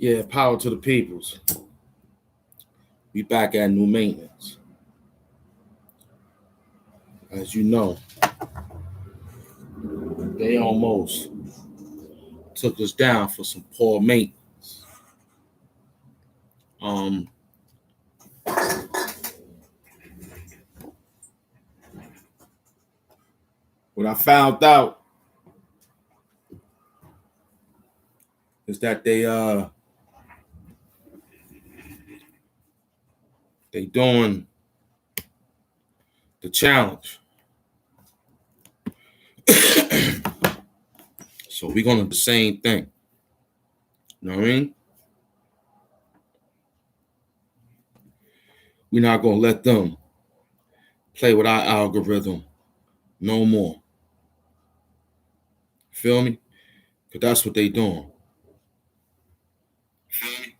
Yeah, power to the peoples. We back at new maintenance. As you know, they almost took us down for some poor maintenance. Um, what I found out is that they doing the challenge. So we're gonna do the same thing. You know what I mean? We're not gonna let them play with our algorithm no more. Feel me? Cause that's what they doing. Feel me?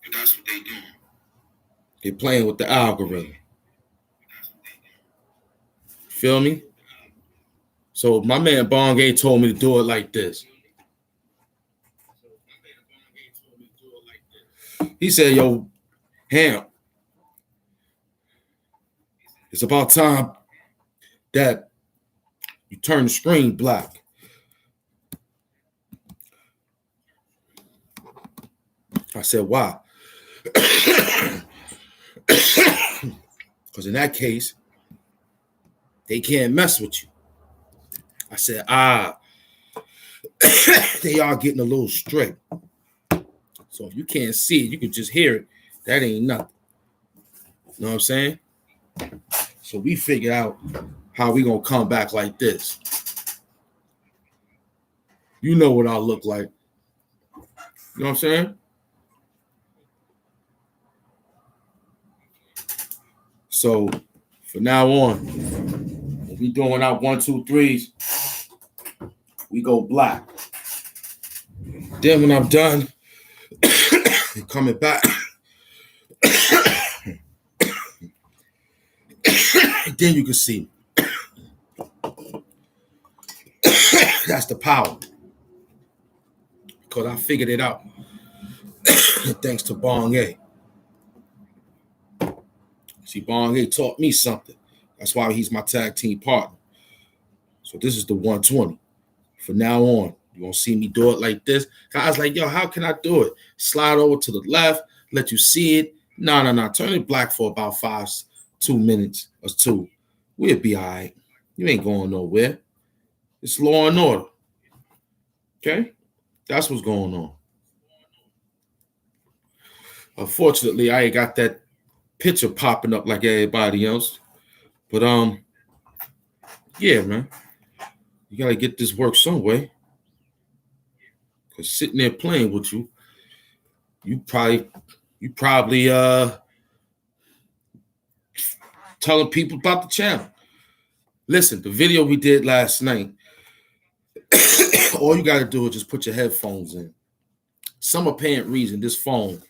Cause that's what they doing. They playing with the algorithm. Feel me? So my man Bongay told me to do it like this. He said, yo, Ham, it's about time that you turn the screen black. I said, why? Because in that case, they can't mess with you. I said, they are getting a little strict. So if you can't see it, you can just hear it. That ain't nothing. You know what I'm saying? So we figured out how we gonna come back like this. You know what I look like. You know what I'm saying? So from now on, if we doing our 1, 2, 3s, we go black. Then when I'm done, coming back, then you can see. That's the power. Because I figured it out. Thanks to Bong A. See, Bong A taught me something. That's why he's my tag team partner. So this is the 120. From now on, you won't see me do it like this. I was like, yo, how can I do it? Slide over to the left, let you see it. No. Turn it black for about 2 minutes or 2. We'll be all right. You ain't going nowhere. It's law and order. Okay? That's what's going on. Unfortunately, I ain't got that picture popping up like everybody else. But yeah, man. You gotta get this work some way. Cause sitting there playing with you, you probably telling people about the channel. Listen, the video we did last night, all you gotta do is just put your headphones in. Some apparent reason this phone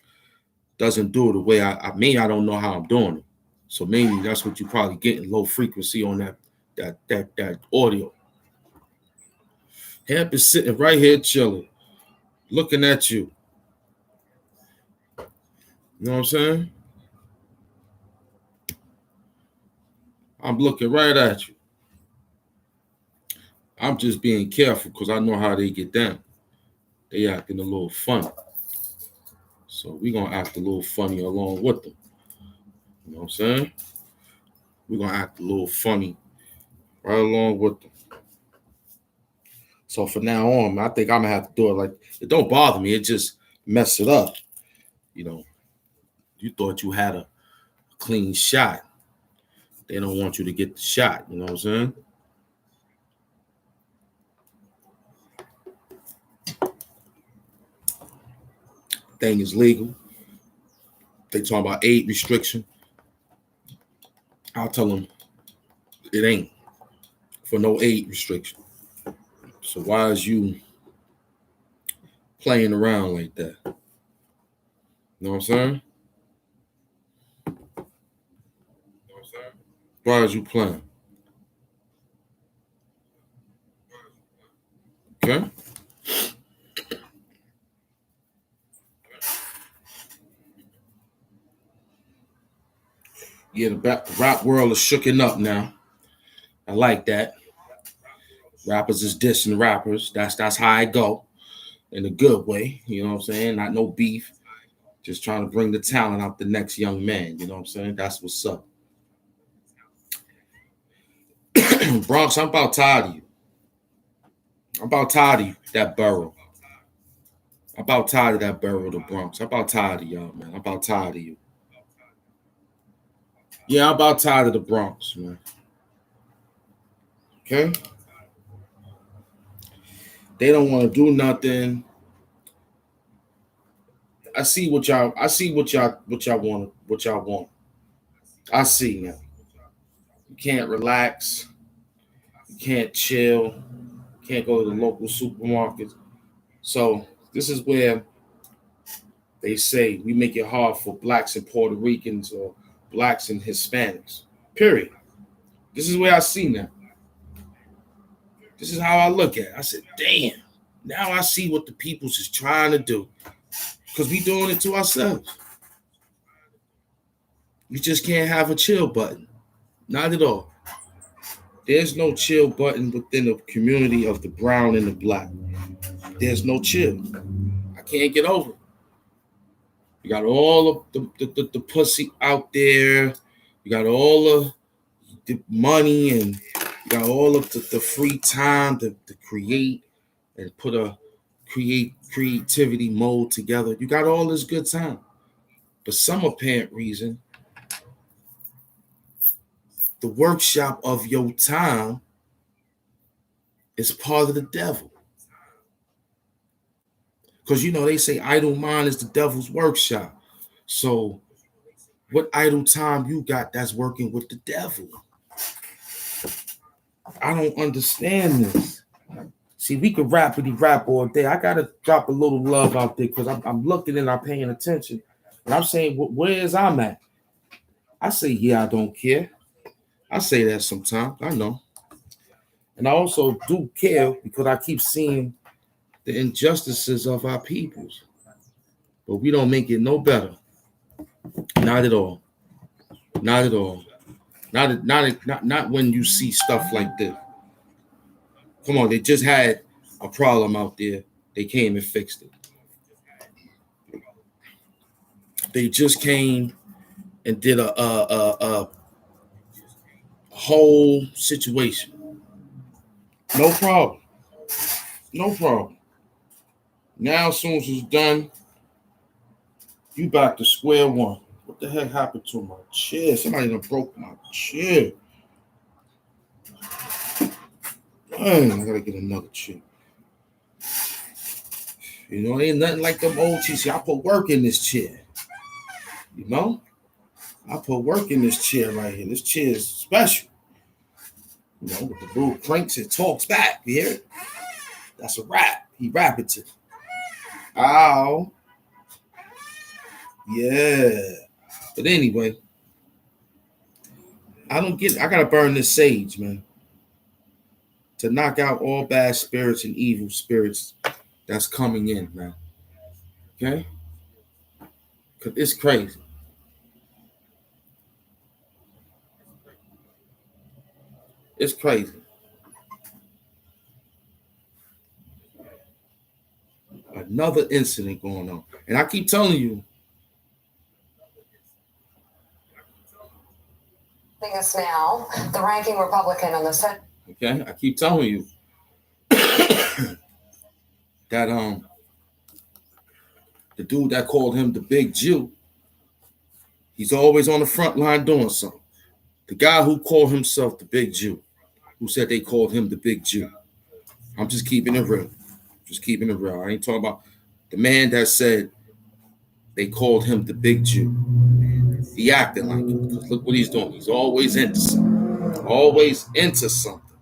doesn't do it the way I don't know how I'm doing it. So maybe that's what you're probably getting, low frequency on that audio. Hemp is sitting right here chilling, looking at you. You know what I'm saying? I'm looking right at you. I'm just being careful because I know how they get down. They acting a little funny. So we're going to act a little funny along with them. You know what I'm saying? We're going to act a little funny right along with them. So from now on, I think I'm going to have to do it like, it don't bother me. It just mess it up. You know, you thought you had a clean shot. They don't want you to get the shot. You know what I'm saying? Thing is legal. They talk about aid restriction. I'll tell them it ain't for no aid restriction. So why is you playing around like that? You know what I'm saying? Why is you playing? Okay? Yeah, the rap world is shooken up now. I like that. Rappers is dissing rappers. That's how I go in a good way. You know what I'm saying? Not no beef. Just trying to bring the talent out the next young man. You know what I'm saying? That's what's up. Bronx, I'm about tired of you. I'm about tired of you, that borough. I'm about tired of that borough, the Bronx. I'm about tired of y'all, man. I'm about tired of you. Yeah, I'm about tired of the Bronx, man. Okay? They don't want to do nothing. I see what y'all want. I see now. You can't relax. You can't chill. You can't go to the local supermarkets. So this is where they say we make it hard for blacks and Puerto Ricans or blacks and Hispanics. Period. This is where I see now. This is how I look at it. I said, damn, now I see what the peoples is trying to do. Because we doing it to ourselves. We just can't have a chill button. Not at all. There's no chill button within the community of the brown and the black. There's no chill. I can't get over it. You got all of the pussy out there. You got all of the money and you got all of the free time to create and put a creativity mode together. You got all this good time. For some apparent reason, the workshop of your time is part of the devil. Because they say idle mind is the devil's workshop. So what idle time you got that's working with the devil? I don't understand this. See, we could rap all day. I gotta drop a little love out there because I'm looking and I'm paying attention. And I'm saying, where is I'm at? I say, yeah, I don't care. I say that sometimes. I know. And I also do care because I keep seeing the injustices of our peoples. But we don't make it no better. Not at all. Not at all. Not when you see stuff like this. Come on, they just had a problem out there. They came and fixed it. They just came and did a whole situation. No problem. No problem. Now, as soon as it's done, you back to square one. What the heck happened to my chair? Somebody done broke my chair. Dang, I gotta get another chair. Ain't nothing like them old chairs. I put work in this chair. I put work in this chair right here. This chair is special. With the little cranks, it talks back. You hear it? That's a rap. He rapping to. Ow. Yeah. But anyway, I gotta burn this sage, man. To knock out all bad spirits and evil spirits that's coming in, man. Okay? Cause it's crazy. It's crazy. Another incident going on. And I keep telling you. Us now, the ranking Republican on the Senate. Okay, I keep telling you that the dude that called him the big Jew, he's always on the front line doing something. The guy who called himself the big Jew, who said they called him the big Jew. I'm just keeping it real. Just keeping it real. I ain't talking about the man that said they called him the big Jew. He acting like it because look what he's doing. He's always into something. Always into something.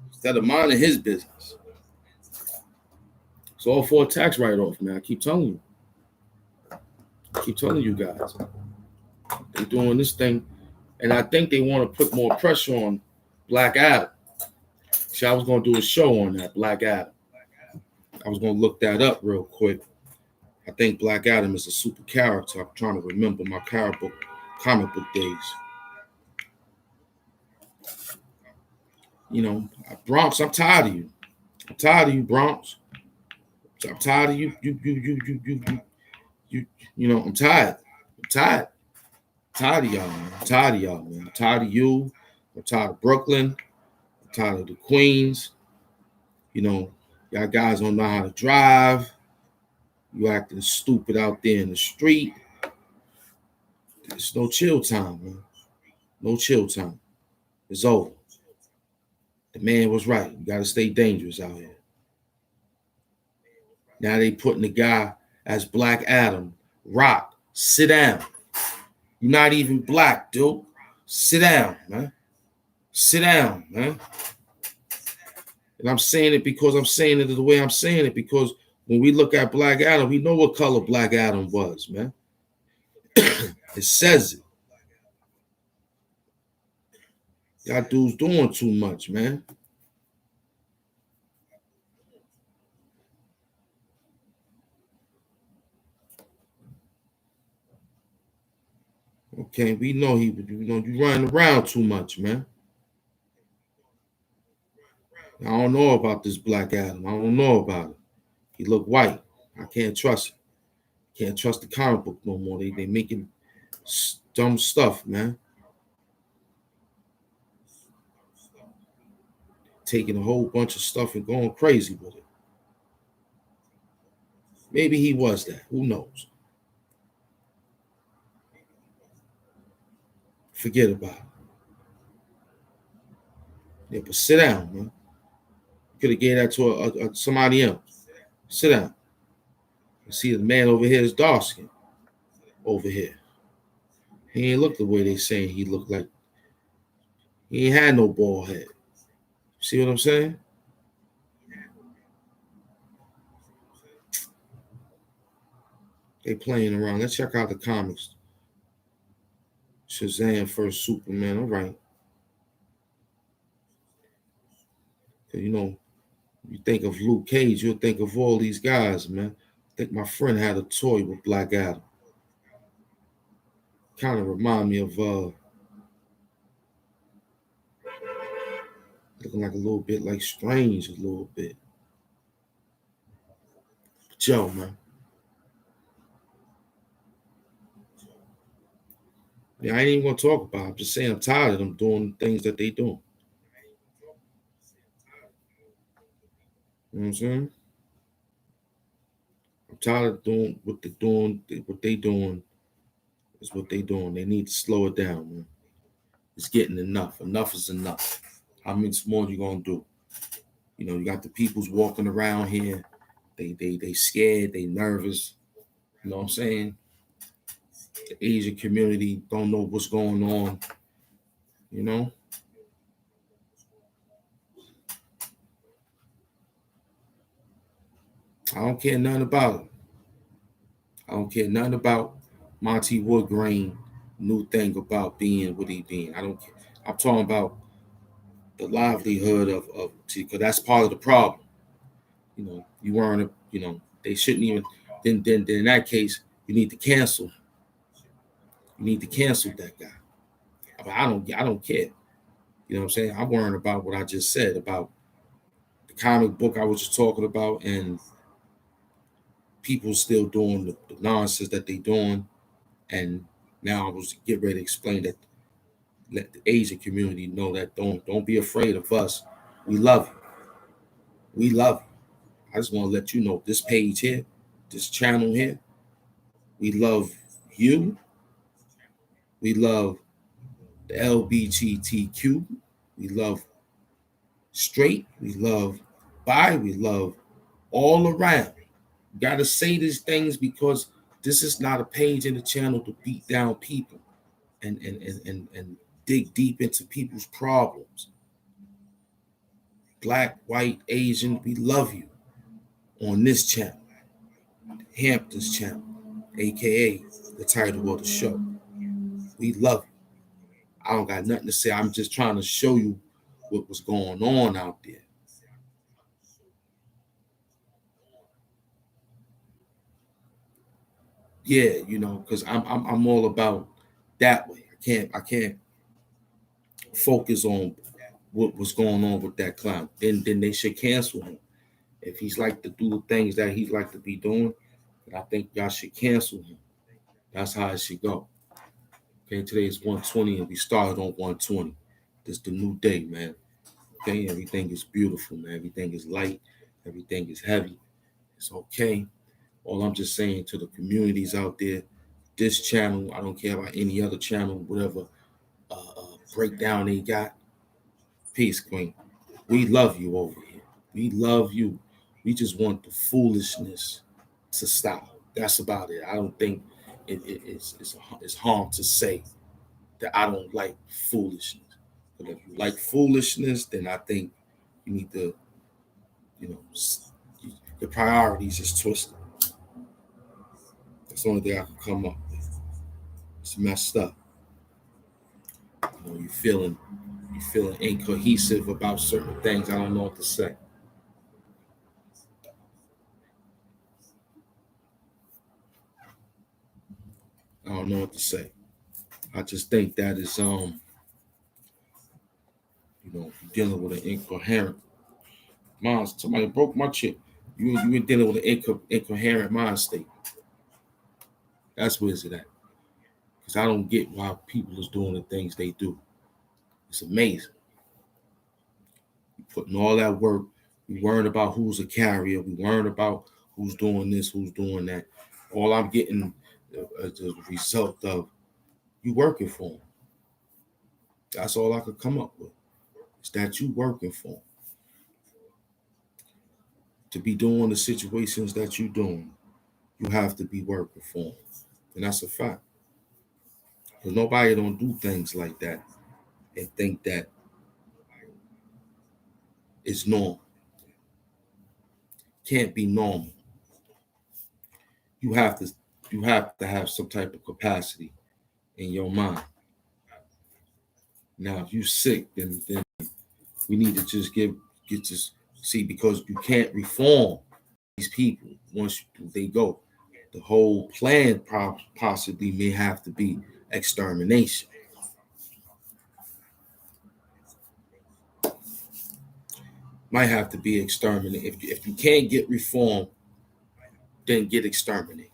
Instead of minding his business. It's all for a tax write-off, man. I keep telling you. I keep telling you guys. They're doing this thing. And I think they want to put more pressure on Black Adam. See, I was going to do a show on that, Black Adam. I was going to look that up real quick. I think Black Adam is a super character. I'm trying to remember my comic comic book days. You know, Bronx, I'm tired of you. I'm tired of you, Bronx. I'm tired of you. You know, I'm tired. I'm tired. I'm tired of y'all, man. I'm tired of y'all, man. I'm tired of you. I'm tired of Brooklyn. I'm tired of the Queens. You know, y'all guys don't know how to drive. You acting stupid out there in the street. It's no chill time, man. No chill time. It's over. The man was right. You got to stay dangerous out here. Now they putting the guy as Black Adam. Rock, sit down. You're not even black, dude. Sit down, man. Sit down, man. And I'm saying it because I'm saying it the way I'm saying it, because when we look at Black Adam, we know what color Black Adam was, man. It says it. Y'all dudes doing too much, man. Okay, we know you running around too much, man. I don't know about this Black Adam. I don't know about it. He look white. I can't trust it. Can't trust the comic book no more. They making dumb stuff, man. Taking a whole bunch of stuff and going crazy with it. Maybe he was that. Who knows? Forget about it. Yeah, but sit down, man. Could have gave that to somebody else. Sit down. You see the man over here is dark skin. Over here. He ain't look the way they saying he looked like. He ain't had no bald head. See what I'm saying? They playing around. Let's check out the comics. Shazam first Superman. All right. You know, you think of Luke Cage, you'll think of all these guys, man. I think my friend had a toy with Black Adam. Kind of remind me of looking like a little bit like Strange, a little bit. Joe, man. Yeah, I ain't even gonna talk about it. I'm just saying I'm tired of them doing the things that they doing. You know what I'm saying? I'm tired of doing what they doing. What they doing is what they doing. They need to slow it down, man. It's getting enough. Enough is enough. How much more you gonna do? You know, you got the peoples walking around here. They scared. They nervous. You know what I'm saying? The Asian community don't know what's going on. You know, I don't care nothing about it. I don't care nothing about Monty Woodgrain new thing about being what he being. I don't care. I'm talking about the livelihood of because that's part of the problem. You know, you weren't you know, they shouldn't even then in that case you need to cancel. You need to cancel that guy. But I don't care. You know what I'm saying? I'm worrying about what I just said about the comic book I was just talking about, and people still doing the nonsense that they doing. And now I was get ready to explain that, let the Asian community know that don't be afraid of us. We love you. We love you. I just want to let you know this page here, this channel here, we love you. We love the LBGTQ. We love straight. We love bi. We love all around. Got to say these things because this is not a page in the channel to beat down people and dig deep into people's problems. Black, white, Asian, we love you on this channel, Hampton's channel, aka the title of the show. We love you. I don't got nothing to say. I'm just trying to show you what was going on out there. Yeah, you know, because I'm all about that way. I can't focus on what was going on with that clown. Then they should cancel him. If he's like to do the things that he's like to be doing, then I think y'all should cancel him. That's how it should go. Okay, today is 120 and we started on 120. This is the new day, man. Okay, everything is beautiful, man. Everything is light. Everything is heavy. It's okay. All I'm just saying to the communities out there, this channel, I don't care about any other channel, whatever breakdown they got. Peace, Queen. We love you over here. We love you. We just want the foolishness to stop. That's about it. I don't think it's harm to say that I don't like foolishness. But if you like foolishness, then I think you need to, the priorities is twisted. That's the only thing I can come up with. It's messed up. You're feeling incohesive about certain things. I don't know what to say. I don't know what to say. I just think that is dealing with an incoherent mind. Somebody broke my chip. You were dealing with an incoherent mind state. That's where it's at. Because I don't get why people is doing the things they do. It's amazing. You're putting all that work. We worrying about who's a carrier. We worrying about who's doing this, who's doing that. All I'm getting is the result of you working for them. That's all I could come up with. Is that you working for them. To be doing the situations that you're doing, you have to be working for them. And that's a fact. Because nobody don't do things like that and think that it's normal. Can't be normal. You have to have some type of capacity in your mind. Now, if you're sick, then we need to just get to see, because you can't reform these people once they go. The whole plan possibly may have to be extermination. Might have to be exterminated. If you can't get reform, then get exterminated.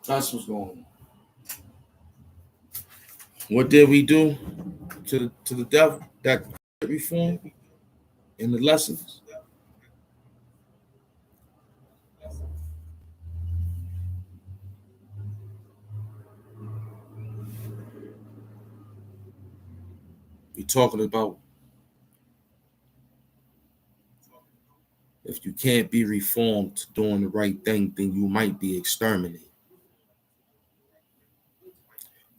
That's what's going on. What did we do to the devil? That reform in the lessons. We're talking about if you can't be reformed to doing the right thing, then you might be exterminated.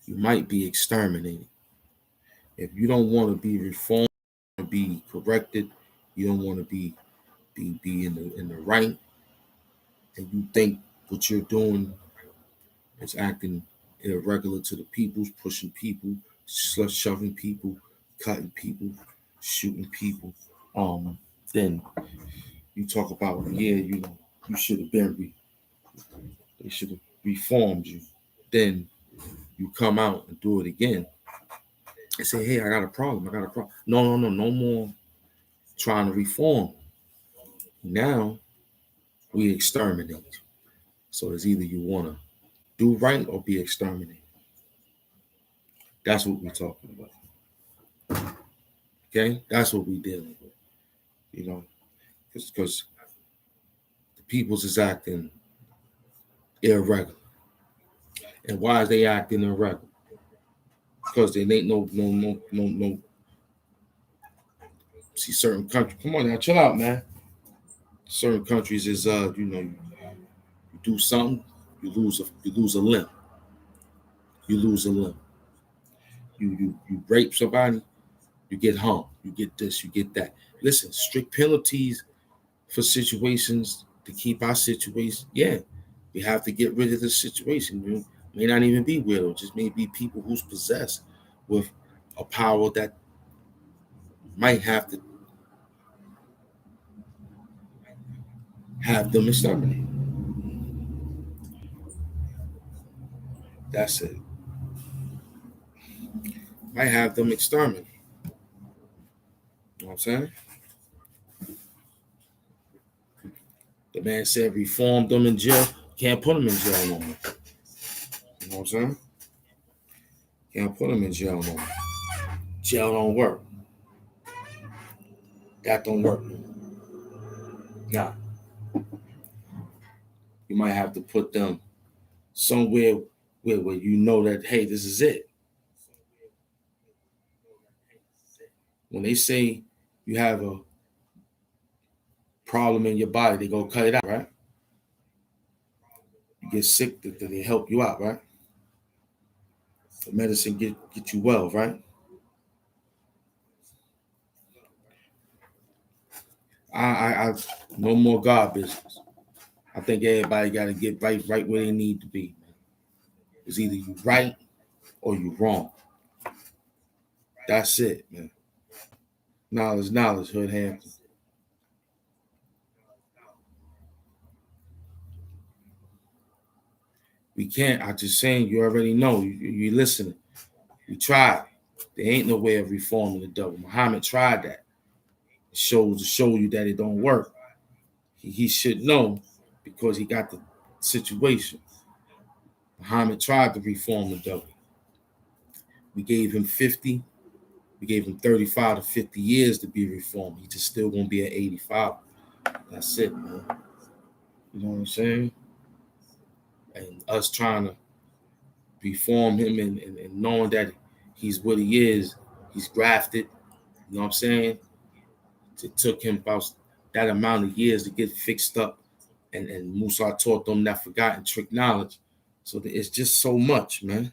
You might be exterminated. If you don't want to be reformed, be corrected, you don't want to be in the right, and you think what you're doing is acting irregular to the people, pushing people, shoving people, cutting people, shooting people, then you talk about, you should have been they should have reformed you. Then you come out and do it again and say, hey, I got a problem. No more trying to reform. Now we exterminate. So it's either you want to do right or be exterminated. That's what we're talking about. Okay? That's what we're dealing with. Because the people's is acting irregular. And why is they acting irregular? Because they ain't no. See, certain countries. Come on now, chill out, man. Certain countries is you do something, you lose a limb. You lose a limb. You rape somebody, you get hung. You get this, you get that. Listen, strict penalties for situations to keep our situation. Yeah, we have to get rid of the situation. May not even be widows, just may be people who's possessed with a power that might have to have them exterminated. That's it. Might have them exterminated. You know what I'm saying? The man said reform them in jail. Can't put them in jail no more. You know what I'm saying? Can't put them in jail no more. Jail don't work. That don't work. Nah. You might have to put them somewhere where you know that, hey, this is it. When they say you have a problem in your body, they go cut it out, right? You get sick, they help you out, right? The medicine get you well, right? I no more God business. I think everybody got to get right where they need to be. It's either you right or you wrong. That's it, man. Knowledge, Hood Hampton. We can't. I just saying, you already know. You listening. We tried. There ain't no way of reforming the devil. Muhammad tried that. It shows to show you that it don't work. He should know because he got the situation. Muhammad tried to reform the devil. We gave him 50. We gave him 35 to 50 years to be reformed. He just still gonna be at 85. That's it, man. You know what I'm saying? And us trying to reform him and knowing that he's what he is, he's grafted. You know what I'm saying? It took him about that amount of years to get fixed up. And Musa taught them that forgotten trick knowledge. So it's just so much, man.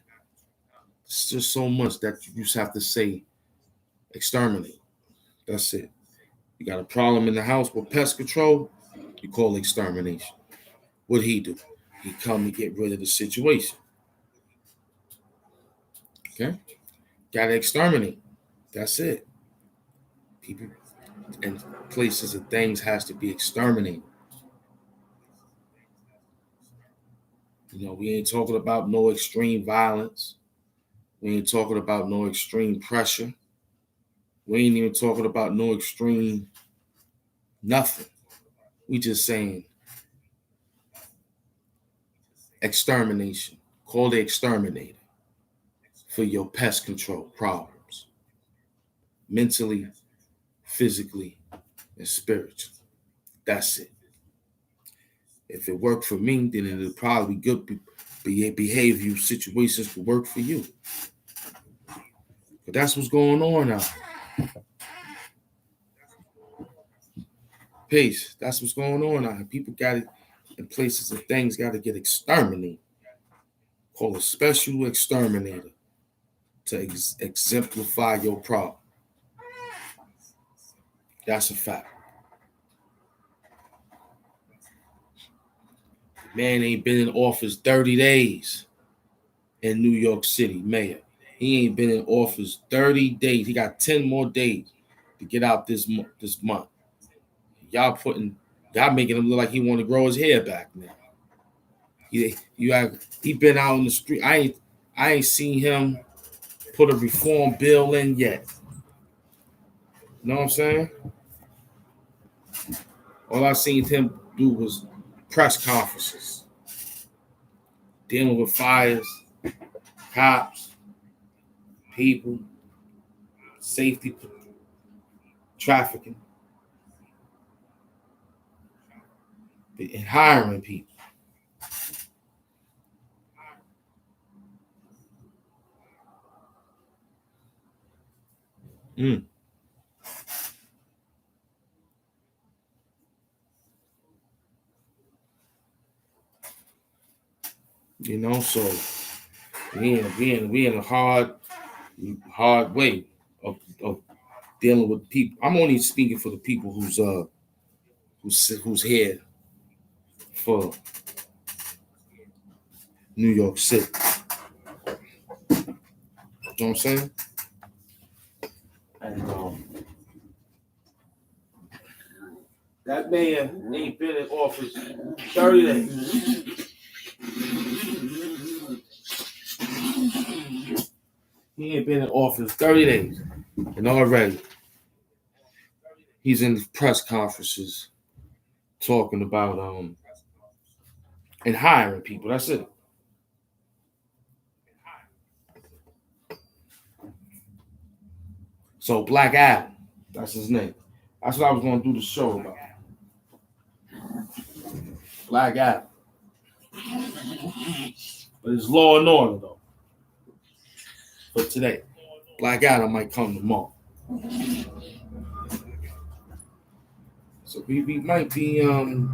It's just so much that you just have to say exterminate. That's it. You got a problem in the house with pest control, you call extermination. What'd he do? He come to get rid of the situation. Okay? Gotta exterminate. That's it. People and places and things has to be exterminated. You know, we ain't talking about no extreme violence. We ain't talking about no extreme pressure. We ain't even talking about no extreme nothing. We just saying extermination. Call the exterminator for your pest control problems. Mentally, physically, and spiritually. That's it. If it worked for me, then it'll probably be good behavior situations will work for you. But that's what's going on now. Peace. That's what's going on now. People got it in places and things got to get exterminated. Call a special exterminator to exemplify your problem. That's a fact. Man ain't been in office 30 days in New York City, mayor. He ain't been in office 30 days. He got 10 more days to get out this month. Y'all making him look like he want to grow his hair back now. He been out on the street. I ain't seen him put a reform bill in yet. You know what I'm saying? All I seen him do was press conferences, dealing with fires, cops, people, safety, trafficking, and hiring people. Mm. You know, so we in a hard way of dealing with people. I'm only speaking for the people who's here for New York City. You know what I'm saying? And That man ain't been in office 30 days. He ain't been in office 30 days. And already, he's in press conferences talking about and hiring people. That's it. So Black Adam, that's his name. That's what I was going to do the show about. Black Adam. But it's Law and Order, though. For today. Black Adam might come tomorrow. So we might be, okay,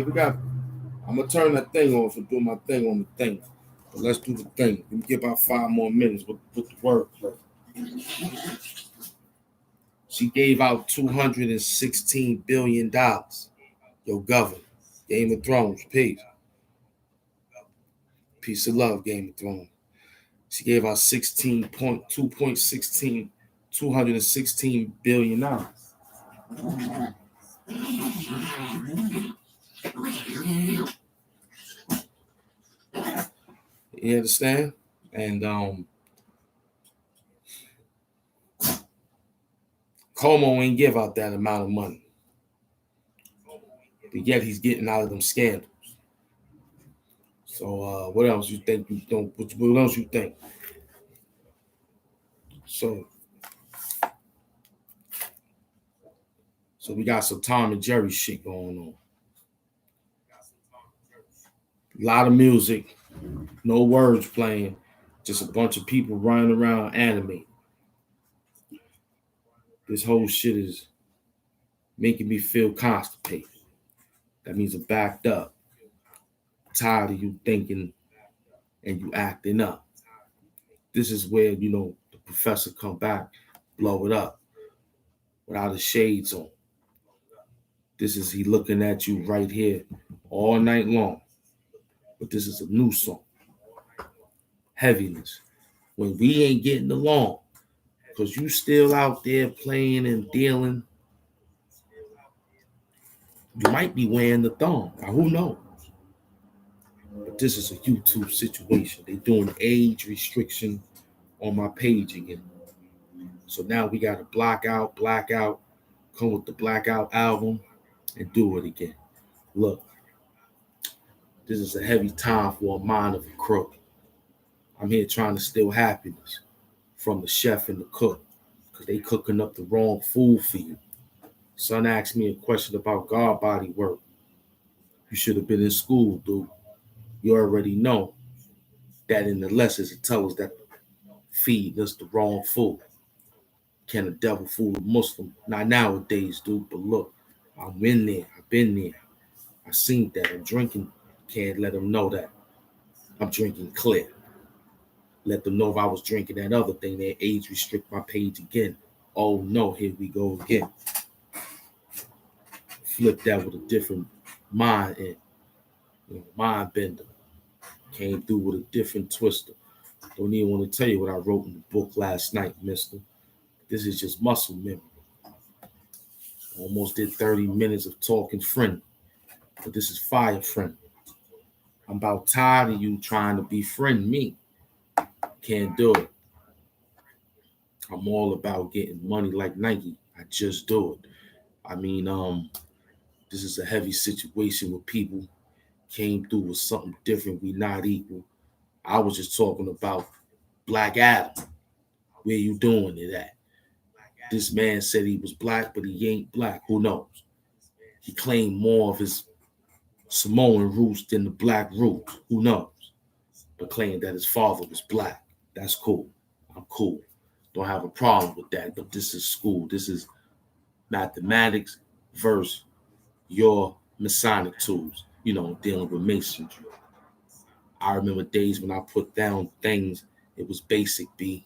I'm going to turn that thing off and do my thing on the thing. But let's do the thing. Let me get about 5 more minutes with the wordplay. She gave out $216 billion. Yo, governor. Game of Thrones. Peace. Peace of love, Game of Thrones. She gave out $216 billion. You understand? And Como ain't give out that amount of money. But yet he's getting out of them scandals. So what else you think you don't? What else you think? So we got some Tom and Jerry shit going on. A lot of music, no words playing, just a bunch of people running around animating. This whole shit is making me feel constipated. That means I'm backed up. Tired of you thinking and you acting up. This is where, the professor come back, blow it up without his shades on. This is he looking at you right here all night long. But this is a new song. Heaviness. When we ain't getting along, because you still out there playing and dealing, you might be wearing the thong. Now, who knows? But this is a YouTube situation. They doing age restriction on my page again. So now we got to blackout, come with the Blackout album and do it again. Look, this is a heavy time for a mind of a crook. I'm here trying to steal happiness from the chef and the cook because they cooking up the wrong food for you. Son asked me a question about God body work. You should have been in school, dude. You already know that in the lessons it tells us that feed us the wrong food. Can a devil fool a Muslim? Not nowadays, dude, but look, I'm in there. I've been there. I seen that. I'm drinking. Can't let them know that. I'm drinking clear. Let them know if I was drinking that other thing, they age restrict my page again. Oh no, here we go again. Flip that with a different mind and mind bender. Came through with a different twister. Don't even want to tell you what I wrote in the book last night, mister. This is just muscle memory. Almost did 30 minutes of talking friendly. But this is fire friendly. I'm about tired of you trying to befriend me. Can't do it. I'm all about getting money like Nike. I just do it. I mean, this is a heavy situation where people came through with something different. We not equal. I was just talking about Black Adam. Where you doing it at? This man said he was black, but he ain't black. Who knows? He claimed more of his Samoan roots than the black roots. Who knows? But claimed that his father was black. That's cool. I'm cool. Don't have a problem with that. But this is school. This is mathematics versus your Masonic tools, dealing with masonry. I remember days when I put down things, it was basic B,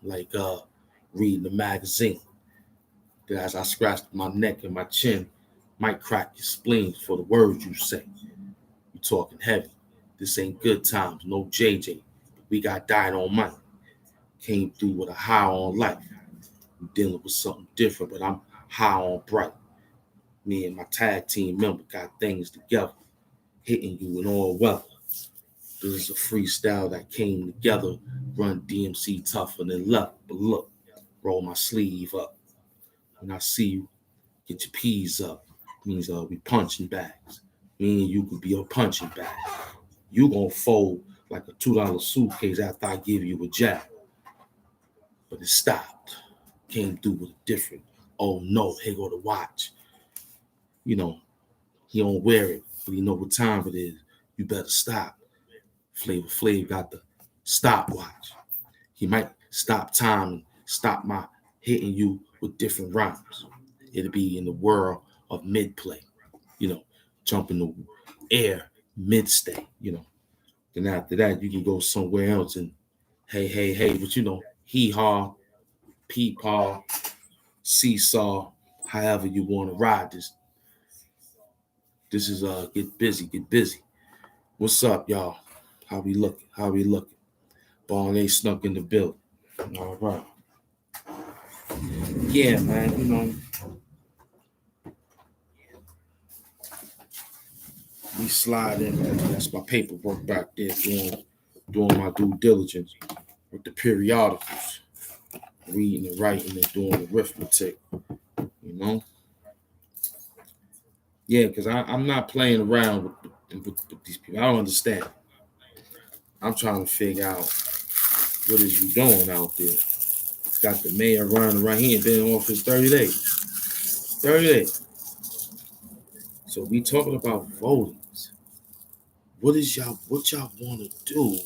like reading the magazine. That as I scratched my neck and my chin, might crack your spleen for the words you say. You talking heavy. This ain't good times, no JJ. We got died on money. Came through with a high on life. I'm dealing with something different, but I'm high on bright. Me and my tag team member got things together, hitting you in all weather. This is a freestyle that came together. Run DMC tougher than leather. But look, roll my sleeve up. When I see you, get your P's up. Means we punching bags. Me and you could be a punching bag. You gonna fold like a $2 suitcase after I give you a jab. But it stopped. Came through with a different. Oh no, here go the watch. You know, he don't wear it, but you know what time it is. You better stop. Flavor Flav got the stopwatch. He might stop time and stop my hitting you with different rhymes. It'll be in the world of mid play, jump in the air mid stay, Then after that, you can go somewhere else and hey, but hee haw, peepaw, seesaw, however you want to ride this. This is get busy. What's up, y'all? How we looking? Ball ain't snuck in the building. All right. Yeah, man, we slide in, man. That's my paperwork back there doing my due diligence with the periodicals, reading and writing and doing arithmetic, Yeah, because I'm not playing around with these people. I don't understand. I'm trying to figure out what is you doing out there. Got the mayor running around. He ain't been in office 30 days. 30 days. So we talking about votings. What y'all want to do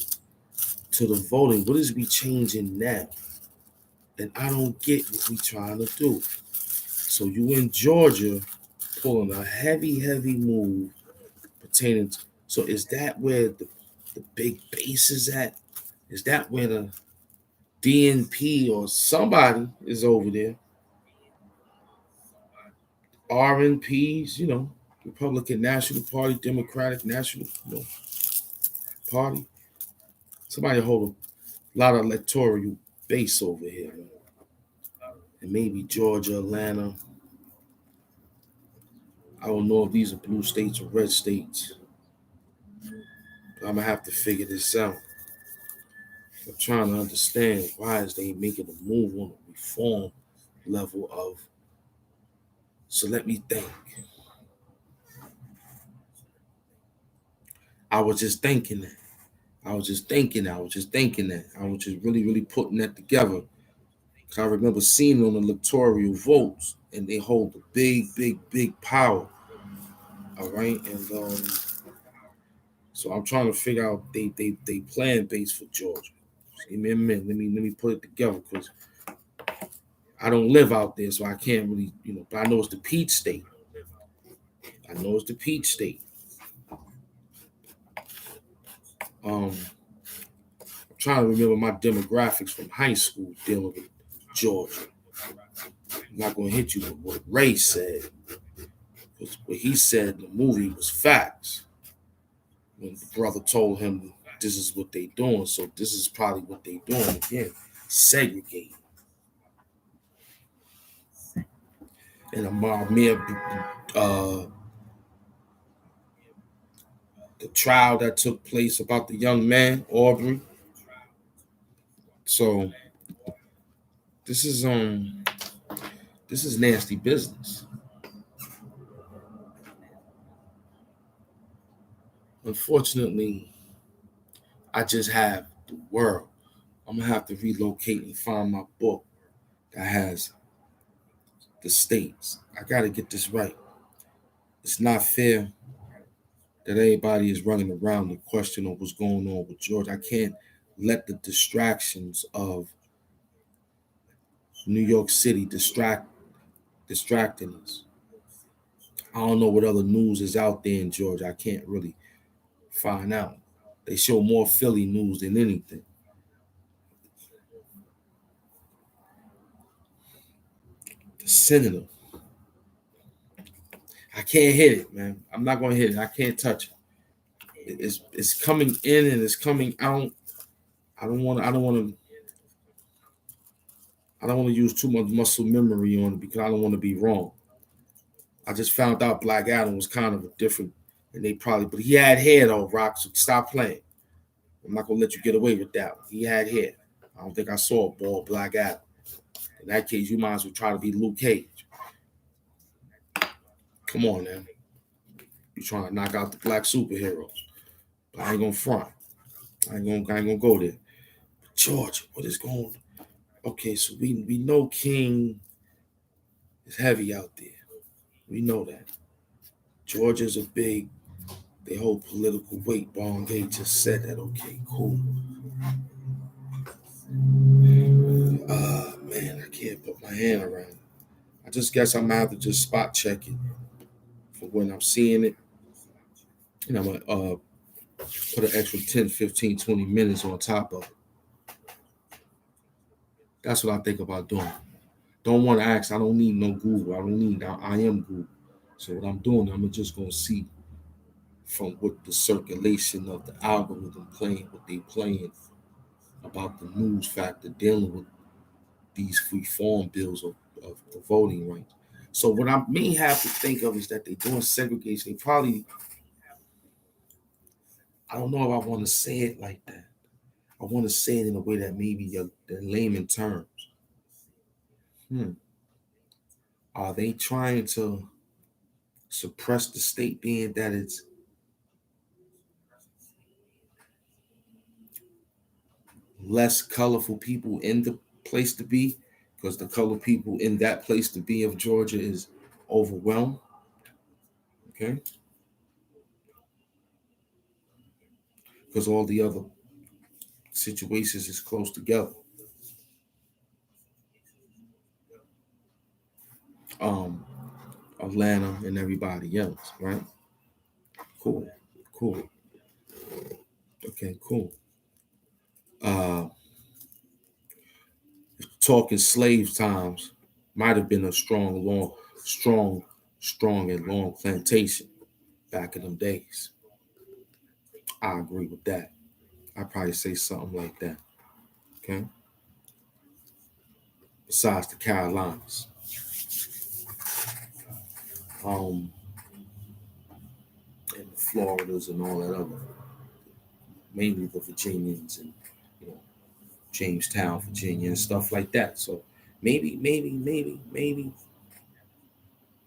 to the voting? What is we changing now? And I don't get what we trying to do. So you in Georgia pulling a heavy move pertaining to, so is that where the big base is at? Is that where the DNP or somebody is over there? RNPs, Republican National Party, Democratic National Party. Somebody hold a lot of electoral base over here, man. And maybe Georgia, Atlanta. I don't know if these are blue states or red states. But I'm gonna have to figure this out. I'm trying to understand why is they making a move on a reform level of. So let me think. I was just thinking that. I was just thinking that. I was just really putting that together. Cause I remember seeing on the electoral votes, and they hold a big power. All right, and so I'm trying to figure out they plan base for Georgia. Just give me a minute. Let me put it together because I don't live out there, so I can't really, But I know it's the Peach State. I'm trying to remember my demographics from high school dealing with Georgia. I'm not gonna hit you with what Ray said, because what he said in the movie was facts. When the brother told him this is what they doing, so this is probably what they doing again, segregating. And the trial that took place about the young man, Aubrey. So this is nasty business. Unfortunately, I just have the world. I'm gonna have to relocate and find my book that has the states. I gotta get this right. It's not fair that everybody is running around the question of what's going on with George. I can't let the distractions of New York City distracting us. I don't know what other news is out there in Georgia. I can't really find out. They show more Philly news than anything. The senator. I can't hit it, man. I'm not gonna hit it. I can't touch it. It's coming in and it's coming out. I don't want to use too much muscle memory on it because I don't want to be wrong. I just found out Black Adam was kind of a different, and they probably, but he had hair though, Rock. So stop playing. I'm not gonna let you get away with that one. He had hair. I don't think I saw a bald Black Adam. In that case, you might as well try to be Luke Cage. Come on, man. You're trying to knock out the black superheroes. But I ain't gonna front. I ain't gonna go there. Georgia, what is going on? Okay, so we know King is heavy out there. We know that. Georgia's a big, they hold political weight. Bond Gate just said that. Okay, cool. Man, I can't put my hand around it. I just guess I'm gonna have to just spot check it for when I'm seeing it. And I'm gonna put an extra 10, 15, 20 minutes on top of it. That's what I think about doing. Don't want to ask. I don't need no Google. I am Google. So what I'm doing, I'm just gonna see from what the circulation of the algorithm playing, what they playing about the news factor dealing with these reform bills of the voting rights. So what I may have to think of is that they're doing segregation. They probably, I don't know if I want to say it like that. I want to say it in a way that maybe the layman terms. Are they trying to suppress the state, being that it's less colorful people in the place to be, because the color people in that place to be of Georgia is overwhelmed? Okay, because all the other situations is close together. Um, Atlanta and everybody else, right? Cool, cool. Okay, cool. Uh, Talking slave times might have been a strong and long plantation back in them days. I agree with that. I'd probably say something like that. Okay. Besides the Carolinas, um, and the Floridas and all that other, mainly the Virginians and you know Jamestown, Virginia, and stuff like that. So maybe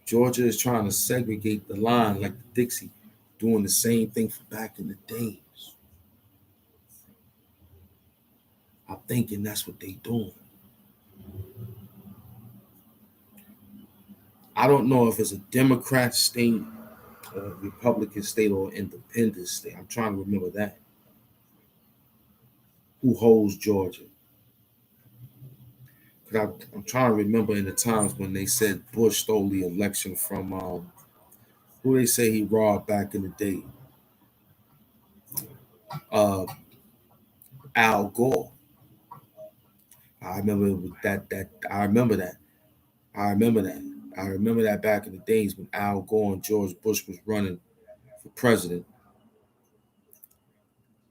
Georgia is trying to segregate the line like the Dixie, doing the same thing for back in the days. I'm thinking that's what they doing. I don't know if it's a Democrat state, a Republican state, or independent state. I'm trying to remember that. Who holds Georgia? Because I'm trying to remember in the times when they said Bush stole the election from who they say he robbed back in the day. Uh, Al Gore. I remember that. I remember that. I remember that. I remember that back in the days when Al Gore and George Bush was running for president.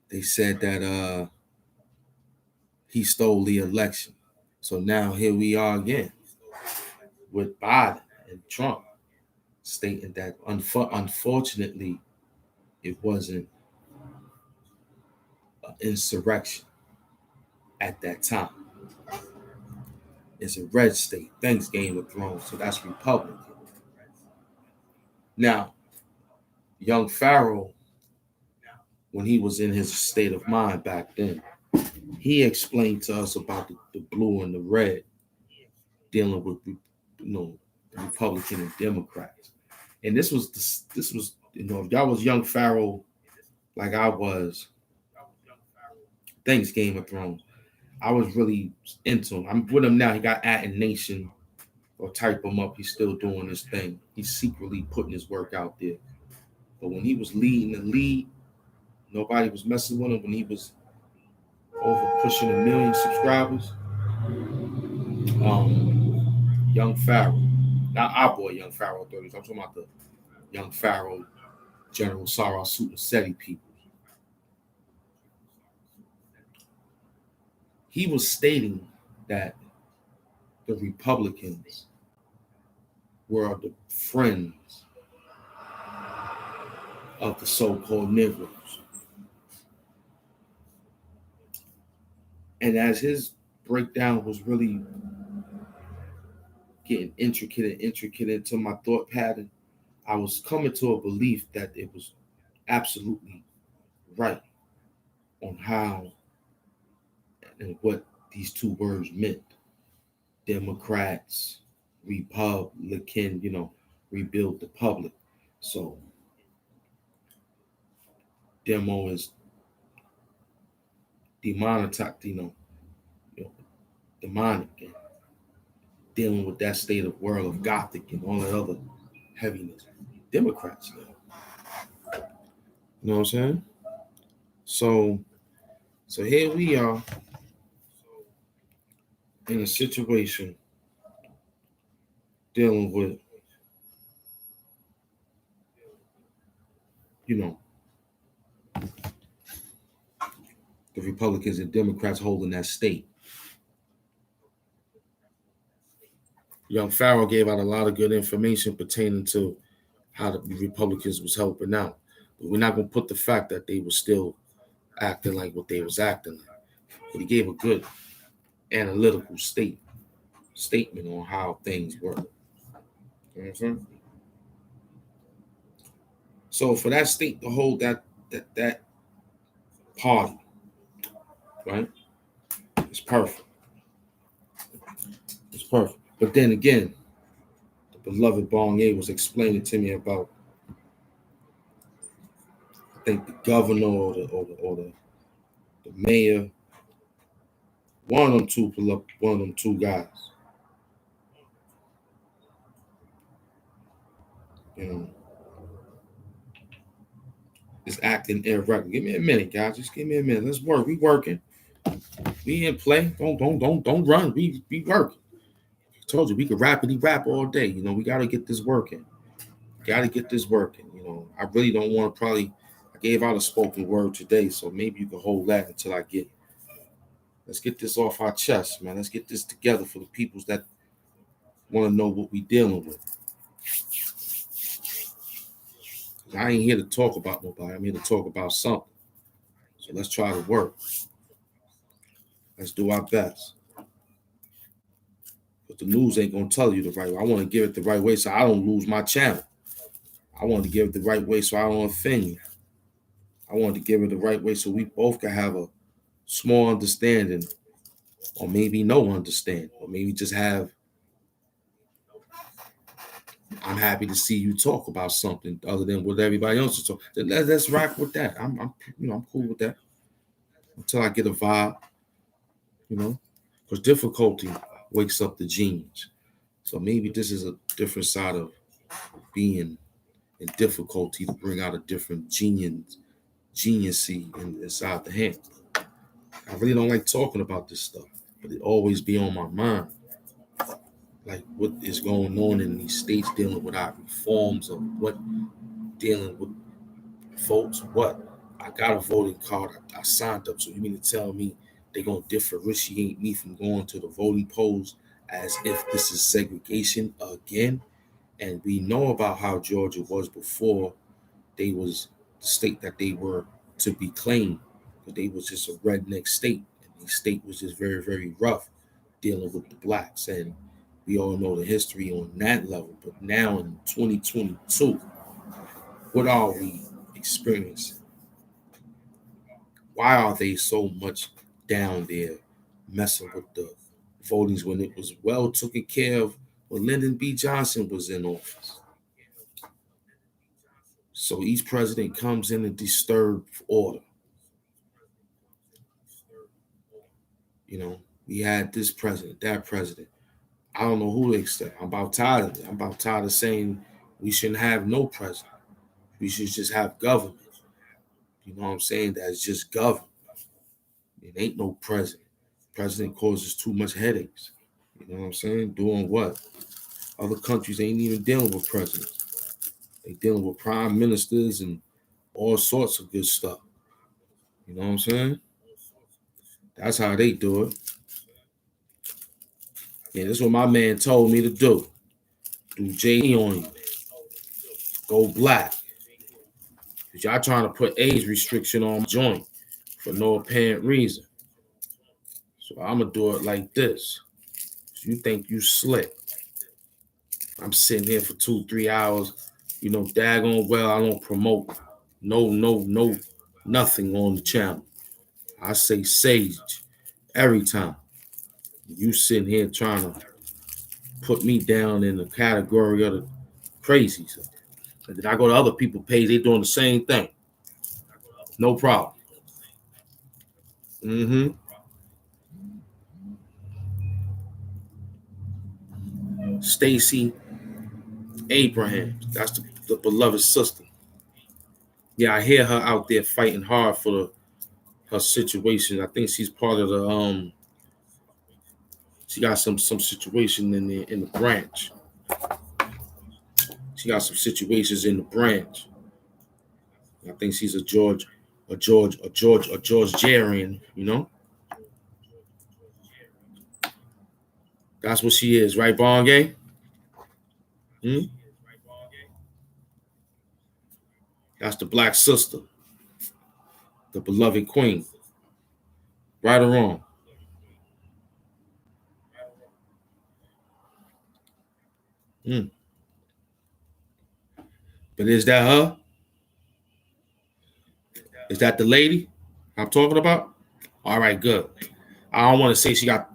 They said that he stole the election. So now here we are again with Biden and Trump stating that unfortunately it wasn't an insurrection at that time. It's a red state. Thanks, Game of Thrones. So that's Republican. Now, young Farrell, when he was in his state of mind back then, he explained to us about the blue and the red dealing with the Republican and Democrats. And this was if y'all was young Farrell like I was, thanks Game of Thrones. I was really into him. I'm with him now. He got at Nation or type him up. He's still doing his thing. He's secretly putting his work out there. But when he was leading the lead, nobody was messing with him. When he was over pushing 1 million subscribers, Young Farrell, not our boy Young Farrell 30s. I'm talking about the Young Farrell, General Sarah Seti people. He was stating that the Republicans were the friends of the so-called Negroes. And as his breakdown was really getting intricate into my thought pattern, I was coming to a belief that it was absolutely right on how and what these two words meant. Democrats, Republican, rebuild the public. So demo is demonetized, demonic, and dealing with that state of world of gothic and all that other heaviness. Democrats now. You know what I'm saying? So here we are in a situation dealing with, the Republicans and Democrats holding that state. Young Farrell gave out a lot of good information pertaining to how the Republicans was helping out. But we're not going to put the fact that they were still acting like what they was acting like. But he gave a good analytical statement on how things work. You know what I'm saying? So for that state to hold that party, right? It's perfect. It's perfect. But then again, the beloved Bonnier was explaining to me about, I think, the governor or the mayor, one of them two guys, is acting irregular. Give me a minute, guys. Just give me a minute. Let's work. We working. We in play. Don't run. We working. I told you we could rapidly rap all day. We gotta get this working. Gotta get this working. I really don't want to I gave out a spoken word today, so maybe you can hold that until let's get this off our chest, man. Let's get this together for the peoples that want to know what we dealing with. I ain't here to talk about nobody. I'm here to talk about something. So let's try to work. Let's do our best. But the news ain't gonna tell you the right way. I want to give it the right way so I don't lose my channel. I want to give it the right way so I don't offend you. I want to give it the right way so we both can have a small understanding, or maybe no understanding, or maybe just have. I'm happy to see you talk about something other than what everybody else is talking. Let's rock with that. I'm cool with that until I get a vibe, because difficulty wakes up the genius. So maybe this is a different side of being in difficulty to bring out a different geniusy inside the hand. I really don't like talking about this stuff, but it always be on my mind. Like what is going on in these states dealing with our reforms, or what dealing with folks. What I got a voting card I signed up. So you mean to tell me they're gonna differentiate me from going to the voting polls as if this is segregation again? And we know about how Georgia was before they was the state that they were to be claimed, but they was just a redneck state, and the state was just very, very rough dealing with the blacks. And we all know the history on that level. But now in 2022, what are we experiencing? Why are they so much down there messing with the votings when it was well taken care of when Lyndon B. Johnson was in office? So each president comes in and disturbs order. We had this president, that president. I don't know who they accept. I'm about tired of it. I'm about tired of saying we shouldn't have no president. We should just have government. You know what I'm saying? That's just government. It ain't no president. President causes too much headaches. You know what I'm saying? Doing what? Other countries ain't even dealing with presidents. They dealing with prime ministers and all sorts of good stuff. You know what I'm saying? That's how they do it. Yeah, that's what my man told me to do. Do J on you. Go black. Because y'all trying to put age restriction on my joint for no apparent reason. So I'm going to do it like this. So you think you slick. I'm sitting here for 2-3 hours. You know, daggone well, I don't promote no, nothing on the channel. I say sage every time. You sitting here trying to put me down in the category of the crazies. And then I go to other people's page, they doing the same thing. No problem. Stacy Abraham. That's the beloved sister. Yeah, I hear her out there fighting hard for her situation. I think she's part of the she got some situation in the branch. She got some situations in the branch. I think she's a Georgian, you know? That's what she is, right, Bongay? That's the black sister, the beloved queen. Right or wrong? But is that her? Is that the lady I'm talking about? All right, good. I don't want to say she got,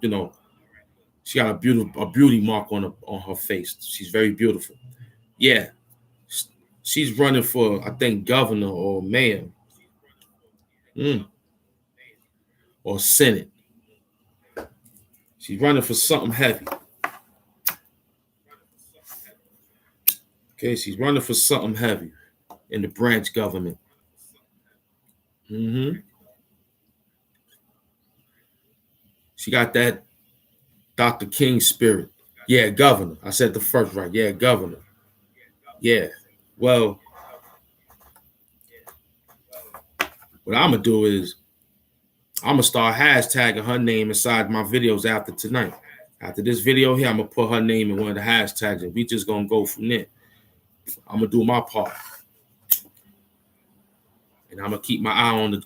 she got a beauty mark on her face. She's very beautiful. Yeah. She's running for, I think, governor or mayor. Or Senate. She's running for something heavy. Okay, she's running for something heavy in the branch government. She got that Dr. King spirit. Yeah, governor. I said the first right. Yeah, governor. Yeah. Well, what I'm going to do is I'm going to start hashtagging her name inside my videos after tonight. After this video here, I'm going to put her name in one of the hashtags, and we just going to go from there. I'm going to do my part. And I'm going to keep my eye on the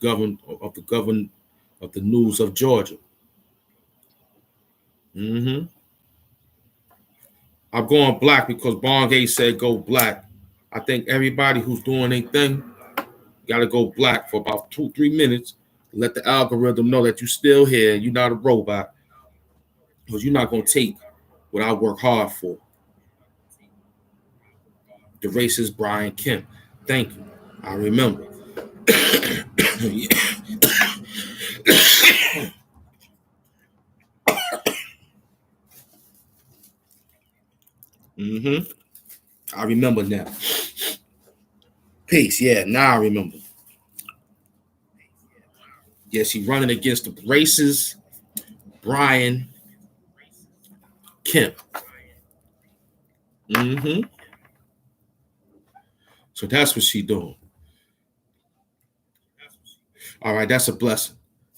news of Georgia. I'm going black because Bongay said go black. I think everybody who's doing their thing got to go black for about 2-3 minutes. Let the algorithm know that you're still here. You're not a robot. Because you're not going to take what I work hard for. The racist Brian Kemp. Thank you. I remember. I remember now. Peace. Yeah, now I remember. Yeah, she's running against the racist Brian Kemp. So that's what she's doing. All right, that's a blessing.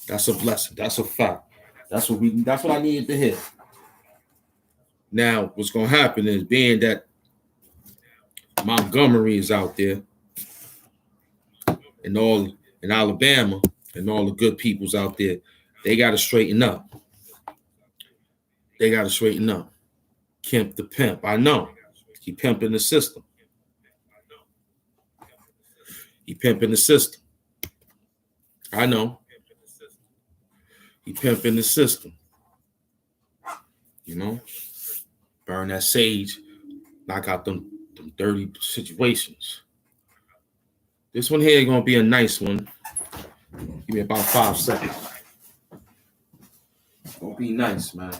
That's a blessing. That's a fact. That's what I needed to hear. Now, what's gonna happen is being that Montgomery is out there and all in Alabama and all the good people's out there, they gotta straighten up. They gotta straighten up. Kemp the pimp. I know. He pimping the system. He pimping the system. I know. He pimping the system. You know? Burn that sage, knock out them dirty situations. This one here is gonna be a nice one. Give me about 5 seconds. Gonna be nice, man.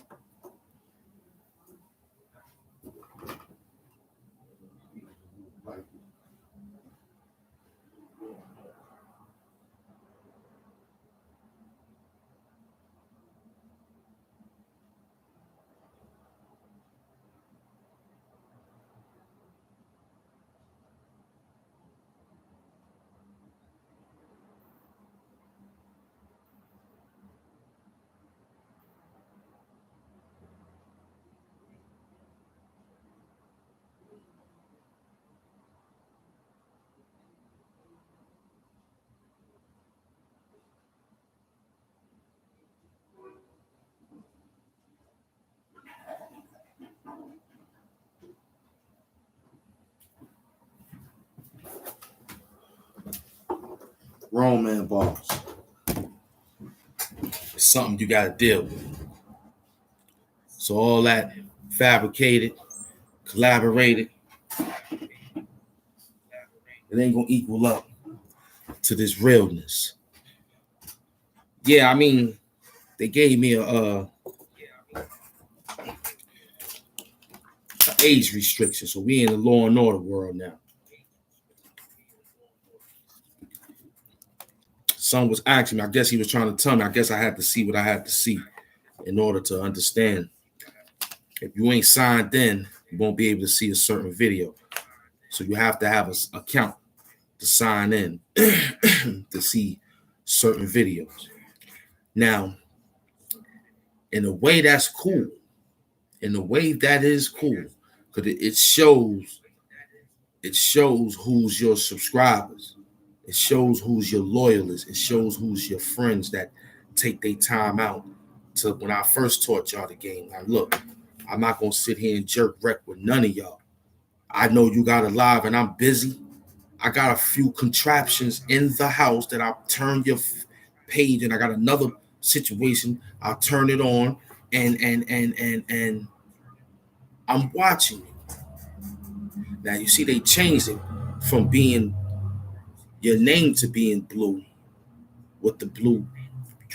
Grown man bars. It's something you gotta deal with. So all that fabricated, collaborated, it ain't gonna equal up to this realness. Yeah, I mean, they gave me a age restriction, so we in the law and order world now. Son was asking me, I guess he was trying to tell me, I guess I had to see what I had to see in order to understand. If you ain't signed in, you won't be able to see a certain video. So you have to have an account to sign in to see certain videos. Now, in a way that's cool. In a way that is cool. Because it shows who's your subscribers. It shows who's your loyalists. It shows who's your friends that take their time out to when I first taught y'all the game. Now look, I'm not gonna sit here and jerk wreck with none of y'all. I know you got a live and I'm busy. I got a few contraptions in the house that I'll turn your page, and I got another situation. I'll turn it on and I'm watching it. Now you see they changed it from being your name to being blue with the blue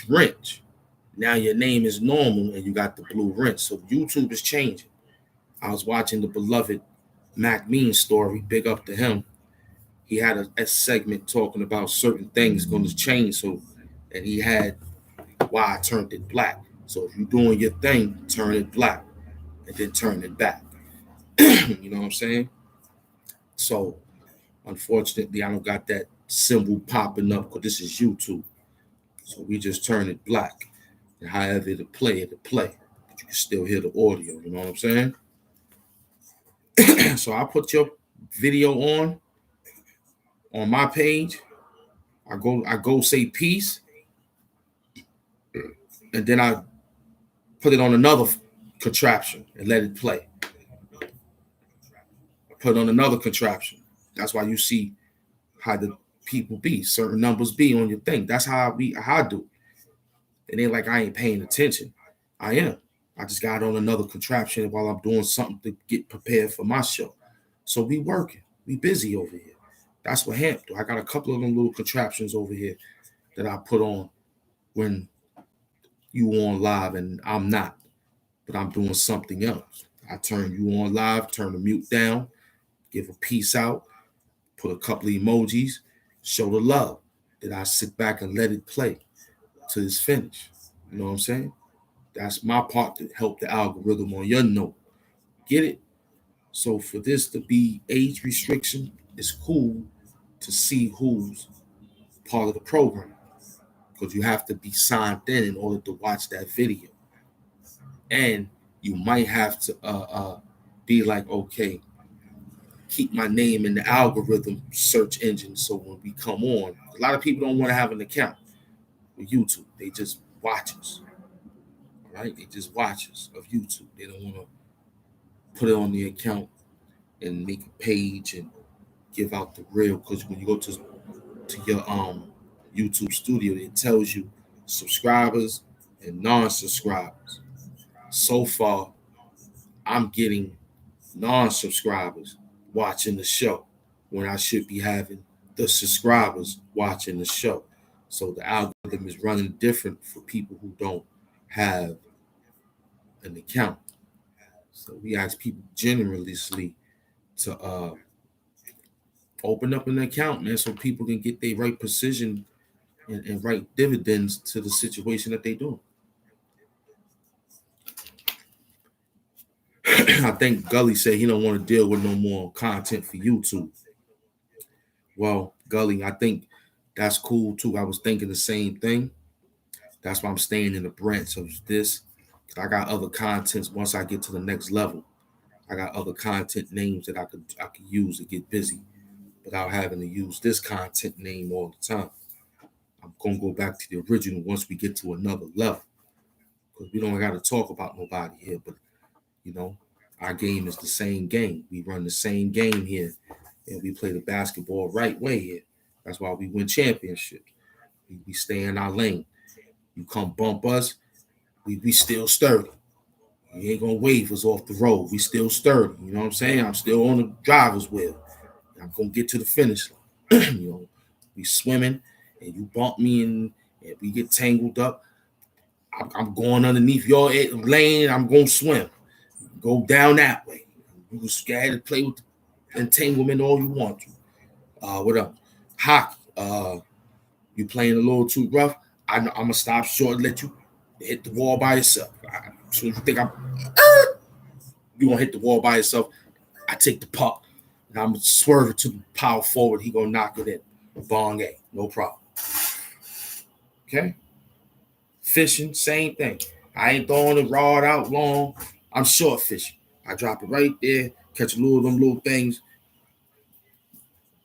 wrench. Now your name is normal and you got the blue wrench. So YouTube is changing. I was watching the beloved Mac Mean story. Big up to him. He had a segment talking about certain things going to change. So, and he had why I turned it black. So if you're doing your thing, turn it black and then turn it back. You know what I'm saying? So unfortunately, I don't got that symbol popping up because this is YouTube. So we just turn it black. And however it'll play. But you can still hear the audio. You know what I'm saying? So I put your video on my page. I go say peace. And then I put it on another contraption and let it play. I put it on another contraption. That's why you see how the people be, certain numbers be on your thing. That's how I do. It ain't like I ain't paying attention. I am. I just got on another contraption while I'm doing something to get prepared for my show. So we working. We busy over here. That's what Hamp do. I got a couple of them little contraptions over here that I put on when you on live and I'm not, but I'm doing something else. I turn you on live, turn the mute down, give a peace out, put a couple of emojis, show the love. Then I sit back and let it play till it's finished. You know what I'm saying? That's my part to help the algorithm on your note. Get it? So for this to be age restriction, it's cool to see who's part of the program because you have to be signed in order to watch that video. And you might have to be like, okay, keep my name in the algorithm search engine so when we come on, a lot of people don't want to have an account with YouTube. They just watchers, right? They just watchers of YouTube. They don't want to put it on the account and make a page and give out the real, because when you go to your YouTube studio, it tells you subscribers and non-subscribers. So far, I'm getting non-subscribers watching the show when I should be having the subscribers watching the show. So the algorithm is running different for people who don't have an account. So we ask people generously to open up an account, man, so people can get their right precision and right dividends to the situation that they doing. I think Gully said he don't want to deal with no more content for YouTube. Well, Gully, I think that's cool too. I was thinking the same thing. That's why I'm staying in the branch of this. I got other contents once I get to the next level. I got other content names that I could use to get busy without having to use this content name all the time. I'm gonna go back to the original once we get to another level. Because we don't gotta talk about nobody here, but you know, our game is the same game. We run the same game here, and we play the basketball right way here. That's why we win championships. We stay in our lane. You come bump us, we still sturdy. You ain't gonna wave us off the road. We still sturdy. You know what I'm saying? I'm still on the driver's wheel. I'm gonna get to the finish line. We swimming, and you bump me, and we get tangled up. I'm going underneath your lane. I'm gonna swim. Go down that way. You can scared to play with the entanglement all you want to. What else? Hockey. You playing a little too rough. I'm gonna stop short and let you hit the wall by yourself. As soon as you think you gonna hit the wall by yourself, I take the puck and I'm gonna swerve it to the power forward. He gonna knock it in. Bong A, no problem. Okay. Fishing, same thing. I ain't throwing the rod out long. I'm short fishing. I drop it right there, catch a little of them little things,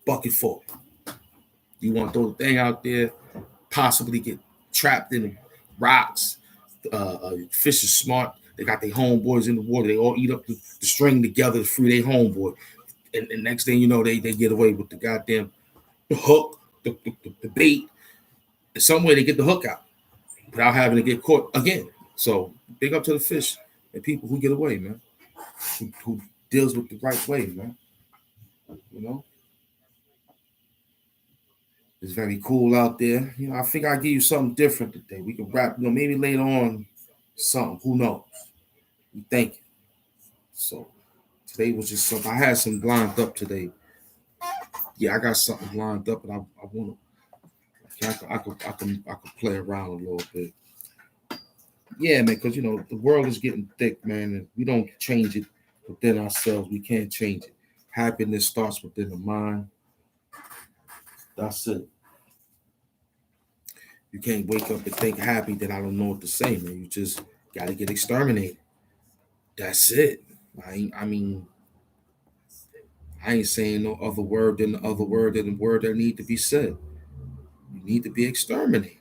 bucket full. You want to throw the thing out there, possibly get trapped in the rocks. Fish is smart. They got their homeboys in the water. They all eat up the string together to free their homeboy. And next thing you know, they get away with the goddamn hook, the bait. And some way they get the hook out without having to get caught again. So big up to the fish and people who get away, man. Who deals with the right way, man. You know? It's very cool out there. I think I'll give you something different today. We can wrap, maybe later on something. Who knows? We think it. So today was just something. I had some lined up today. Yeah, I got something lined up, and I want to. I could play around a little bit. Yeah, man, because the world is getting thick, man, and we don't change it within ourselves. We can't change it. Happiness starts within the mind. That's it. You can't wake up and think happy that I don't know what to say, man. You just got to get exterminated. That's it. I ain't saying no other word than the other word than the word that need to be said. You need to be exterminated.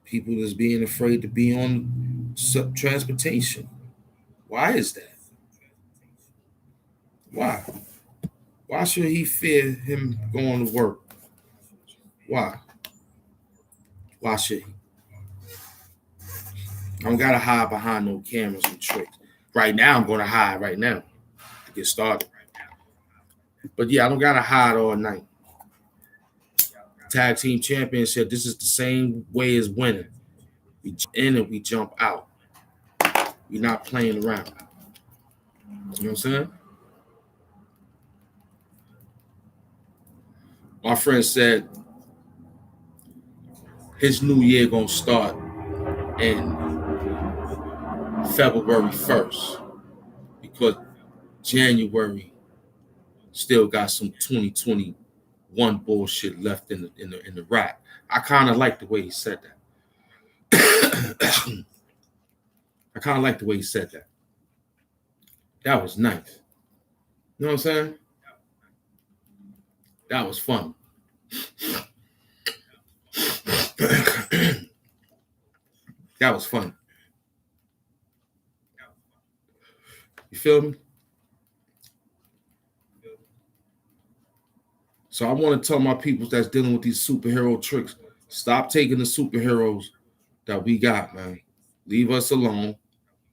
People that's being afraid to be on transportation. Why is that? Why? Why should he fear him going to work? Why? Why should he? I don't gotta hide behind no cameras and tricks. Right now, I'm gonna hide right now to get started. But yeah, I don't gotta hide all night. Tag team champion said this is the same way as winning. We jump in and we jump out. We're not playing around. You know what I'm saying? My friend said his new year gonna start in February 1st because January still got some 2021 bullshit left in the rack. I kind of like the way he said that. I kind of like the way he said that. That was nice. You know what I'm saying? That was fun. That was fun. You feel me? So I want to tell my people that's dealing with these superhero tricks, stop taking the superheroes that we got, man. Leave us alone.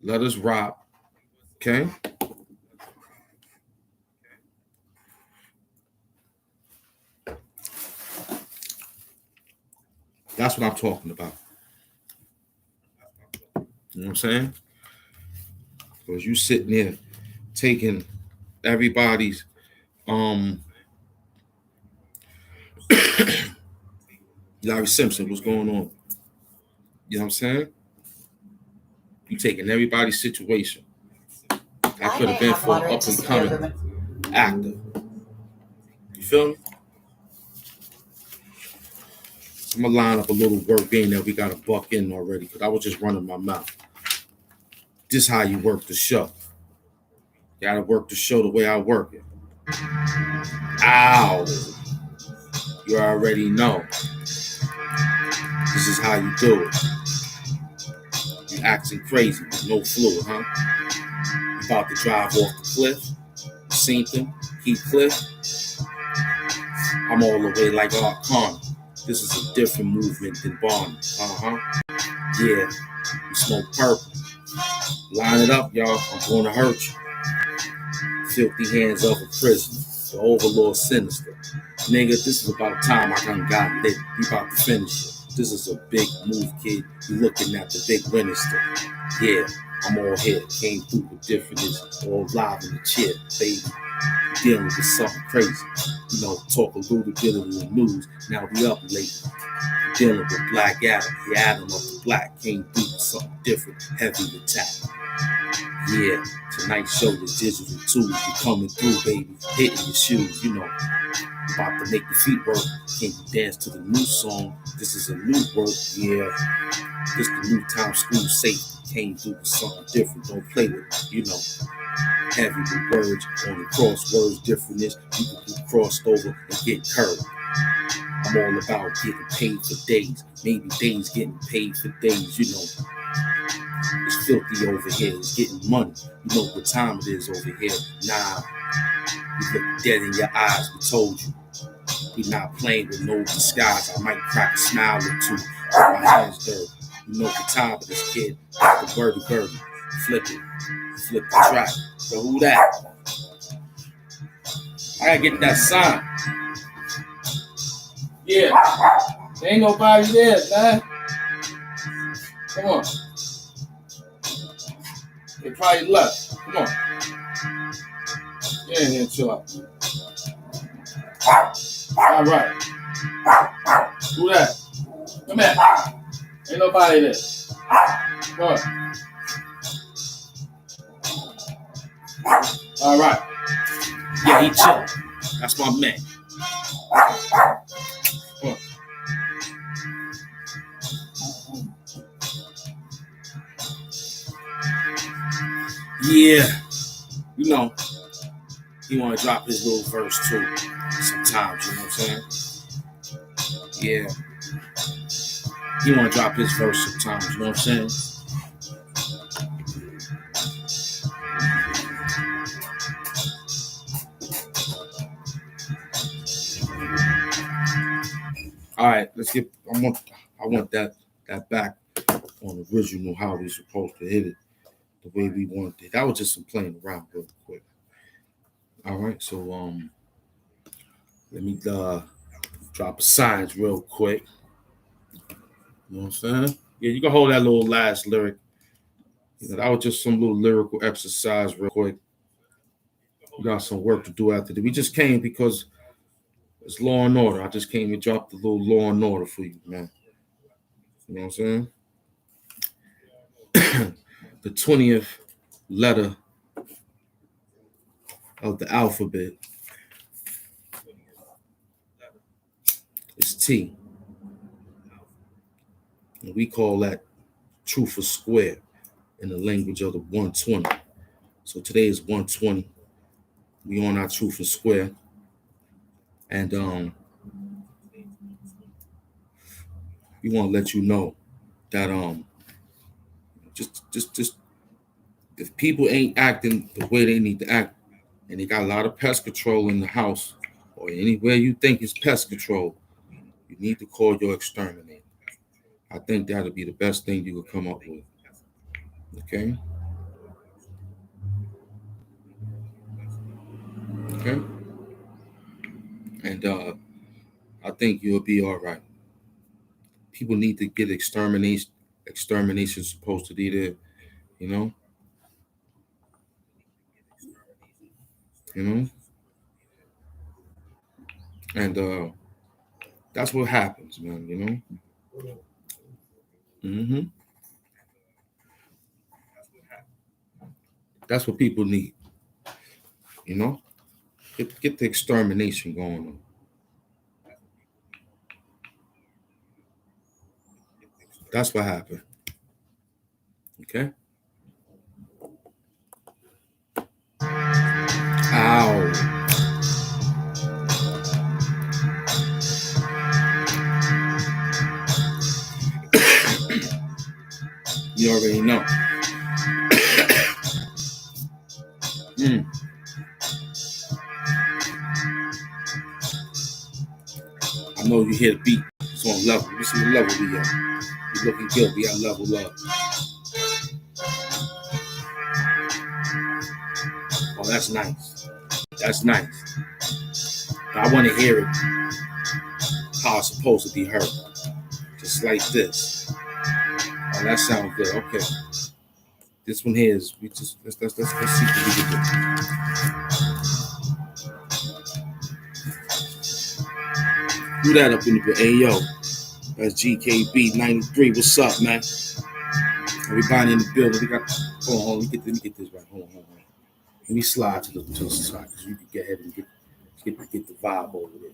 Let us rock. Okay? That's what I'm talking about. You know what I'm saying? Because you sitting there taking everybody's Larry Simpson, what's going on? You know what I'm saying? You taking everybody's situation. That could have been for an up and coming actor. You feel me? I'm gonna line up a little work being that we got a buck in already because I was just running my mouth. This is how you work the show. You gotta work the show the way I work it. Ow. You already know. This is how you do it. You acting crazy with no fluid, huh? You about to drive off the cliff. You seen them? Keep clear. I'm all the way like Art Carney. This is a different movement than Barney. Yeah, we smoke purple. Line it up, y'all. I'm gonna hurt you. Filthy hands of a prisoner. The overlord sinister. Nigga, this is about time I done got lit. We about to finish it. This is a big move, kid. You looking at the big minister. Yeah, I'm all here. Came through with difference. All live in the chair, baby. Dealing with something crazy. You know, talk a little bit of the news. Now we up late. Dealing with Black Adam. The Adam of the Black. Came through with something different. Heavy attack. Yeah, tonight's show the digital tools be coming through, baby. Hitting your shoes, you know. About to make the feet work. Can you dance to the new song? This is a new work, yeah. This the new time school safety. Came through with something different. Don't play with it, you know. Heavy with words on the crosswords differentness. You can be crossed over and get curved. I'm all about getting paid for days. Maybe days getting paid for days, you know. It's filthy over here. It's getting money. You know what time it is over here. Nah, we look dead in your eyes. We told you. We not playing with no disguise. I might crack a smile or two. My hands dirty. You know the time of this kid. The birdie. Flip it. Flip the track. So who that? I gotta get that sign. Yeah. There ain't nobody there, man. Come on. They probably left. Come on. Get in here, chill out. All right. Who that? Come here. Ain't nobody there. Come on. All right. Yeah, he chillin'. That's my man. Come on. Yeah. You know, he want to drop his little verse too. Sometimes, you know what I'm saying? Yeah. He want to drop his verse sometimes, you know what I'm saying? All right, let's get. I want that back on the original how we supposed to hit it, the way we wanted it. That was just some playing around real quick. All right, so let me drop signs real quick. You know what I'm saying? Yeah, you can hold that little last lyric. You know, that was just some little lyrical exercise real quick. We got some work to do after that. We just came because it's law and order. I just came and dropped the little law and order for you, man. You know what I'm saying? The 20th letter of the alphabet is T. And we call that truth or square in the language of the 120. So today is 120. We on our truth and square. And we want to let you know that just if people ain't acting the way they need to act, and they got a lot of pest control in the house or anywhere you think is pest control, you need to call your exterminator. I think that'll be the best thing you could come up with. Okay? Okay? And I think you'll be all right. People need to get extermination supposed to be there, you know? You know? And that's what happens, man, you know? Mm-hmm. That's what people need. You know? Get the extermination going on. That's what happened. Okay? Ow. You already know. I know you hear the beat. It's on level. Let me see what level we at. We looking good. We got level up. Oh, that's nice. That's nice. But I want to hear it how it's supposed to be heard. Just like this. Oh, that sounds good. Okay. This one here is we just let's see what we can do. Do that up in the hey yo. That's GKB 93. What's up, man? Everybody in the building. We got hold on, let me get this right. Hold on. Let me slide to the side because you can get ahead and get the vibe over there.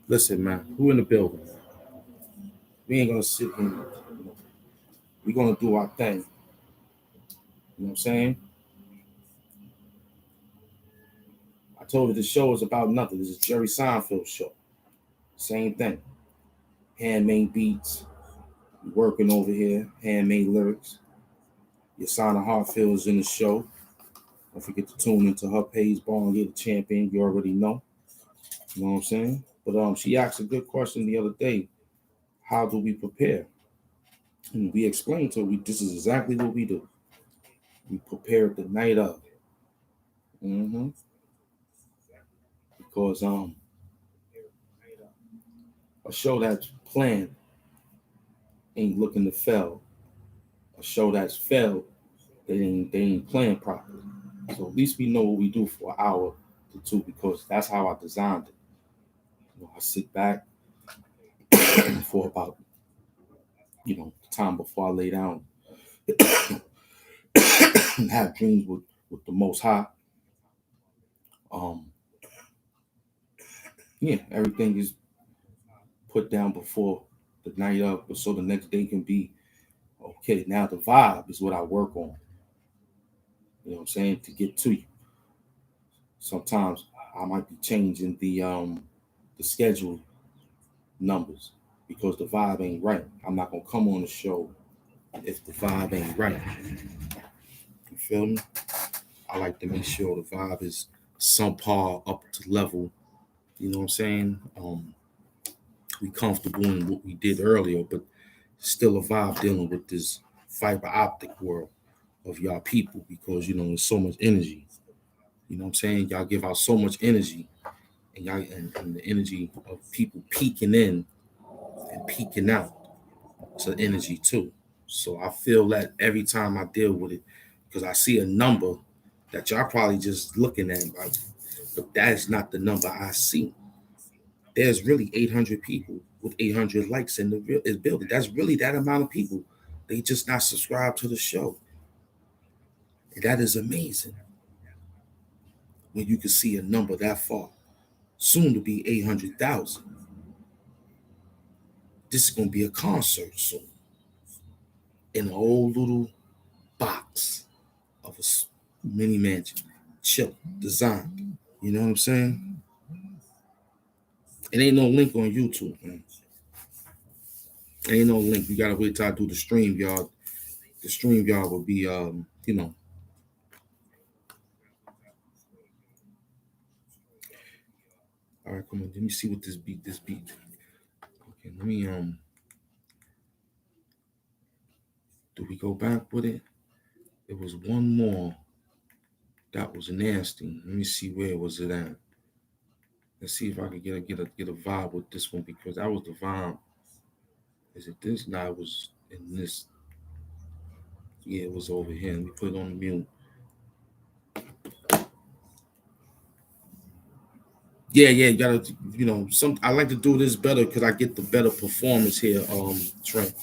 Listen, man, who in the building? We ain't gonna sit here. We're gonna do our thing. You know what I'm saying? I told you the show is about nothing. This is Jerry Seinfeld's show. Same thing. Handmade beats. Working over here. Handmade lyrics. Yasana Hartfield is in the show. Don't forget to tune into her page, Born Get the Champion. You already know. You know what I'm saying? But she asked a good question the other day. How do we prepare? And we explained to her, this is exactly what we do. We prepare the night of. Because a show that's planned ain't looking to fail. A show that's failed, they ain't playing properly. So at least we know what we do for an hour to two because that's how I designed it. You know, I sit back for about, the time before I lay down and have dreams with the Most High. Everything is put down before the night of, so the next day can be okay. Now the vibe is what I work on. You know what I'm saying? To get to you. Sometimes I might be changing the schedule numbers because the vibe ain't right. I'm not gonna come on the show if the vibe ain't right. You feel me? I like to make sure the vibe is some par up to level. You know what I'm saying? We comfortable in what we did earlier, but still a vibe dealing with this fiber optic world of y'all people because there's so much energy. You know what I'm saying? Y'all give out so much energy, and y'all and the energy of people peeking in and peeking out to energy too. So I feel that every time I deal with it, because I see a number that y'all probably just looking at, but that is not the number I see. There's really 800 people with 800 likes in the building. That's really that amount of people. They just not subscribed to the show. And that is amazing. When you can see a number that far, soon to be 800,000. This is going to be a concert soon in an old little box of a mini mansion, chill, designed. You know what I'm saying? It ain't no link on YouTube, man. Ain't no link. You gotta wait till I do the stream, y'all. The stream, y'all, will be, All right, come on. Let me see what this beat. Okay, let me Do we go back with it? There was one more that was nasty. Let me see where was it at. Let's see if I can get a vibe with this one because that was the vibe. Is it this? Nah, it was in this. Yeah, it was over here. Let me put it on the mute. Yeah, you gotta, I like to do this better because I get the better performance here, Trent.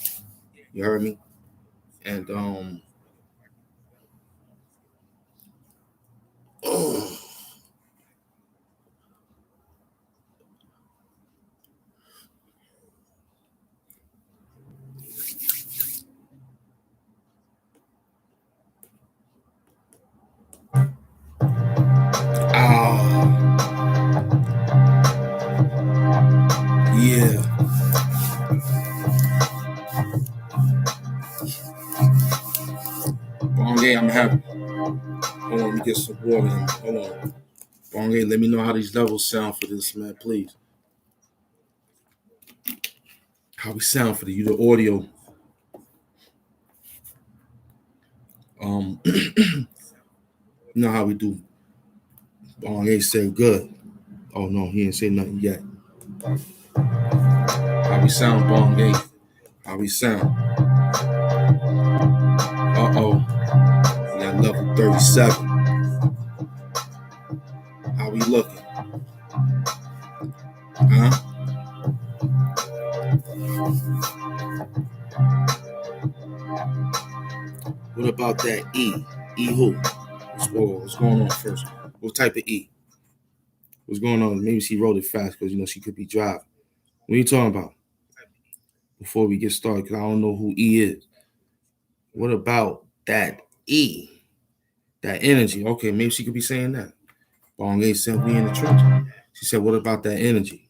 You heard me? And yeah. Bonge, I'm happy. Hold on, let me get some water in. Hold on. Bonge, let me know how these levels sound for this, man, please. How we sound for the audio. You know how we do. They said good. Oh no, he didn't say nothing yet. How we sound, Bong? How we sound? Uh-oh. We got level 37. How we looking? Huh? What about that E? E who? What's going on first? What type of E? What's going on? Maybe she wrote it fast because she could be driving. What are you talking about? Before we get started, because I don't know who E is. What about that E? That energy. Okay, maybe she could be saying that. Bong A said we in the trenches. She said, what about that energy?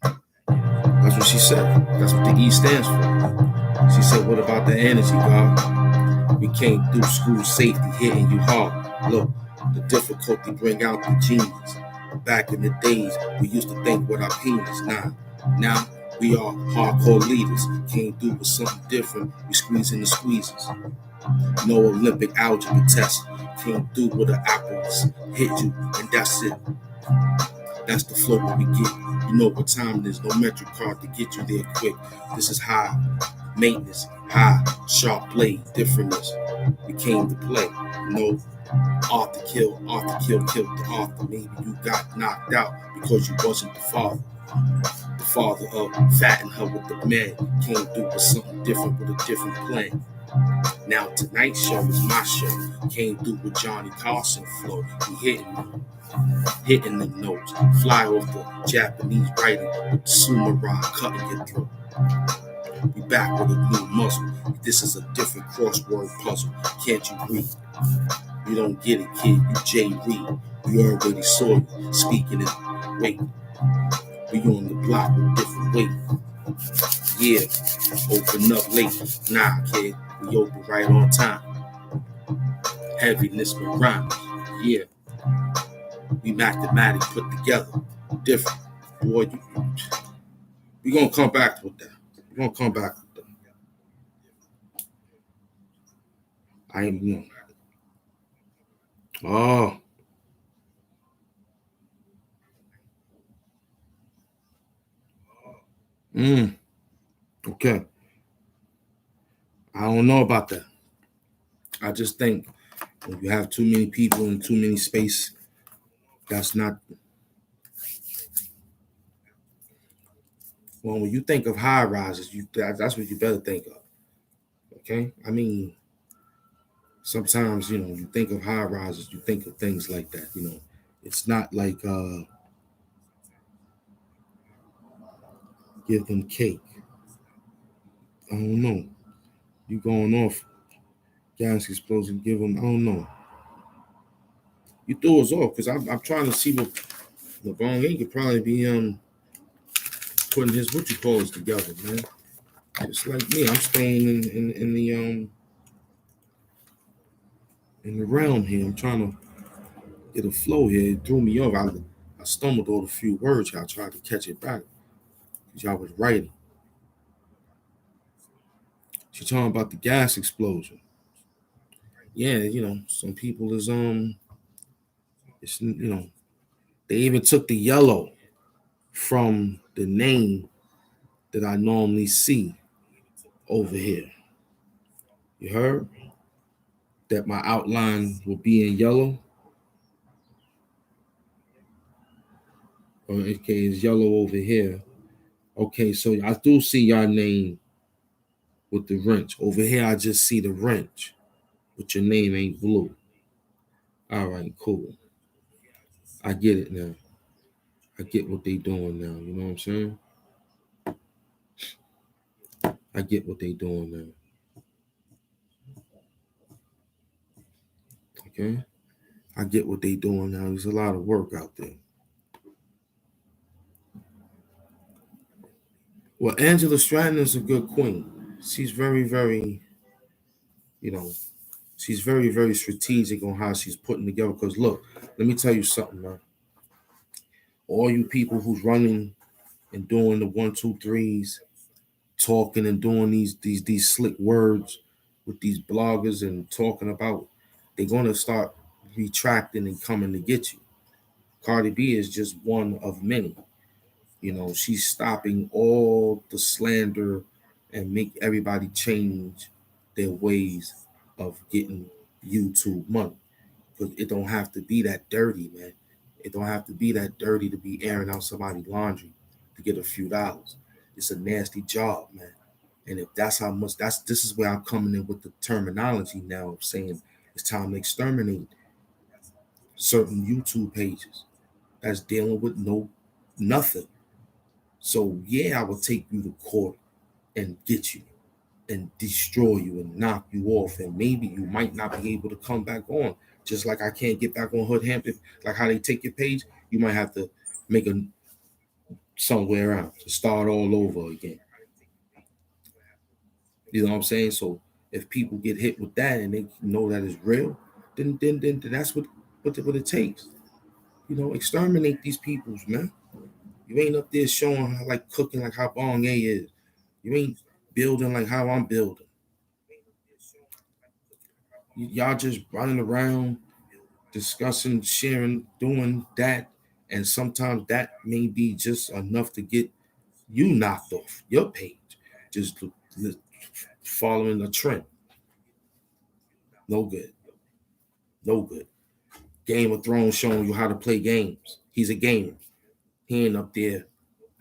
That's what she said. That's what the E stands for. She said, what about the energy, God? We came through school safety, hitting you hard. Look, the difficulty bring out the genius. Back in the days, we used to think with our penis. Now we are hardcore leaders. Came through with something different. We squeezing the squeezes. No Olympic algebra test. Came through with an apples, hit you, and that's it. That's the flow that we get. You know what time it is. No metric card to get you there quick. This is high maintenance, high sharp blade, differentness. We came to play. No Arthur killed the author. Maybe you got knocked out because you wasn't the father. The father of fatting her with the man came through with something different with a different plan. Now tonight's show is my show. Came through with Johnny Carson flow. He hitting the notes. Fly off the Japanese writing with the sumo rod cutting your throat. We back with a new muzzle. This is a different crossword puzzle. Can't you read? You don't get it, kid. You J. Reed. We already saw you speaking in weight. We on the block with different weight. Yeah, open up late. Nah, kid. We open right on time. Heaviness with rhymes. Yeah. We mathematic put together. Different. Boy, we gonna come back with that. We're gonna come back with that. I ain't Oh. Okay. I don't know about that. I just think if you have too many people in too many space, that's not. Well, when you think of high rises, that's what you better think of. Okay. I mean, sometimes you think of high rises, you think of things like that. It's not like give them cake. I don't know. You going off gas explosion? Give them. I don't know. You threw us off because I'm trying to see what LeBron could probably be putting his what you call together, man. Just like me, I'm staying in the realm here. I'm trying to get a flow here. It threw me off. I stumbled over a few words. I tried to catch it back because y'all was writing. She talking about the gas explosion. Yeah, some people is it's they even took the yellow from the name that I normally see over here. You heard that my outline will be in yellow. Okay, it's yellow over here. Okay, so I do see your name with the wrench. Over here, I just see the wrench, but your name ain't blue. All right, cool. I get it now. I get what they doing now. You know what I'm saying? I get what they doing now. Okay? I get what they doing now. There's a lot of work out there. Well, Angela Stratton is a good queen. She's very, very, you know, she's very, very strategic on how she's putting together. Because look, let me tell you something, man. All you people who's running and doing the 1, 2, 3s, talking and doing these slick words with these bloggers and talking about, they're gonna start retracting and coming to get you. Cardi B is just one of many. She's stopping all the slander and make everybody change their ways of getting YouTube money. Because it don't have to be that dirty, man. It don't have to be that dirty to be airing out somebody's laundry to get a few dollars. It's a nasty job, man. And if that's how much, this is where I'm coming in with the terminology now of saying it's time to exterminate certain YouTube pages that's dealing with nothing. So yeah, I will take you to court and get you and destroy you and knock you off, and maybe you might not be able to come back on. Just like I can't get back on Hood Hampton, like how they take your page, you might have to make a somewhere else to start all over again. You know what I'm saying? So if people get hit with that and they know that it's real, then that's what it takes. Exterminate these peoples, man. You ain't up there showing how, like, cooking like how Bong A is. You ain't building like how I'm building. Y'all just running around discussing, sharing, doing that, and sometimes that may be just enough to get you knocked off your page. Just following the trend. No good. No good. Game of Thrones showing you how to play games. He's a gamer. He ain't up there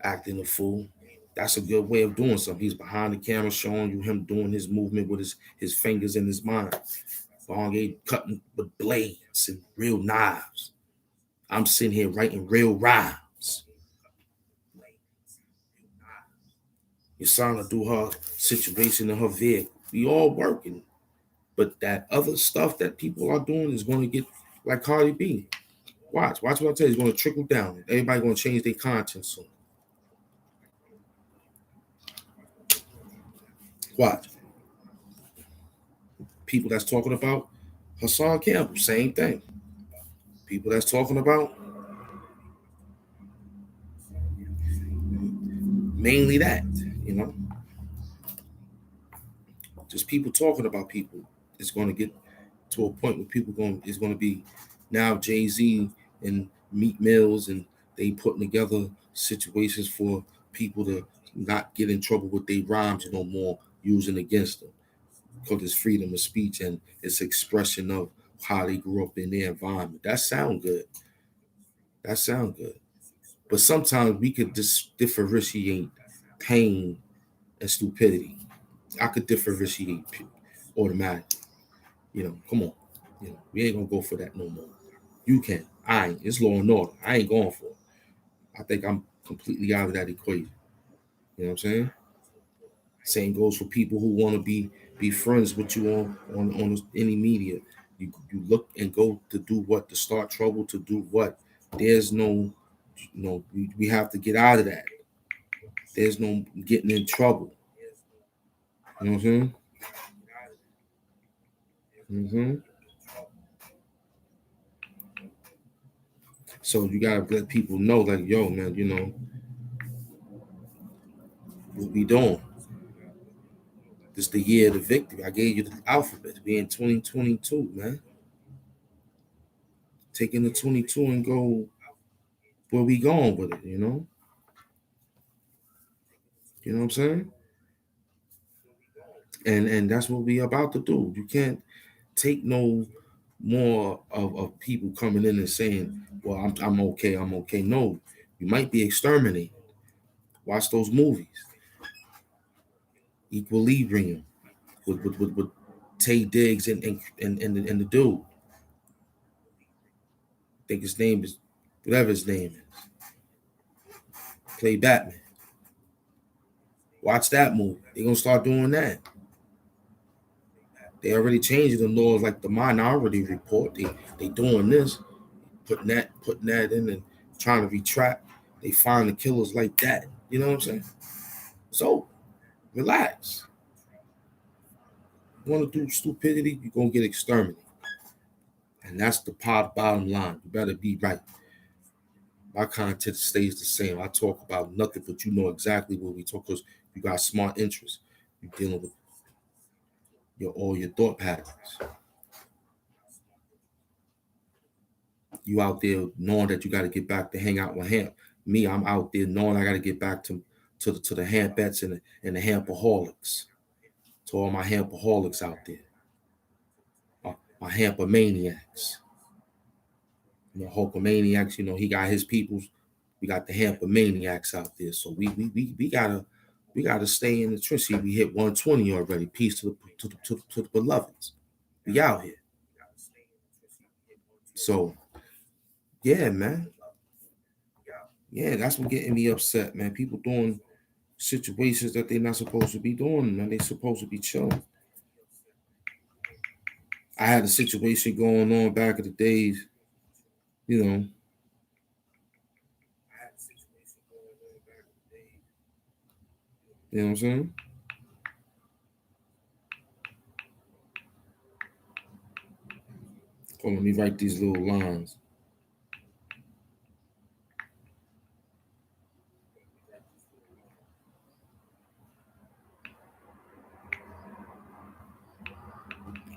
acting a fool. That's a good way of doing something. He's behind the camera showing you him doing his movement with his fingers in his mind. Bong A cutting with blades and real knives. I'm sitting here writing real rhymes. You're trying to do her situation in her vehicle. We all working. But that other stuff that people are doing is going to get like Cardi B. Watch what I tell you. It's going to trickle down. Everybody going to change their conscience soon. Watch. People that's talking about Hassan Campbell, same thing. People that's talking about mainly that, you know, just people talking about people. It's going to get to a point where people is going to be now Jay-Z and Meat Mills, and they putting together situations for people to not get in trouble with their rhymes no more using against them, because it's freedom of speech and it's expression of how they grew up in their environment. That sound good. That sound good. But sometimes we could differentiate pain and stupidity. I could differentiate automatically. Come on. We ain't gonna go for that no more. You can. I ain't. It's law and order. I ain't going for it. I think I'm completely out of that equation. You know what I'm saying? Same goes for people who want to be friends with you on any media. You look and go to do what? To start trouble, to do what? There's we have to get out of that. There's no getting in trouble. You know what I'm saying? Mm-hmm. So you gotta let people know, like, yo, man, what we doing. This the year of the victory. I gave you the alphabet. We in 2022, man. Taking the 22 and go where we going with it. You know what I'm saying? And that's what we about to do. You can't take no more of people coming in and saying, well, I'm okay, I'm okay. No, you might be exterminated. Watch those movies. Equilibrium with Tay Diggs and the dude. I think his name is whatever his name is. Play Batman. Watch that movie. They're gonna start doing that. They already changing the laws, like the Minority Report. They doing this, putting that in and trying to retract. They find the killers like that. You know what I'm saying? So relax. You want to do stupidity, you're gonna get exterminated. And that's the bottom line. You better be right. My content stays the same. I talk about nothing, but you know exactly what we talk, because You got smart interests. You're dealing with all your thought patterns. You out there knowing that you got to get back to hang out with Hamp. Me, I'm out there knowing I got to get back to the Hampettes and the Hampaholics. To all my Hampaholics out there, my Hampamaniacs. Hulkamaniacs. He got his peoples. We got the Hampamaniacs out there. So we gotta stay in the trench. See, we hit 120 already. Peace to the beloveds. We out here. So yeah, man. Yeah, that's what getting me upset, man. People doing situations that they're not supposed to be doing, man. They supposed to be chilling. I had a situation going on back in the days, you know. You know what I'm saying? Hold on, let me write these little lines.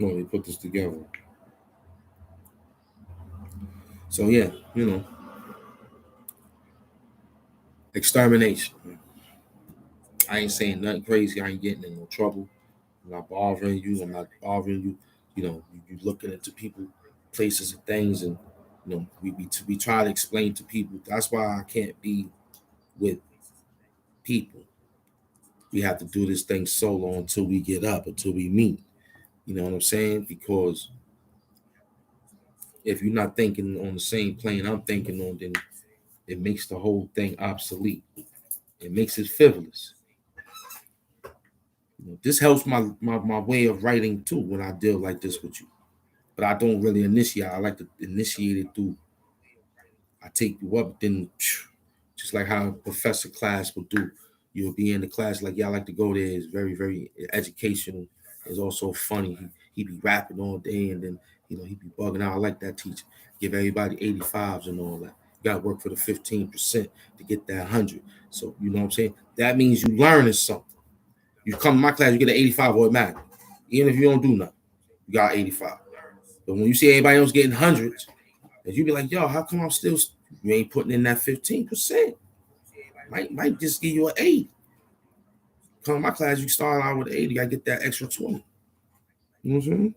Let me put this together. So yeah, extermination. I ain't saying nothing crazy. I ain't getting in no trouble. I'm not bothering you. I'm not bothering you. You looking into people, places, and things, and we try to explain to people. That's why I can't be with people. We have to do this thing solo until we get up, until we meet. You know what I'm saying? Because if you're not thinking on the same plane I'm thinking on, then it makes the whole thing obsolete. It makes it frivolous. This helps my way of writing too when I deal like this with you. But I don't really initiate. I like to initiate it through. I take you up, then just like how a professor class would do. You'll be in the class like, yeah, I like to go there. It's very, very educational. It's also funny. He be rapping all day, and then he be bugging out. I like that teacher. Give everybody 85s and all that. You gotta work for the 15% to get that 100. So you know what I'm saying? That means you learning something. You come to my class, you get an 85 automatically. Even if you don't do nothing, you got 85. But when you see everybody else getting hundreds, and you be like, yo, how come you ain't putting in that 15%? Might just give you an 8. Come to my class, you start out with 80, I get that extra 20. You know what I'm saying?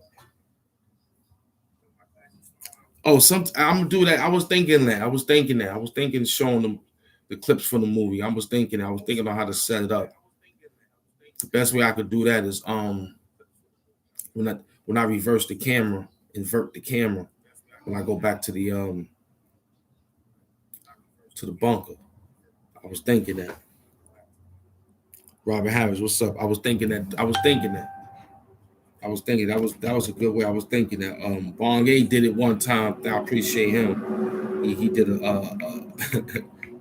Oh, I'm gonna do that. I was thinking that. I was thinking showing them the clips from the movie. I was thinking on how to set it up. The best way I could do that is when I reverse the camera, invert the camera, when I go back to the bunker. I was thinking that. Robert Harris, what's up? I was thinking that. I was thinking that was a good way. I was thinking that. Bong A did it one time. I appreciate him. He did a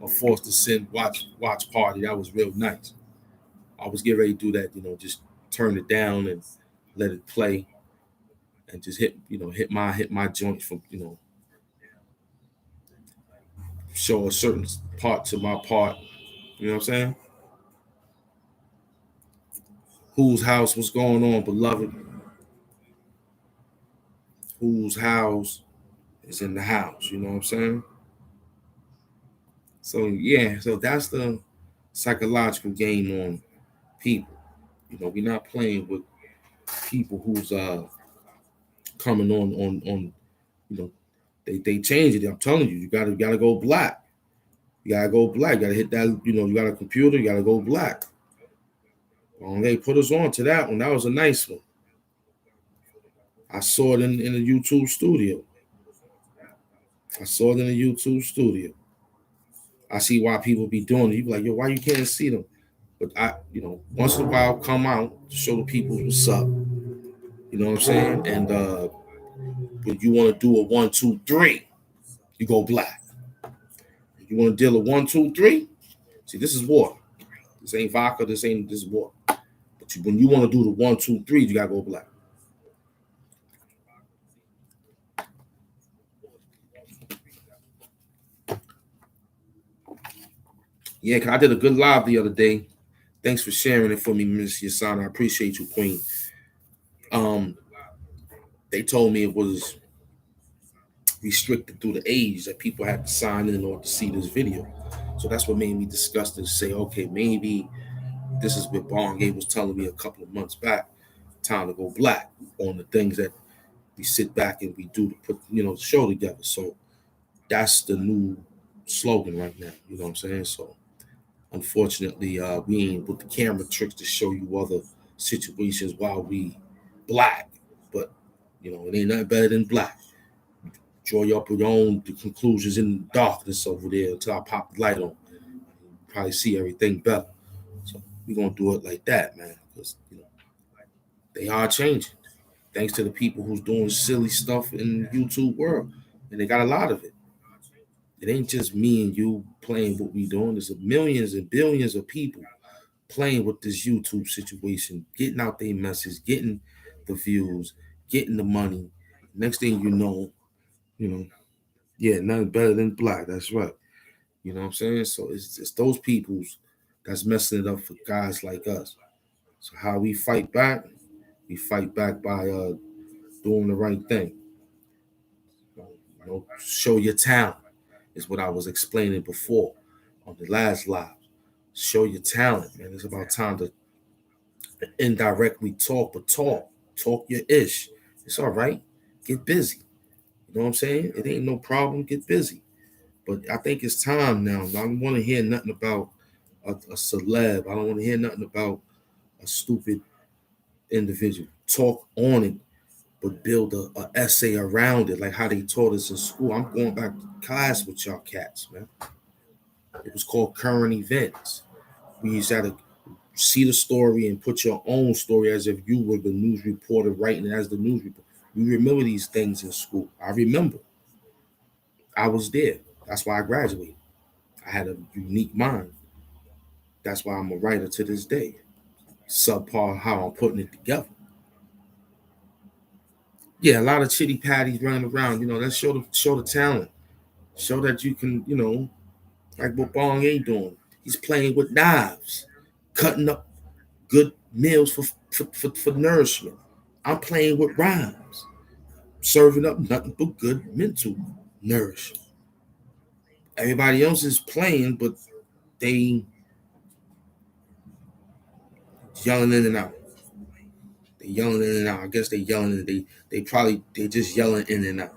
Forced to Sin watch party. That was real nice. I was getting ready to do that. Just turn it down and let it play, and just hit my joints from show a certain part to my part. You know what I'm saying? Whose house? What's going on, beloved? Whose house is in the house? You know what I'm saying? So yeah, so that's the psychological game on people. We're not playing with people who's coming on. They change it. I'm telling you, you gotta go black. You gotta go black. You gotta hit that. You got a computer. You gotta go black. They put us on to that one. That was a nice one. I saw it in the YouTube studio. I see why people be doing it. You be like, yo, why you can't see them? But once in a while, come out to show the people what's up. You know what I'm saying? And when you want to do a 1, 2, 3, you go black. You want to deal a 1, 2, 3. See, this is water. This ain't vodka. This is water. But when you want to do the 1, 2, 3, you gotta go black. Yeah, cause I did a good live the other day. Thanks for sharing it for me, Miss Hassan. I appreciate you, Queen. Um, they told me it was restricted through the age that people had to sign in order to see this video. So that's what made me discuss this. Say, okay, maybe this is what Bongay was telling me a couple of months back. Time to go black on the things that we sit back and we do to put, the show together. So that's the new slogan right now. You know what I'm saying? So unfortunately, we ain't with the camera tricks to show you other situations while we black. But it ain't nothing better than black. Draw you up your own conclusions in the darkness over there until I pop the light on. You probably see everything better. So we're gonna do it like that, man. Because they are changing. Thanks to the people who's doing silly stuff in the YouTube world. And they got a lot of it. It ain't just me and you playing what we doing. There's millions and billions of people playing with this YouTube situation, getting out their message, getting the views, getting the money. Next thing you know, yeah, nothing better than black. That's right. You know what I'm saying? So it's those peoples that's messing it up for guys like us. So how we fight back? We fight back by doing the right thing. Show your talent is what I was explaining before on the last live. Show your talent, man. It's about time to indirectly talk, but talk your ish. It's all right. Get busy. You know what I'm saying? It ain't no problem. Get busy. But I think it's time now. I don't want to hear nothing about a celeb. I don't want to hear nothing about a stupid individual. Talk on it, but build a essay around it, like how they taught us in school. I'm going back to class with y'all cats, man. It was called current events. We used to see the story and put your own story as if you were the news reporter writing it as the news reporter. We remember these things in school. I remember. I was there. That's why I graduated. I had a unique mind. That's why I'm a writer to this day. Subpar how I'm putting it together. Yeah, a lot of chitty patties running around. Let's show the talent. Show that you can, like what Bong ain't doing. He's playing with knives, cutting up good meals for nourishment. I'm playing with rhymes, serving up nothing but good mental nourishment. Everybody else is playing, but they yelling in and out. They yelling in and out. I guess they yelling and they just yelling in and out.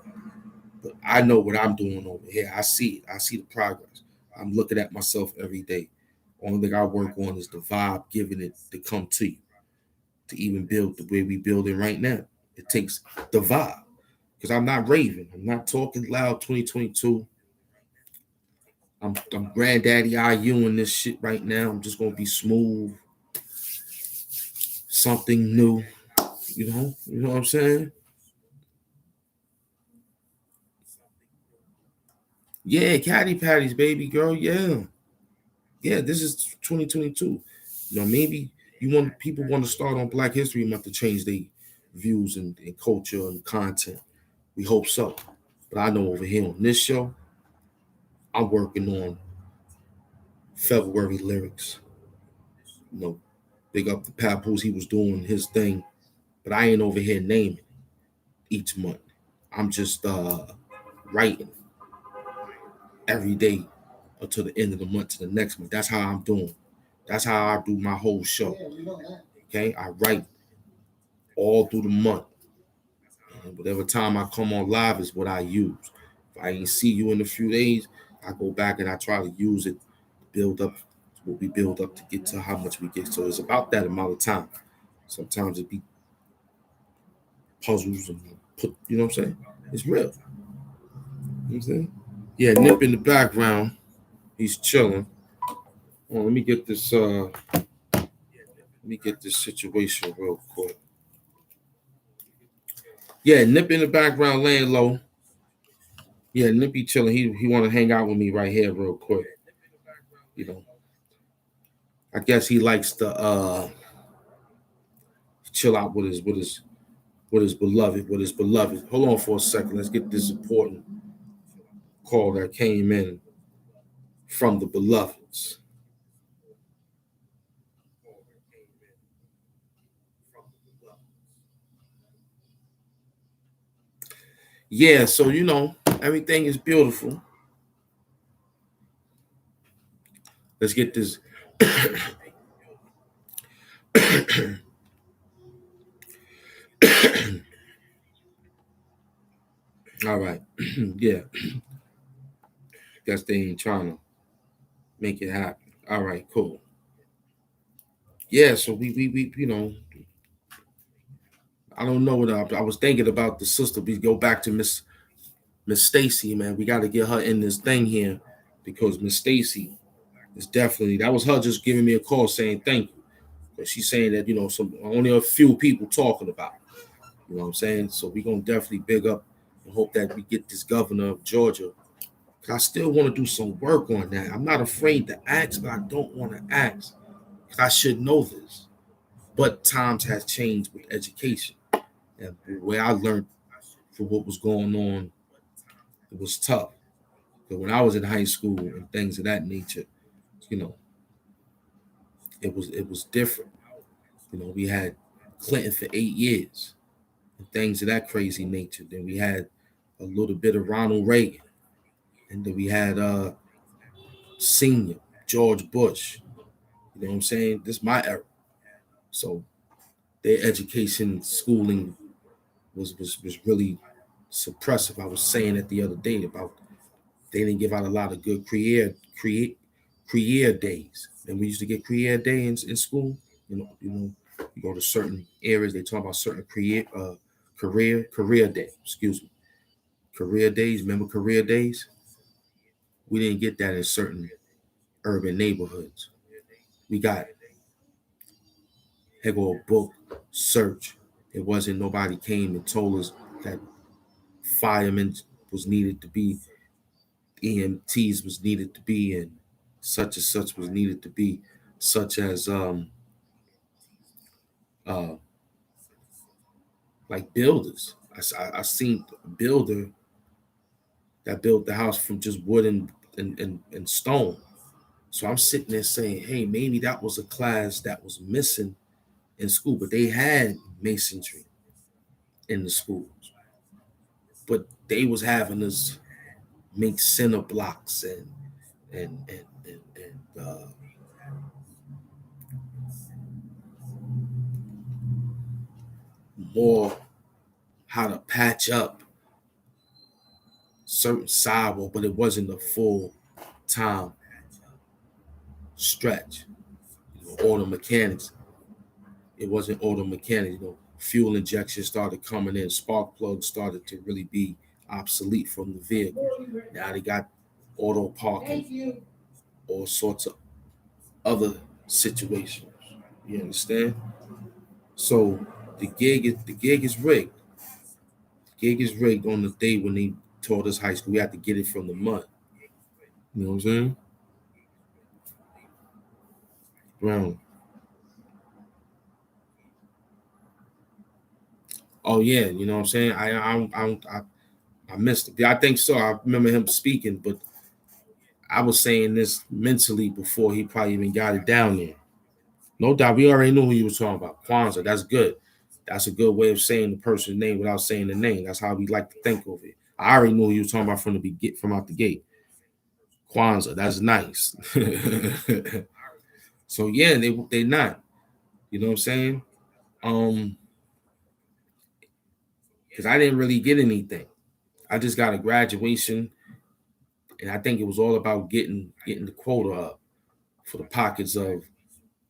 But I know what I'm doing over here. I see it. I see the progress. I'm looking at myself every day. Only thing I work on is the vibe, giving it to come to you, to even build the way we build it right now. It takes the vibe. Because I'm not raving. I'm not talking loud 2022. I'm granddaddy IU in this shit right now. I'm just gonna be smooth, something new. You know what I'm saying? Yeah, caddy patties, baby girl. Yeah. This is 2022. Maybe people want to start on Black History Month to change their views and culture and content. We hope so. But I know over here on this show, I'm working on February lyrics. Big up the Papoose. He was doing his thing, but I ain't over here naming each month. I'm just writing every day until the end of the month to the next month. That's how I'm doing. That's how I do my whole show. Okay, I write all through the month. And whatever time I come on live is what I use. If I ain't see you in a few days, I go back and I try to use it, build up what we build up to get to how much we get. So it's about that amount of time. Sometimes it be puzzles and you know what I'm saying? It's real. You know what I'm saying? Yeah, Nip in the background. He's chilling. Oh, let me get this situation real quick. Yeah, Nip in the background laying low. Yeah, Nippy chilling. He want to hang out with me right here real quick. You know, I guess he likes to chill out with his beloved. Hold on for a second. Let's get this important call that came in from the beloveds. yeah, so everything is beautiful. Let's get this. All right. Yeah, guess they ain't trying to make it happen. All right, cool. Yeah, so we I don't know what I was thinking about the sister. We go back to Miss Stacy, man. We got to get her in this thing here because Miss Stacy is definitely, that was her just giving me a call saying thank you. But she's saying that some only a few people talking about it. You know what I'm saying? So we gonna definitely big up and hope that we get this governor of Georgia. I still want to do some work on that. I'm not afraid to ask, but I don't want to ask because I should know this. But times has changed with education, and the way I learned for what was going on, it was tough. But when I was in high school and things of that nature, you know, it was different. We had Clinton for 8 years and things of that crazy nature. Then we had a little bit of Ronald Reagan, and then we had senior George Bush. You know what I'm saying? This is my era. So their education, schooling was really suppressive. I was saying it the other day about they didn't give out a lot of good career days. And we used to get career day in school. You go to certain areas, they talk about certain career day. Excuse me, career days. Remember career days? We didn't get that in certain urban neighborhoods. We got heck of a book search. It wasn't nobody came and told us that firemen was needed to be, EMTs was needed to be, and such was needed to be, such as uh like builders. I seen a builder that built the house from just wood and stone. So I'm sitting there saying, hey, maybe that was a class that was missing in school, but they had masonry in the schools. But they was having us make center blocks and more how to patch up certain sidewalk, but it wasn't a full time stretch. Auto mechanics, it wasn't auto mechanics. Fuel injection started coming in, spark plugs started to really be obsolete from the vehicle. Now they got auto parking, all sorts of other situations. You understand? So the gig is rigged. The gig is rigged on the day when they taught us high school. We had to get it from the mud. You know what I'm saying? Brown. Oh yeah, you know what I'm saying? I missed it. Yeah, I think so. I remember him speaking, but I was saying this mentally before he probably even got it down there. No doubt, we already knew who you was talking about. Kwanzaa, that's good. That's a good way of saying the person's name without saying the name. That's how we like to think of it. I already knew who you was talking about from out the gate. Kwanzaa, that's nice. So yeah, they not. You know what I'm saying? Um, because I didn't really get anything. I just got a graduation, and I think it was all about getting the quota up for the pockets of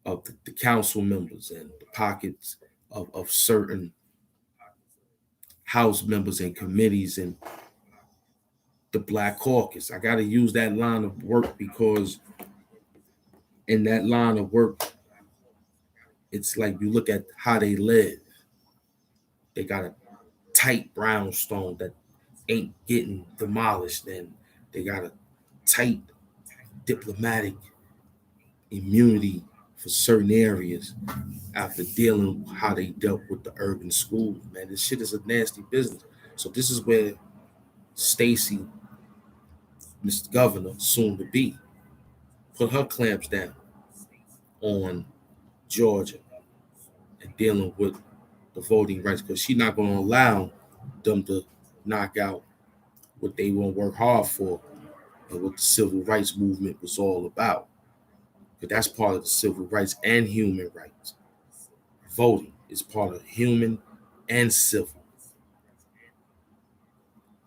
the council members and the pockets of certain House members and committees and the Black Caucus. I got to use that line of work because in that line of work, it's like you look at how they live. They got a tight brownstone that ain't getting demolished, and they got a tight diplomatic immunity for certain areas after dealing with how they dealt with the urban schools. Man, this shit is a nasty business. So this is where Stacy, Mr. Governor, soon to be, put her clamps down on Georgia and dealing with the voting rights because she's not going to allow them to knock out what they want to work hard for and what the civil rights movement was all about. But that's part of the civil rights and human rights. Voting is part of human and civil.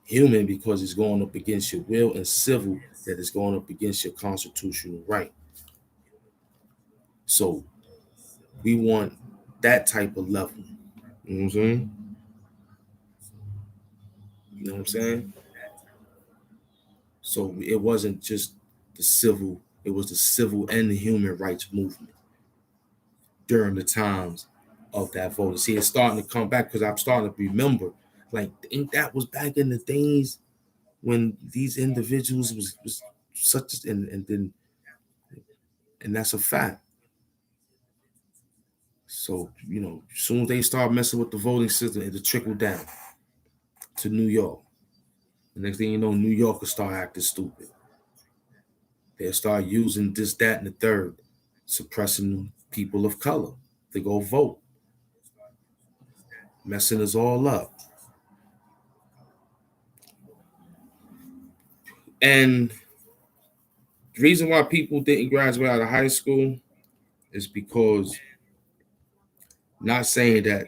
Human because it's going up against your will, and civil that is going up against your constitutional right. So we want that type of level. You know what I'm saying? You know what I'm saying? So it wasn't just the civil, it was the civil and the human rights movement during the times of that voting. See, it's starting to come back because I'm starting to remember, like, ain't that was back in the days when these individuals was such and that's a fact. So, as soon as they start messing with the voting system, it'll trickle down to New York. The next thing you know, New York will start acting stupid. They'll start using this, that, and the third, suppressing people of color to go vote, messing us all up. And the reason why people didn't graduate out of high school is because, not saying that,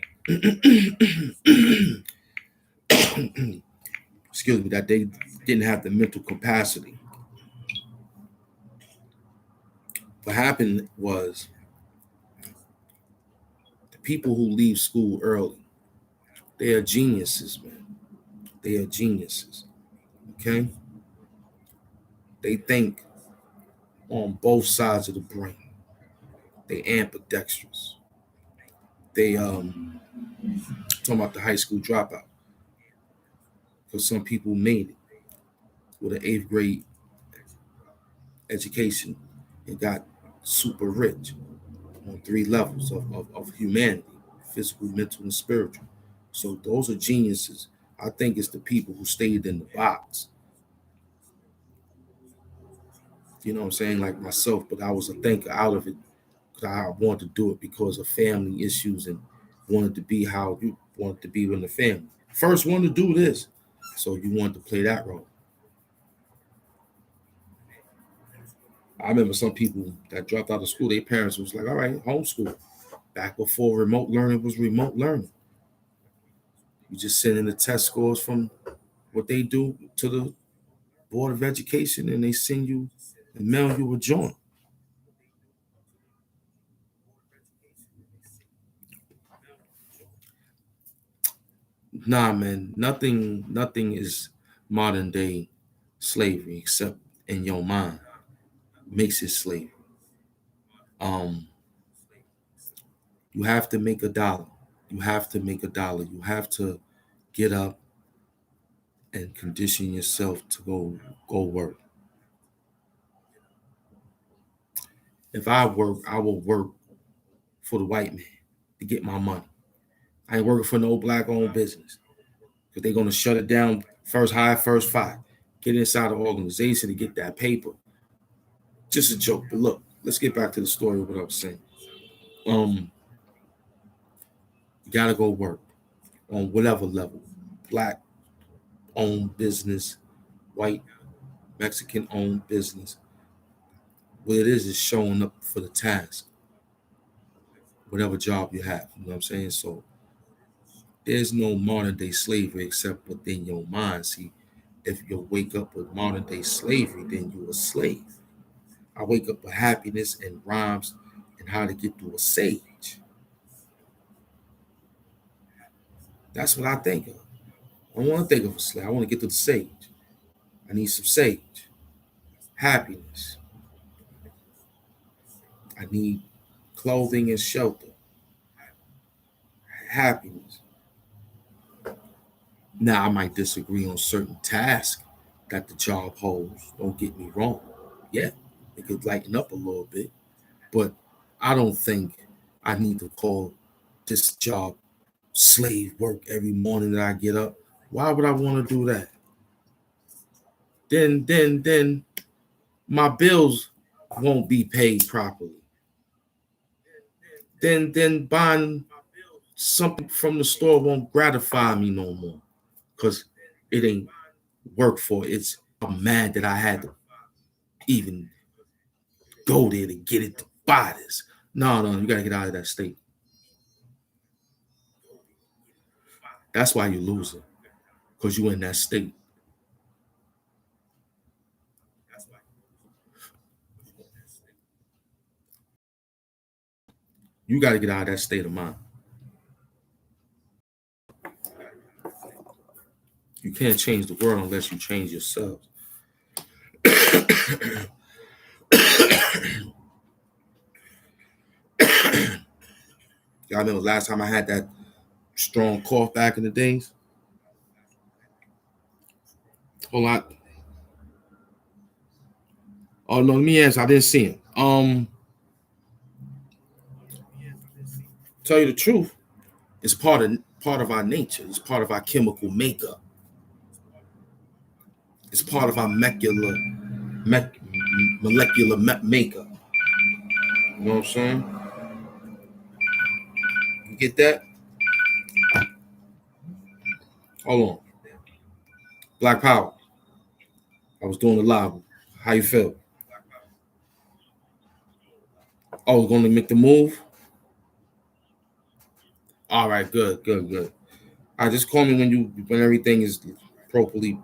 excuse me, that they didn't have the mental capacity. What happened was the people who leave school early, they are geniuses, man. They are geniuses. Okay? They think on both sides of the brain. They ambidextrous. They talking about the high school dropout. Because some people made it with an 8th grade education and got super rich on 3 levels of humanity: physical, mental, and spiritual. So those are geniuses. I think it's the people who stayed in the box. You know what I'm saying? Like myself, but I was a thinker out of it because I wanted to do it because of family issues and wanted to be how you wanted to be in the family. First one to do this. So you wanted to play that role. I remember some people that dropped out of school, their parents was like, all right, homeschool. Back before remote learning was remote learning. You just send in the test scores from what they do to the Board of Education and they send you and mail you a joint. Nah, man, nothing is modern day slavery except in your mind makes it slavery. Um, you have to make a dollar. You have to make a dollar. You have to get up and condition yourself to go work. If I work, I will work for the white man to get my money. I ain't working for no black owned business because they're gonna shut it down first hire, first fire. Get inside the organization to get that paper. Just a joke. But look, let's get back to the story of what I was saying. You gotta go work on whatever level. Black owned business, white, Mexican owned business. What it is showing up for the task, whatever job you have. You know what I'm saying? So there's no modern day slavery except within your mind. See, if you wake up with modern day slavery, then you're a slave. I wake up with happiness and rhymes and how to get through a sage. That's what I think of. I don't want to think of a slave. I want to get to the sage. I need some sage. Happiness. I need clothing and shelter. Happiness. Now, I might disagree on certain tasks that the job holds. Don't get me wrong. Yeah, it could lighten up a little bit, but I don't think I need to call this job slave work every morning that I get up. Why would I want to do that? Then my bills won't be paid properly. Then buying something from the store won't gratify me no more. Because It ain't work for it. It's I'm mad that I had to even go there to get it to buy this. No, you gotta get out of that state. That's why you're losing, because you're in that state. You got to get out of that state of mind. You can't change the world unless you change yourself. Y'all remember last time I had that strong cough back in the days? Hold on. Oh no, let me answer. I didn't see him. Tell you the truth, it's part of our nature. It's part of our chemical makeup. It's part of our molecular makeup. You know what I'm saying? You get that? Hold on. Black Power. I was doing the live. How you feel? Oh, going to make the move? All right, good. All right, just call me when everything is properly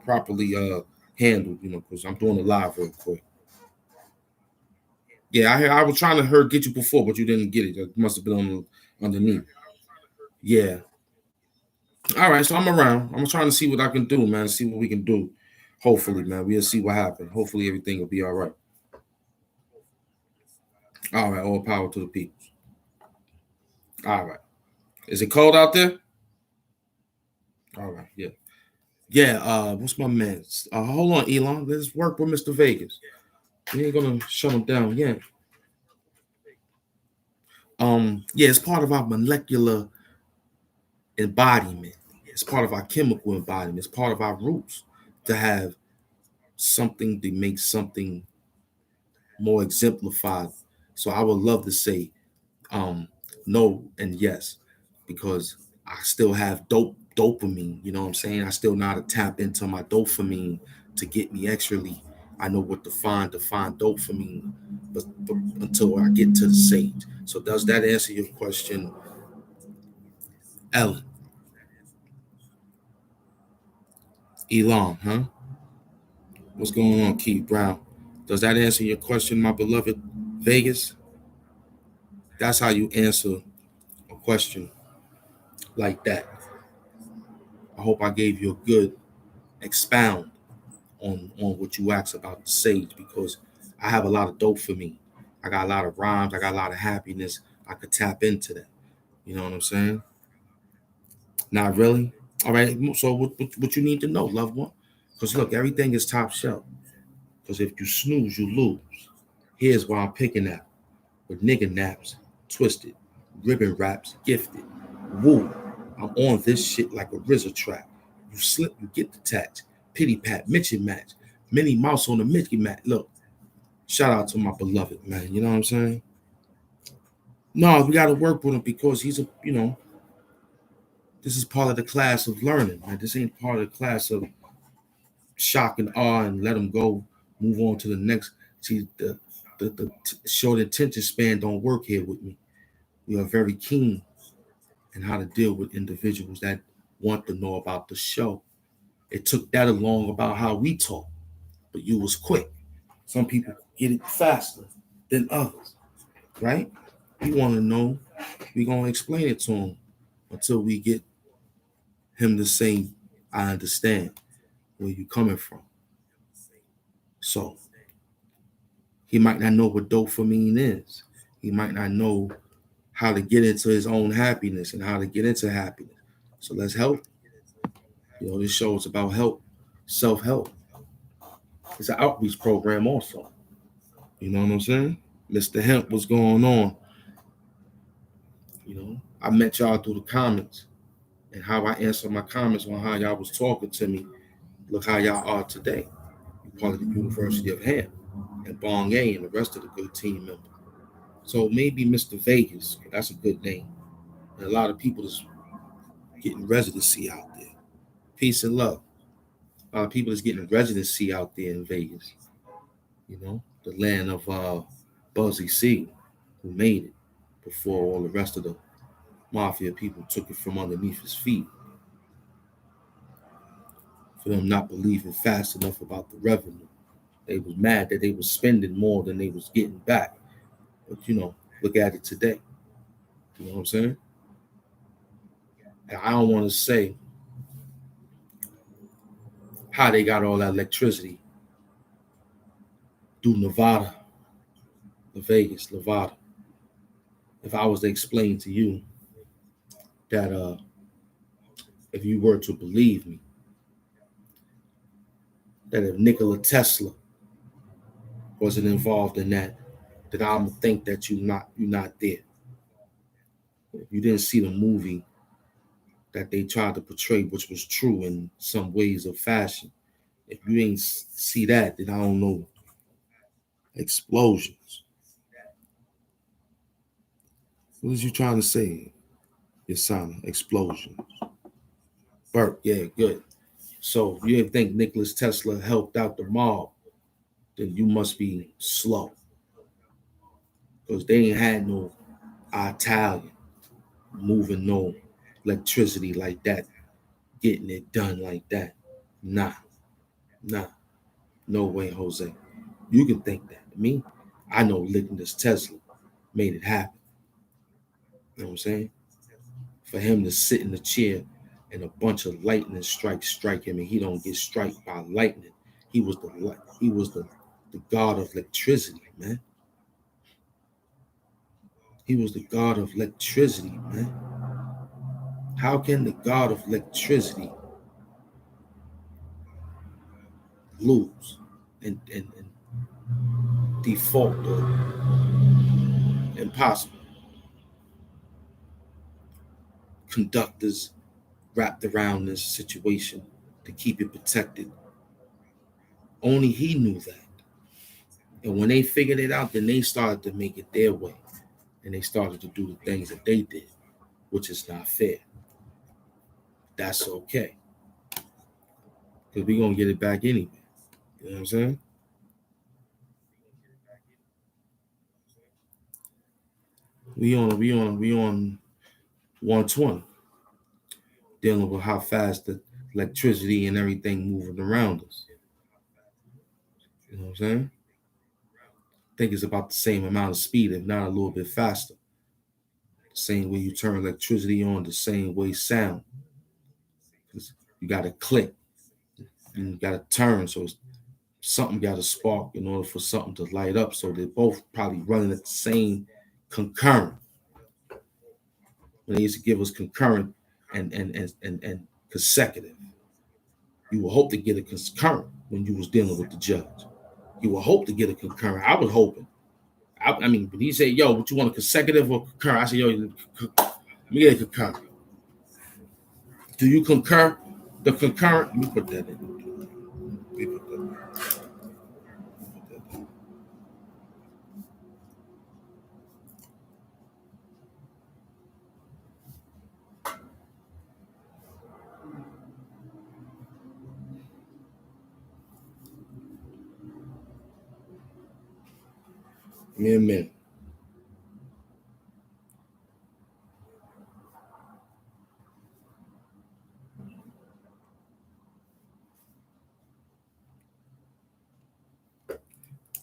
handled, because I'm doing the live real quick. Yeah, I was trying to get you before, but you didn't get it. It must have been underneath. Yeah. All right, so I'm around. I'm trying to see what I can do, man. See what we can do. Hopefully, man, we'll see what happens. Hopefully, everything will be all right. All right, all power to the people. All right. Is it cold out there? All right, yeah. Yeah, what's my man? Hold on, Elon. Let's work with Mr. Vegas. We ain't gonna shut him down yet. Yeah, it's part of our molecular embodiment. It's part of our chemical embodiment. It's part of our roots to have something to make something more exemplified. So I would love to say no and yes, because I still have dopamine. You know what I'm saying? I still know how to tap into my dopamine to get me extrally. I know what to find dopamine, but until I get to the sage. So does that answer your question, Ellen? Elon, huh? What's going on, Keith Brown? Does that answer your question, my beloved Vegas? That's how you answer a question like that. I hope I gave you a good expound on what you asked about the sage, because I have a lot of dope for me. I got a lot of rhymes. I got a lot of happiness. I could tap into that. You know what I'm saying? Not really. All right. So what you need to know, loved one? Because look, everything is top shelf. Because if you snooze, you lose. Here's why I'm picking at with nigga naps, twisted, ribbon wraps, gifted. Woo. I'm on this shit like a RZA trap. You slip, you get the tax. Pity pat, Mitchy match. Minnie Mouse on the Mickey mat. Look, shout out to my beloved, man. You know what I'm saying? No, we got to work with him because he's this is part of the class of learning, man. This ain't part of the class of shock and awe and let him go, move on to the next. See, the short attention span don't work here with me. We are very keen in how to deal with individuals that want to know about the show. It took that along about how we talk, but you was quick. Some people get it faster than others, right? We want to know. We're going to explain it to him until we get him to say, I understand where you're coming from. So he might not know what dopamine is. He might not know how to get into his own happiness and how to get into happiness. So let's help. This show is about help, self-help. It's an outreach program also. You know what I'm saying? Mr. Hemp, what's going on? I met y'all through the comments and how I answered my comments on how y'all was talking to me. Look how y'all are today. You're part of the University of Ham and Bong A and the rest of the good team members. So maybe Mr. Vegas, that's a good name. And a lot of people is getting residency out there. Peace and love. A lot of people is getting residency out there in Vegas. You know, the land of Bugsy Siegel, who made it before all the rest of the mafia people took it from underneath his feet. For them not believing fast enough about the revenue. They was mad that they was spending more than they was getting back. But look at it today. You know what I'm saying? And I don't want to say how they got all that electricity through Nevada, Vegas, Nevada. If I was to explain to you that if you were to believe me, that if Nikola Tesla wasn't involved in that, then I'm gonna think that you're not there. If you didn't see the movie that they tried to portray, which was true in some ways of fashion, if you ain't see that, then I don't know. Explosions. What was you trying to say, Hassan? Explosions. Burp, yeah, good. So if you didn't think Nikola Tesla helped out the mob, then you must be slow. Because they ain't had no Italian moving no electricity like that, getting it done like that. Nah, no way, Jose. You can think that. Me, I know Nikola Tesla made it happen. You know what I'm saying? For him to sit in the chair and a bunch of lightning strikes strike him, and he don't get struck by lightning. He was the god of electricity, man. He was the god of electricity, man. How can the god of electricity lose and default or impossible? Conductors wrapped around this situation to keep it protected. Only he knew that. And when they figured it out, then they started to make it their way. And they started to do the things that they did, which is not fair. That's okay. Because we're going to get it back anyway. You know what I'm saying? We on 120, dealing with how fast the electricity and everything moving around us. You know what I'm saying? I think it's about the same amount of speed, if not a little bit faster. The same way you turn electricity on, the same way sound. Because you got to click and you got to turn, so something got to spark in order for something to light up. So they're both probably running at the same concurrent. When they used to give us concurrent and consecutive, you would hope to get a concurrent when you was dealing with the judge. You would hope to get a concurrent. I was hoping. I mean, when he said, "Yo, what you want, a consecutive or concurrent?" I said, "Yo, let me get a concurrent." Do you concur? The concurrent. Let me put that in. Give me a minute.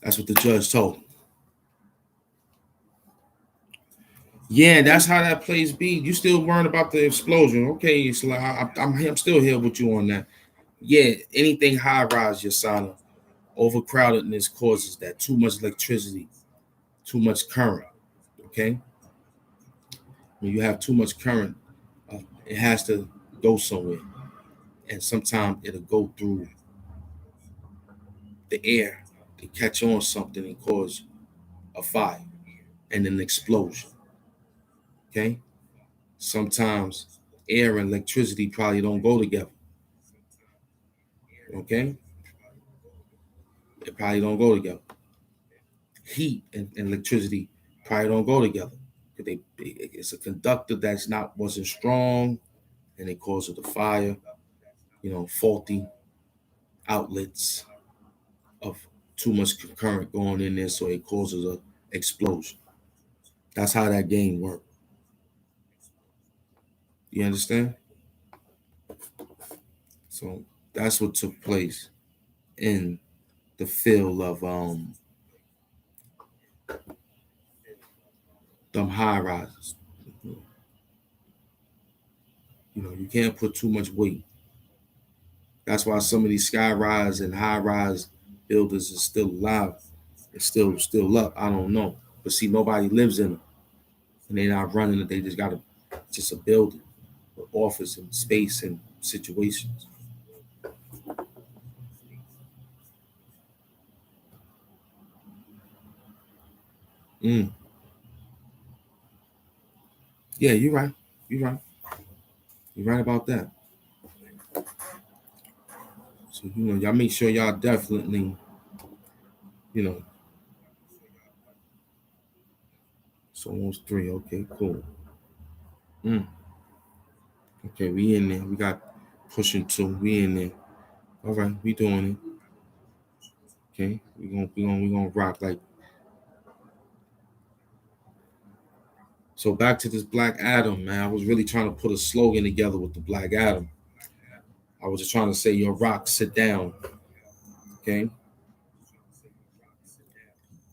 That's what the judge told him. Yeah, that's how that place be. You still worrying about the explosion? Okay, it's like I'm still here with you on that. Yeah, anything high rise, your son, overcrowdedness causes that. Too much electricity, too much current. Okay, when you have too much current, it has to go somewhere, and sometimes it'll go through the air to catch on something and cause a fire and an explosion. Okay, sometimes air and electricity probably don't go together. Okay, it probably don't go together. Heat and electricity probably don't go together. It's a conductor that's not wasn't strong, and it causes the fire. Faulty. outlets of too much current going in there, so it causes a explosion. That's how that game works. You understand? So that's what took place in the field of them high rises. You know, you can't put too much weight. That's why some of these sky rise and high rise builders is still alive. It's still up. I don't know. But see, nobody lives in them. And they're not running it. They just got just a building with office and space and situations. Mm. Yeah, you're right. You're right. You're right about that. So, y'all make sure y'all definitely, you know, it's almost 3. Okay, cool. Mm. Okay, we in there. We got pushing 2. We in there. All right, we doing it. Okay, we gonna rock like. So back to this Black Adam, man. I was really trying to put a slogan together with the Black Adam. I was just trying to say, "Your rock, sit down." Okay,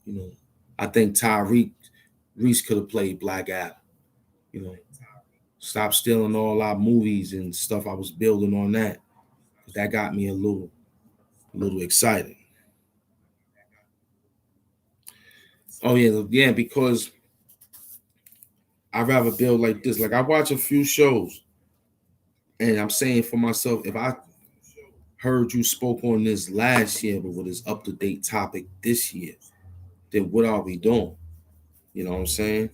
you know, I think Tyreek Reese could have played Black Adam. You know, stop stealing all our movies and stuff. I was building on that. That got me a little excited. Oh yeah, yeah, because I'd rather build like this. Like I watch a few shows, and I'm saying for myself, if I heard you spoke on this last year, but with this up to date topic this year, then what are we doing? You know what I'm saying?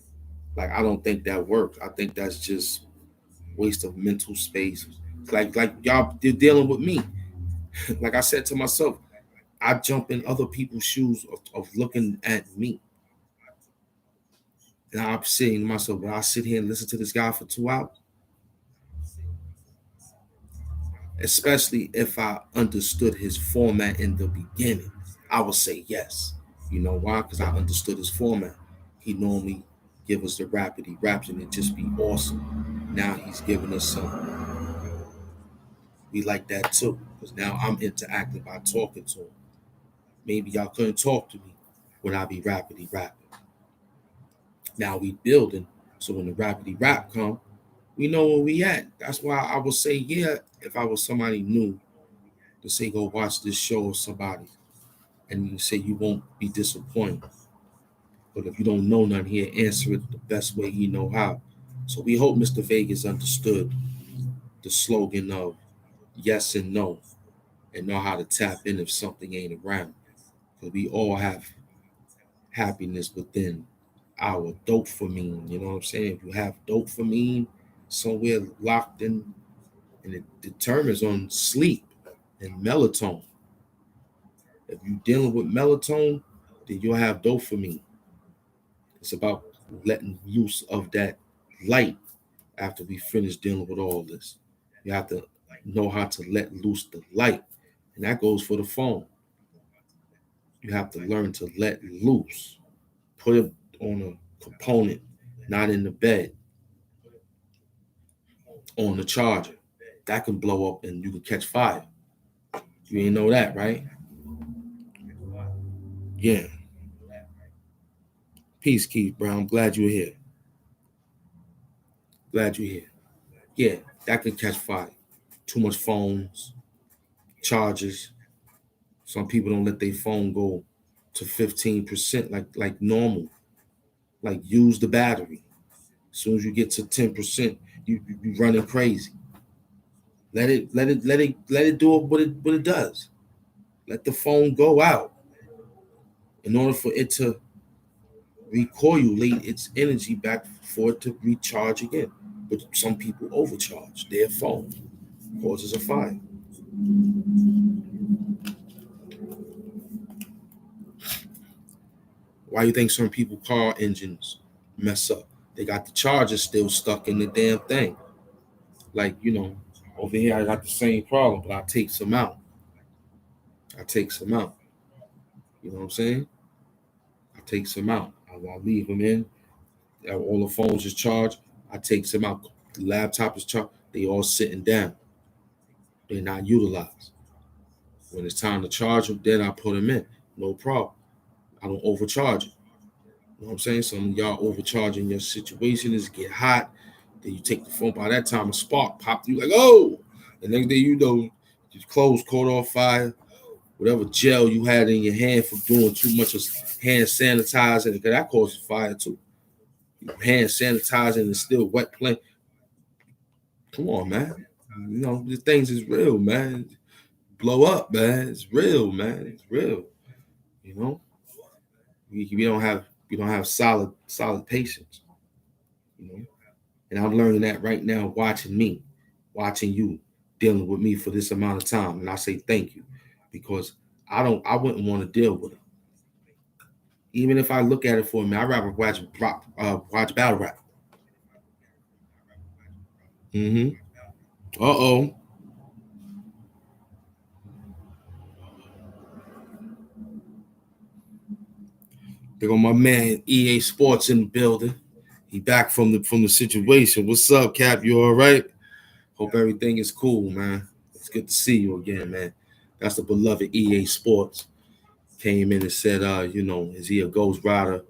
Like I don't think that works. I think that's just waste of mental space. Like y'all you're dealing with me. Like I said to myself, I jump in other people's shoes of looking at me. And I'm saying to myself, well, I sit here and listen to this guy for 2 hours, especially if I understood his format in the beginning. I would say yes. You know why? Because I understood his format. He normally give us the rapidy raps and it just be awesome. Now he's giving us some. We like that too. Because now I'm interacting by talking to him. Maybe y'all couldn't talk to me when I be rapidy rapping. Now we building. So when the rapidy rap come, we know where we at. That's why I would say, yeah, if I was somebody new to say go watch this show or somebody and you say you won't be disappointed. But if you don't know none here, answer it the best way you know how. So we hope Mr. Vegas understood the slogan of yes and no and know how to tap in if something ain't around. Because we all have happiness within our dopamine. You know what I'm saying? If you have dopamine somewhere locked in, and it determines on sleep and melatonin. If you're dealing with melatonin, then you'll have dopamine. It's about letting use of that light after we finish dealing with all this. You have to know how to let loose the light. And that goes for the phone. You have to learn to let loose. Put it on a component, not in the bed, on the charger. That can blow up and you can catch fire. You ain't know that, right? Yeah. Peace, Keith Brown. Glad you're here. Glad you're here. Yeah, that can catch fire. Too much phones, chargers. Some people don't let their phone go to 15% like normal. Like use the battery. As soon as you get to 10%, you running crazy. Let it do what it does. Let the phone go out in order for it to recoilate its energy back for it to recharge again. But some people overcharge their phone, causes a fire. Why you think some people car engines mess up? They got the charger still stuck in the damn thing. Like, over here I got the same problem, but I take some out. I take some out. You know what I'm saying? I take some out. I leave them in. All the phones is charged. I take some out. The laptop is charged. They all sitting down. They're not utilized. When it's time to charge them, then I put them in. No problem. I don't overcharge it. You know what I'm saying? Some of y'all overcharging your situation is get hot. Then you take the phone. By that time, a spark popped. You like, oh! The next day, you know, your clothes caught on fire. Whatever gel you had in your hand from doing too much of hand sanitizing, because that causes fire too. Hand sanitizing and still wet play. Come on, man. You know, these things is real, man. Blow up, man. It's real, man. It's real. You know, we don't have solid patience. You know, and I'm learning that right now, watching you, dealing with me for this amount of time, and I say thank you, because I wouldn't want to deal with it. Even if I look at it for me, I'd rather watch battle rap. Mm-hmm. Uh-oh. There go my man EA Sports in the building. He back from the situation. What's up, Cap? You all right? Hope everything is cool, man. It's good to see you again, man. That's the beloved EA Sports. Came in and said, is he a Ghost Rider?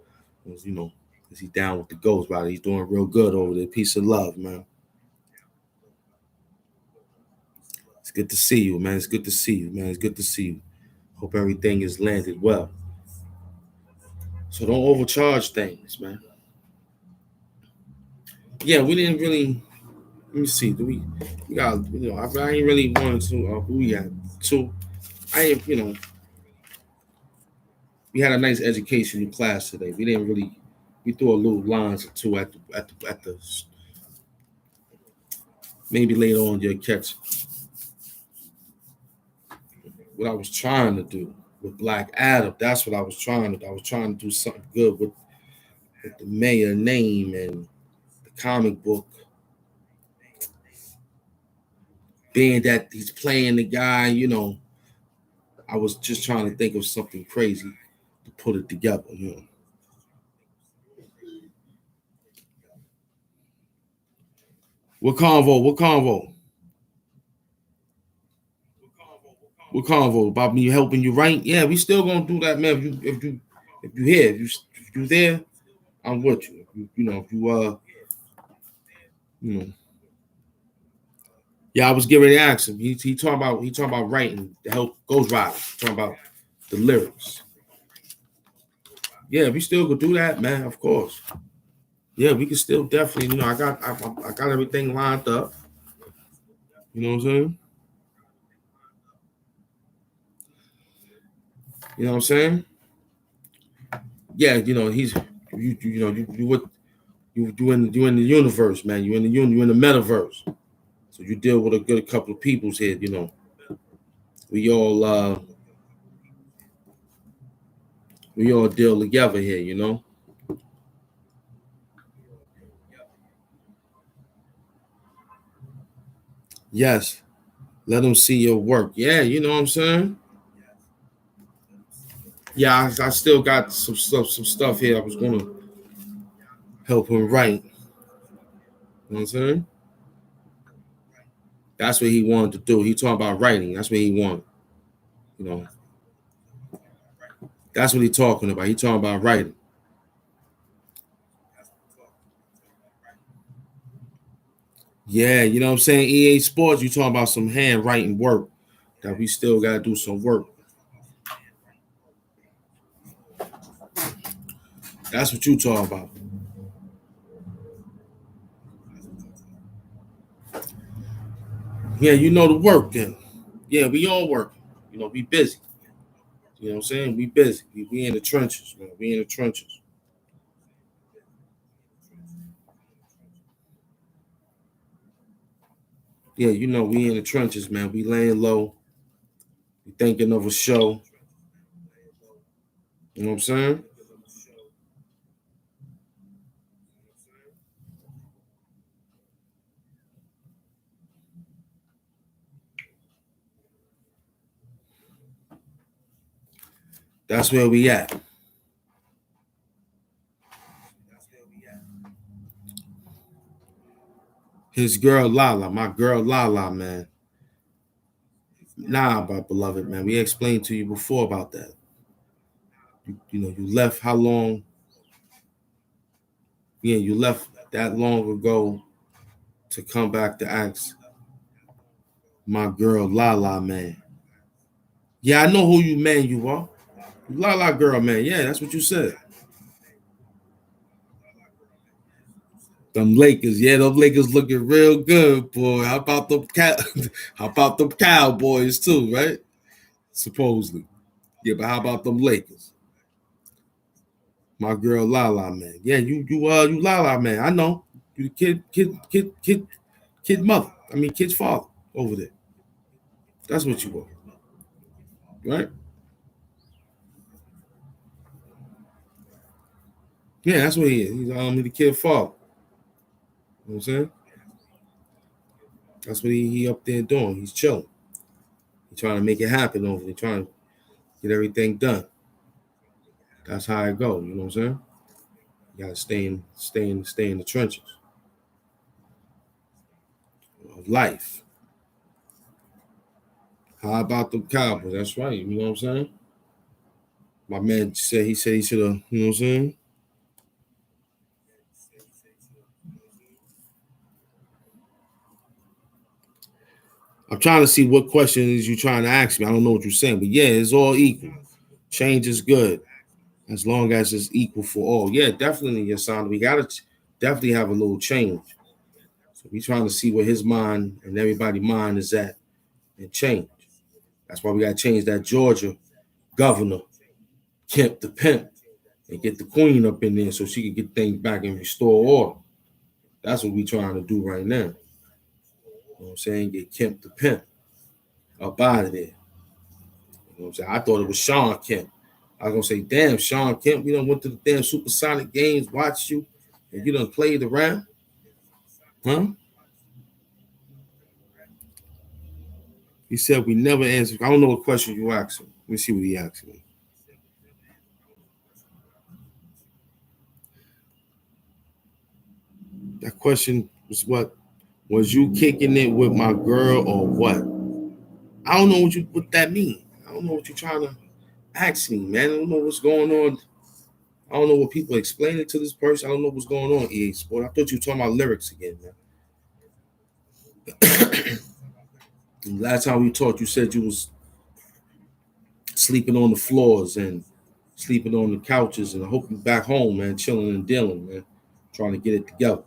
Is he down with the Ghost Rider? He's doing real good over there. Peace of love, man. It's good to see you, man. It's good to see you, man. It's good to see you. Hope everything is landed well. So don't overcharge things, man. Yeah, we didn't really. Let me see. Do we got? I ain't really wanted to. Who we got? Two. I ain't. We had a nice educational class today. We didn't really. We threw a little lines or two at the. Maybe later on you'll catch what I was trying to do with Black Adam. That's what I was trying to do. I was trying to do something good with the mayor name and the comic book, being that he's playing the guy. I was just trying to think of something crazy to put it together. What convo? What convo? What convo about me helping you write? Yeah, we still gonna do that, man. If you here, if you there, I'm with you. You know. Yeah, I was getting ready to ask him. He talking about writing to help Ghost Rider. Talking about the lyrics. Yeah, we still could do that, man. Of course. Yeah, we can still definitely. I got everything lined up. You know what I'm saying? You know what I'm saying? Yeah, he's you in the universe, man. You in the metaverse. So you deal with a good couple of peoples here. We all we all deal together here. Yes, let them see your work. Yeah, you know what I'm saying. Yeah, I still got some stuff here. I was gonna help him write. You know what I'm saying? That's what he wanted to do. He talking about writing. That's what he wanted. You know, that's what he talking about. He talking about writing. Yeah, you know what I'm saying? EA Sports, you talking about some handwriting work that we still gotta do some work. That's what you talking about. Yeah, you know the work then. Yeah, we all working. We busy. You know what I'm saying? We busy. We in the trenches, man. We in the trenches. Yeah, we in the trenches, man. We laying low. We thinking of a show. You know what I'm saying? That's where we at. His girl Lala, my girl Lala, man. Nah, my beloved, man. We explained to you before about that. You left how long? Yeah, you left that long ago to come back to ask my girl Lala, man. Yeah, I know who you man you are. Lala girl, man. Yeah, that's what you said. Them Lakers, yeah, them Lakers looking real good, boy. How about them how about them Cowboys too, right? Supposedly. Yeah, but how about them Lakers? My girl Lala, man. Yeah, you Lala, man. I know. You the kid mother. I mean kid's father over there. That's what you are, right? Yeah, that's what he is. He's the kid father. You know what I'm saying? That's what he up there doing. He's chilling. He's trying to make it happen over there, trying to get everything done. That's how it go. You know what I'm saying? You gotta stay in the trenches of life. How about the Cowboys? That's right. You know what I'm saying? My man said he should have. You know what I'm saying? I'm trying to see what questions you trying to ask me. I don't know what you're saying, but yeah, it's all equal. Change is good as long as it's equal for all. Yeah, definitely, Hassan. We gotta definitely have a little change. So we trying to see where his mind and everybody's mind is at and change. That's why we gotta change that Georgia governor, Kemp the pimp, and get the queen up in there so she can get things back and restore order. That's what we trying to do right now. You know what I'm saying? Get Kemp the pimp up out of there. You know what I'm saying? I thought it was Sean Kemp. I was gonna say, damn, Sean Kemp, we done went to the damn supersonic games, watched you, and you done played around. Huh? He said we never answered. I don't know what question you asked him. Let me see what he asked me. That question was what? Was you kicking it with my girl or what? I don't know what that mean. I don't know what you're trying to ask me, man. I don't know what's going on. I don't know what people explaining to this person. I don't know what's going on, EA Sport. I thought you were talking about lyrics again, man. Last time we talked, you said you was sleeping on the floors and sleeping on the couches, and I hope you back home, man, chilling and dealing, man, trying to get it together.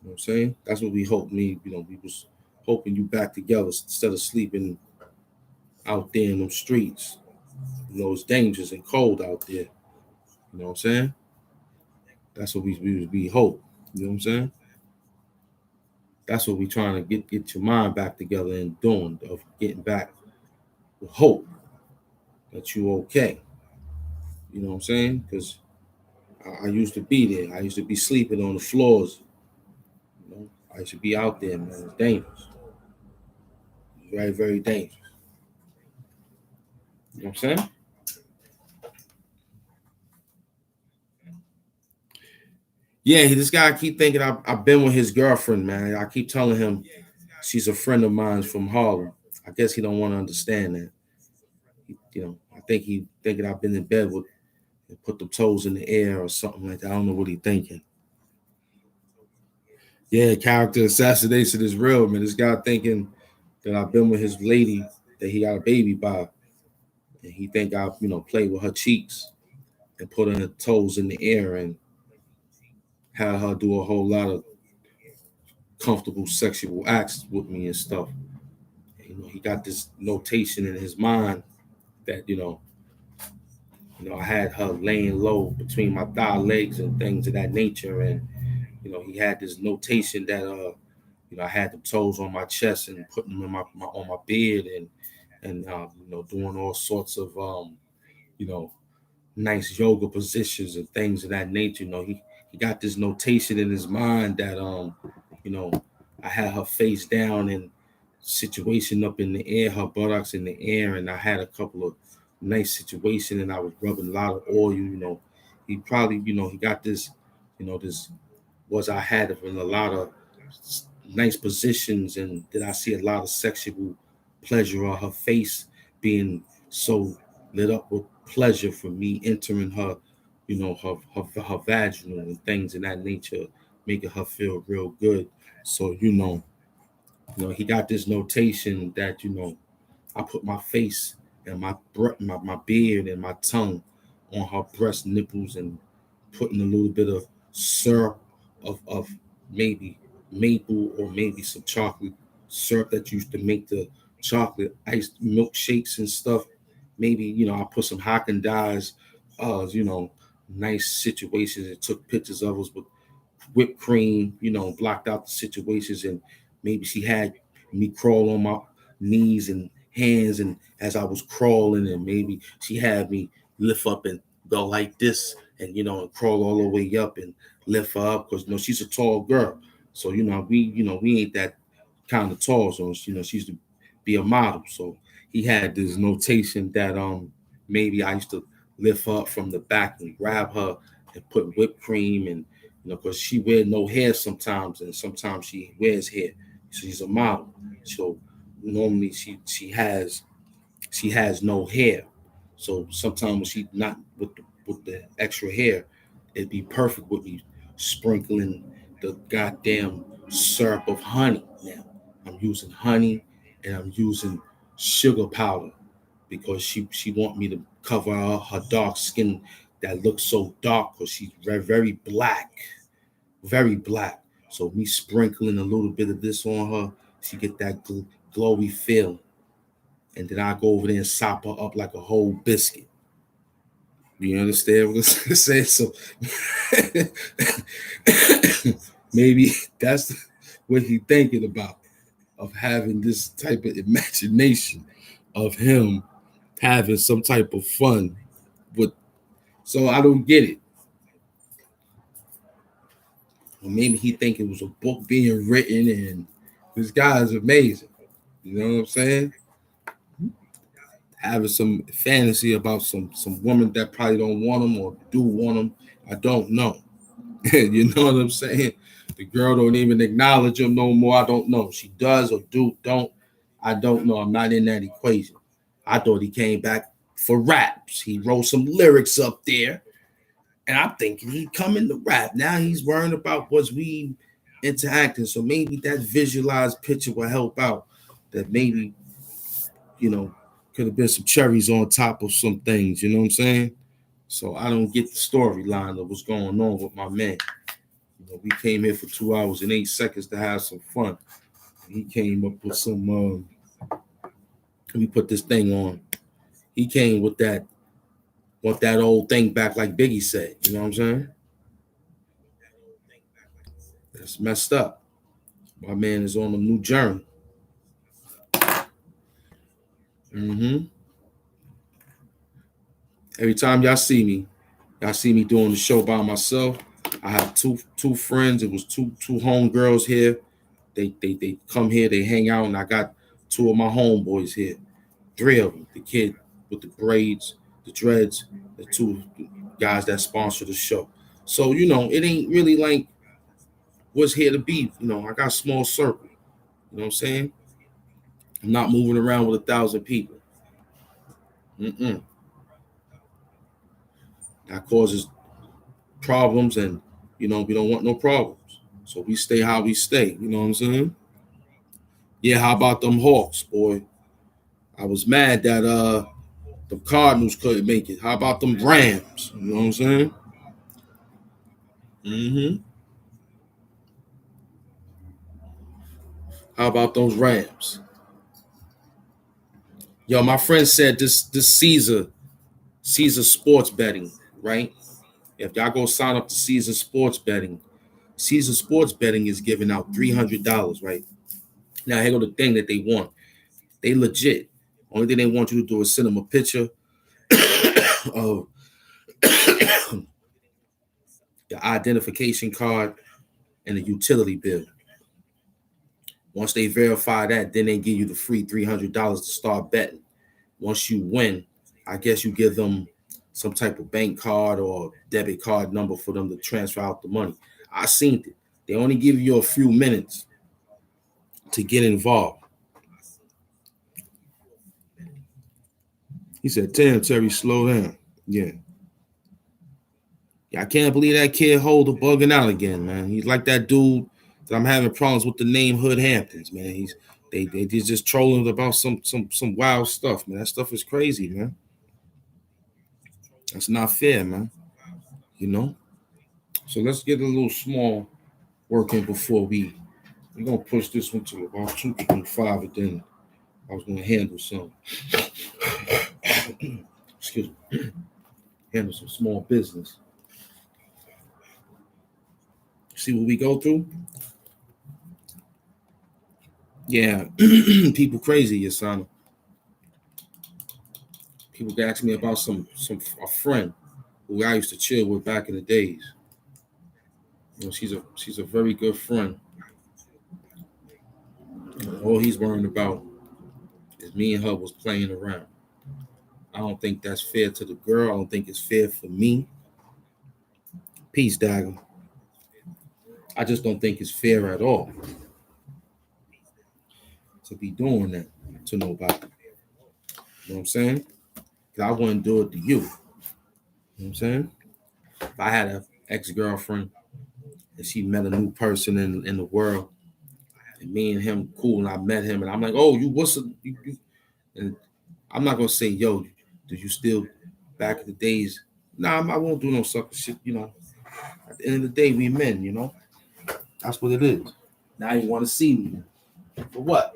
You know what I'm saying? That's what we hope. We was hoping you back together instead of sleeping out there in them streets. You know, it's dangerous and cold out there. You know what I'm saying? That's what we hope. You know what I'm saying? That's what we trying to get your mind back together and doing of getting back with hope that you okay. You know what I'm saying? Because I used to be there. I used to be sleeping on the floors. You know, I used to be out there, man. It's dangerous. Very, very dangerous. You know what I'm saying? Yeah, this guy keep thinking I've been with his girlfriend, man. I keep telling him she's a friend of mine from Harlem. I guess he don't want to understand that. I think he thinking I've been in bed with and put the toes in the air or something like that. I don't know what he thinking. Yeah, character assassination is real, man. This guy thinking that I've been with his lady that he got a baby by, and he think I, played with her cheeks and put her toes in the air and had her do a whole lot of comfortable sexual acts with me and stuff. He got this notation in his mind that I had her laying low between my thigh legs and things of that nature, and he had this notation that I had the toes on my chest and putting them in on my bed and doing all sorts of you know nice yoga positions and things of that nature. He got this notation in his mind that you know I had her face down and situation up in the air, her buttocks in the air, and I had a couple of nice situation, and I was rubbing a lot of oil. He probably, he got this, this was I had him in a lot of nice positions, and did I see a lot of sexual pleasure on her face being so lit up with pleasure for me entering her, her vaginal and things in that nature, making her feel real good. So he got this notation that I put my face and my beard and my tongue on her breast nipples and putting a little bit of syrup of maybe maple or maybe some chocolate syrup that used to make the chocolate iced milkshakes and stuff. Maybe I put some Haagen Dazs, nice situations and took pictures of us with whipped cream, blocked out the situations, and maybe she had me crawl on my knees and hands, and as I was crawling, and maybe she had me lift up and go like this, and and crawl all the way up and lift her up because she's a tall girl, so we ain't that kind of tall, so she used to be a model, so he had this notation that maybe I used to lift her up from the back and grab her and put whipped cream and because she wear no hair sometimes, and sometimes she wears hair. She's a model, so normally she has no hair. So sometimes when she not with the extra hair, it'd be perfect with me sprinkling the goddamn syrup of honey. Now I'm using honey and I'm using sugar powder because she want me to cover her dark skin that looks so dark because she's very, very black, very black. So me sprinkling a little bit of this on her, she get that glowy feel, and then I go over there and sop her up like a whole biscuit. You understand what I'm saying? So maybe that's what he thinking about of having this type of imagination of him having some type of fun with. So I don't get it. Or maybe he think it was a book being written, and this guy is amazing. You know what I'm saying? Having some fantasy about some woman that probably don't want him or do want him. I don't know. You know what I'm saying? The girl don't even acknowledge him no more. I don't know. She does or don't. I don't know. I'm not in that equation. I thought he came back for raps. He wrote some lyrics up there, and I'm thinking he'd come into rap. Now he's worrying about was we interacting. So maybe that visualized picture will help out. That maybe, you know, could have been some cherries on top of some things, you know what I'm saying? So I don't get the storyline of what's going on with my man. We came here for 2 hours and 8 seconds to have some fun. He came up with some let me put this thing on. He came with that, want that old thing back like Biggie said, you know what I'm saying? That's messed up. My man is on a new journey. hmm Every time y'all see me doing the show by myself. I have two friends. It was two homegirls here. They come here, they hang out, and I got two of my homeboys here. Three of them. The kid with the braids, the dreads, the two guys that sponsor the show. So, it ain't really like what's here to be. I got a small circle. You know what I'm saying? I'm not moving around with 1,000 people. Mm-mm. That causes problems, and we don't want no problems. So we stay how we stay. You know what I'm saying? Yeah, how about them Hawks, boy? I was mad that the Cardinals couldn't make it. How about them Rams? You know what I'm saying? hmm How about those Rams? Yo, my friend said this Caesar sports betting, right? If y'all go sign up to Caesar sports betting is giving out $300, right? Now here go the thing that they want. They legit. Only thing they want you to do is send them a picture of the identification card and the utility bill. Once they verify that, then they give you the free $300 to start betting. Once you win, I guess you give them some type of bank card or debit card number for them to transfer out the money. I seen it. They only give you a few minutes to get involved. He said, "Damn, Terry, slow down." Yeah. I can't believe that kid Holder bugging out again, man. He's like that dude that I'm having problems with the name Hood Hamptons, man. They just trolling about some wild stuff, man. That stuff is crazy, man. That's not fair, man. You know? So let's get a little small working before we're gonna push this one to about 2.5, and then I was gonna handle some excuse me, handle some small business. See what we go through? Yeah, people crazy, Hassan. People ask me about a friend who I used to chill with back in the days. You know, she's a very good friend. All he's worrying about is me and her was playing around. I don't think that's fair to the girl. I don't think it's fair for me. Peace, Dagger. I just don't think it's fair at all to be doing that to nobody. You know what I'm saying? 'Cause I wouldn't do it to you. You know what I'm saying? If I had an ex-girlfriend and she met a new person in the world, and me and him cool, and I met him, and I'm like, "Oh, you?" And I'm not gonna say, "Yo, do you still back in the days?" Nah, I won't do no sucker shit. You know, at the end of the day, we men. You know, that's what it is. Now you want to see me for what?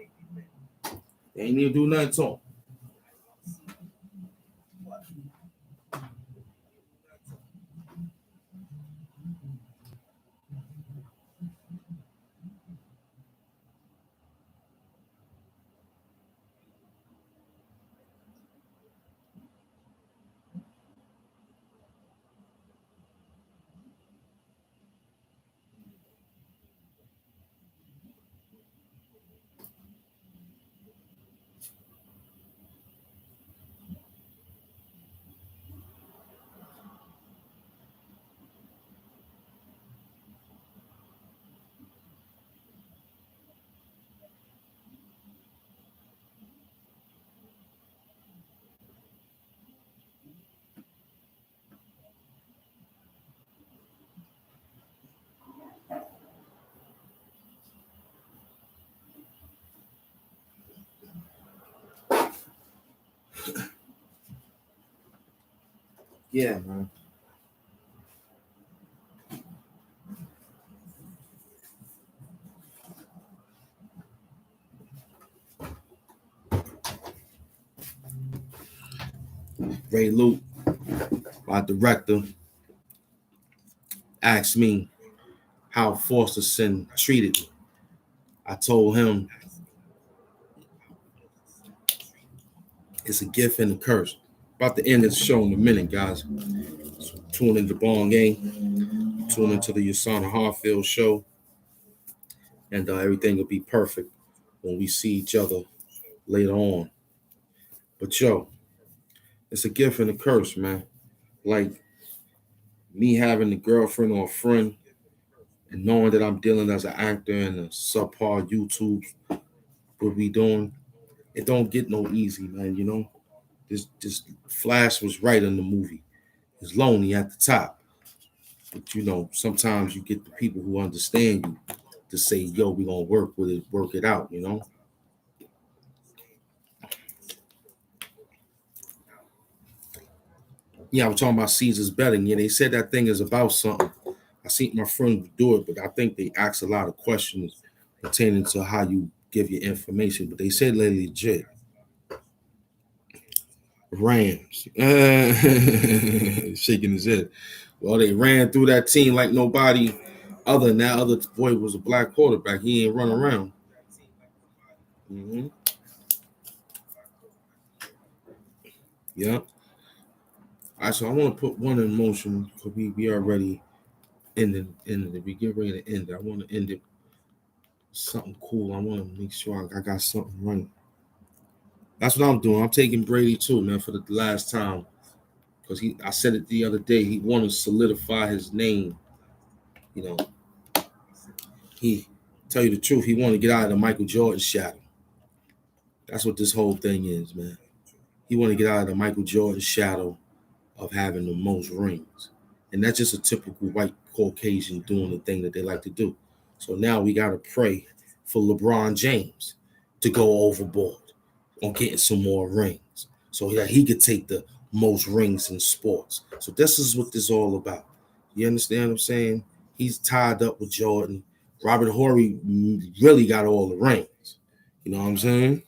They ain't even do nothing to him. Yeah, man. Ray Luke, my director, asked me how Foster Sin treated me. I told him it's a gift and a curse. About to end this show in a minute, guys. So tune into Bong Gang, tune into the Yasana Harfield show, and everything will be perfect when we see each other later on. But yo, it's a gift and a curse, man. Like me having a girlfriend or a friend and knowing that I'm dealing as an actor in a subpar YouTube, what we doing, it don't get no easy, man. You know, this Flash was right in the movie. It's lonely at the top, but you know, sometimes you get the people who understand you to say, "Yo, we gonna work with it, work it out." You know. Yeah, I was talking about Caesar's betting. Yeah, they said that thing is about something. I seen my friend do it, but I think they ask a lot of questions pertaining to how you give your information. But they said they're legit. Rams. Shaking his head. Well, they ran through that team like nobody other than that other boy was a black quarterback. He ain't run around. Mm-hmm. Yeah. All right, so I want to put one in motion because we already ended it. We get ready to end it. I want to end it something cool. I want to make sure I got something right. That's what I'm doing. I'm taking Brady too, man, for the last time. Because I said it the other day, he wanted to solidify his name. You know, he tell you the truth, he wanted to get out of the Michael Jordan shadow. That's what this whole thing is, man. He wanted to get out of the Michael Jordan shadow of having the most rings. And that's just a typical white Caucasian doing the thing that they like to do. So now we got to pray for LeBron James to go overboard on getting some more rings so that he could take the most rings in sports. So this is what this is all about. You understand what I'm saying? He's tied up with Jordan. Robert Horry really got all the rings. You know what I'm saying?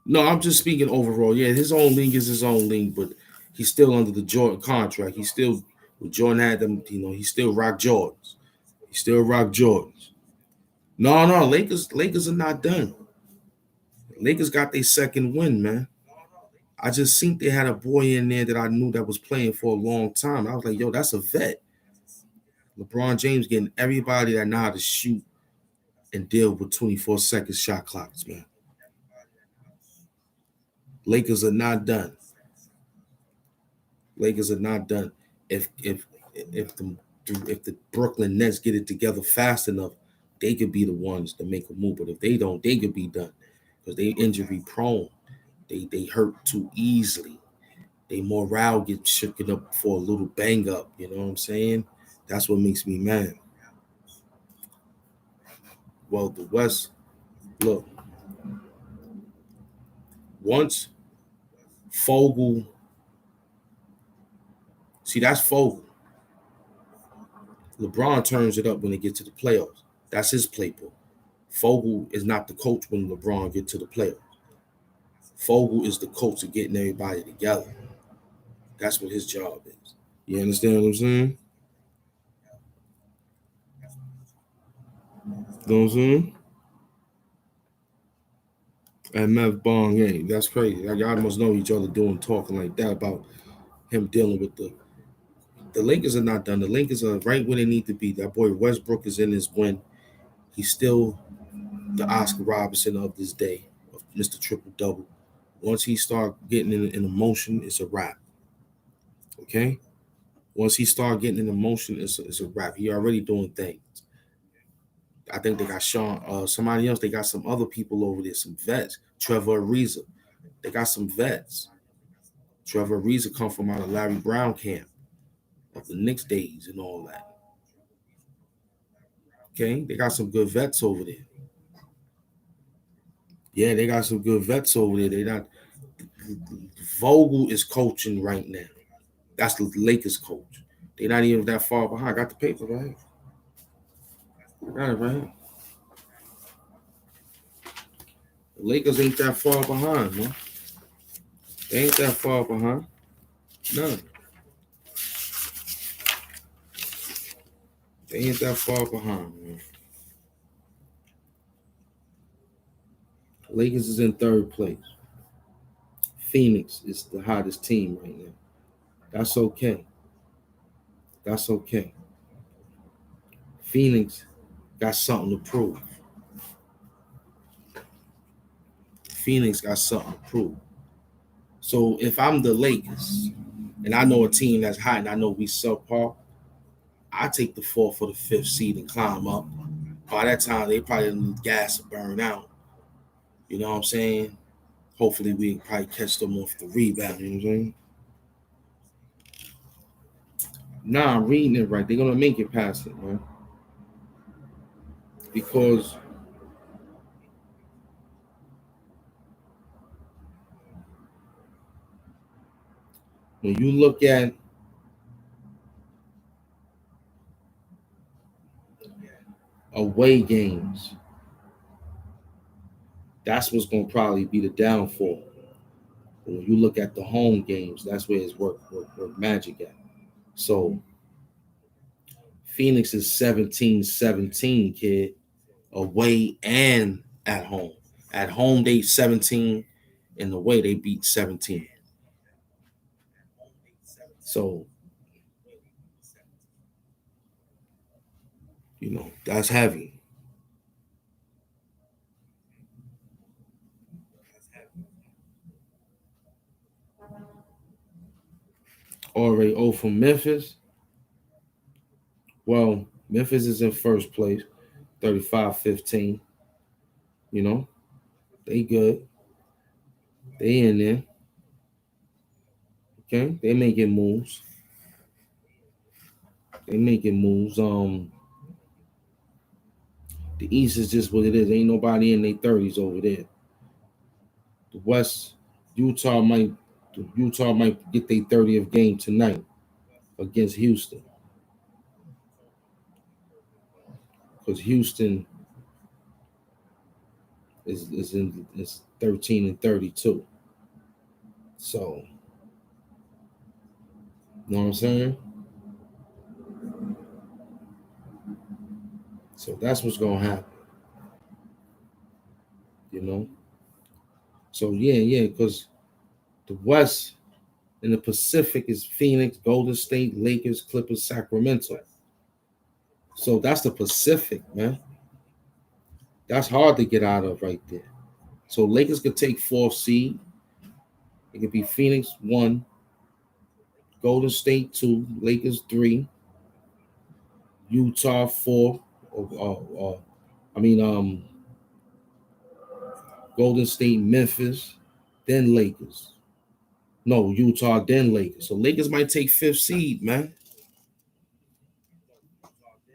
No, I'm just speaking overall. Yeah, his own league is his own league, but he's still under the Jordan contract. He still, Jordan had them, he still rock Jordans. He still rock Jordans. No, Lakers are not done. Lakers got their second win, man. I just think they had a boy in there that I knew that was playing for a long time. I was like, yo, that's a vet. LeBron James getting everybody that know how to shoot and deal with 24-second shot clocks, man. Lakers are not done. Lakers are not done. If the Brooklyn Nets get it together fast enough, they could be the ones to make a move. But if they don't, they could be done because they injury prone. They hurt too easily. They morale gets shaken up for a little bang up. You know what I'm saying? That's what makes me mad. Well, the West, look, once Fogel, see that's Fogel. LeBron turns it up when they get to the playoffs. That's his playbook. Fogel is not the coach when LeBron get to the playoffs. Fogel is the coach of getting everybody together. That's what his job is. You understand what I'm saying? You know what I'm saying? And Mev Bong, hey, that's crazy. Like, y'all must know each other doing talking like that about him dealing with the Lakers are not done. The Lakers are right where they need to be. That boy Westbrook is in his win. He's still the Oscar Robertson of this day, of Mr. Triple Double. Once he start getting in emotion, it's a wrap. Okay? Once he start getting in emotion, it's a wrap. He already doing things. I think they got Sean, somebody else. They got some other people over there, some vets. Trevor Ariza. They got some vets. Trevor Ariza come from out of Larry Brown camp of the Knicks days and all that. Okay, they got some good vets over there. Yeah, they got some good vets over there. They not Vogel is coaching right now. That's the Lakers coach. They're not even that far behind. I got the paper right. Got it right. The Lakers ain't that far behind, man. They ain't that far behind. No, they ain't that far behind, man. Lakers is in third place. Phoenix is the hottest team right now. That's okay. That's okay. Phoenix got something to prove. Phoenix got something to prove. So if I'm the Lakers and I know a team that's hot and I know we subpar, I take the fourth or the fifth seed and climb up. By that time, they probably need gas to burn out. You know what I'm saying? Hopefully, we can probably catch them off the rebound. You know what I'm saying? Nah, I'm reading it right. They're gonna make it past it, man. Because when you look at away games, that's what's gonna probably be the downfall. But when you look at the home games, that's where it's work magic at. So Phoenix is 17-17, kid, away and at home. At home, they 17. In the way, they beat 17. So, that's heavy. Already 0 from Memphis. Well, Memphis is in first place, 35-15. You know, they good. They in there. Okay, they making moves. They making moves. The East is just what it is. Ain't nobody in their 30s over there. The West, Utah might get their 30th game tonight against Houston. Because Houston is 13-32. So, you know what I'm saying? So that's what's gonna happen. You know? So yeah, because the West and the Pacific is Phoenix, Golden State, Lakers, Clippers, Sacramento. So that's the Pacific, man. That's hard to get out of right there. So Lakers could take 4th seed. It could be Phoenix 1, Golden State 2, Lakers 3, Utah 4. I mean, Golden State, Memphis, then Lakers. No, Utah, then Lakers. So Lakers might take 5th seed, man.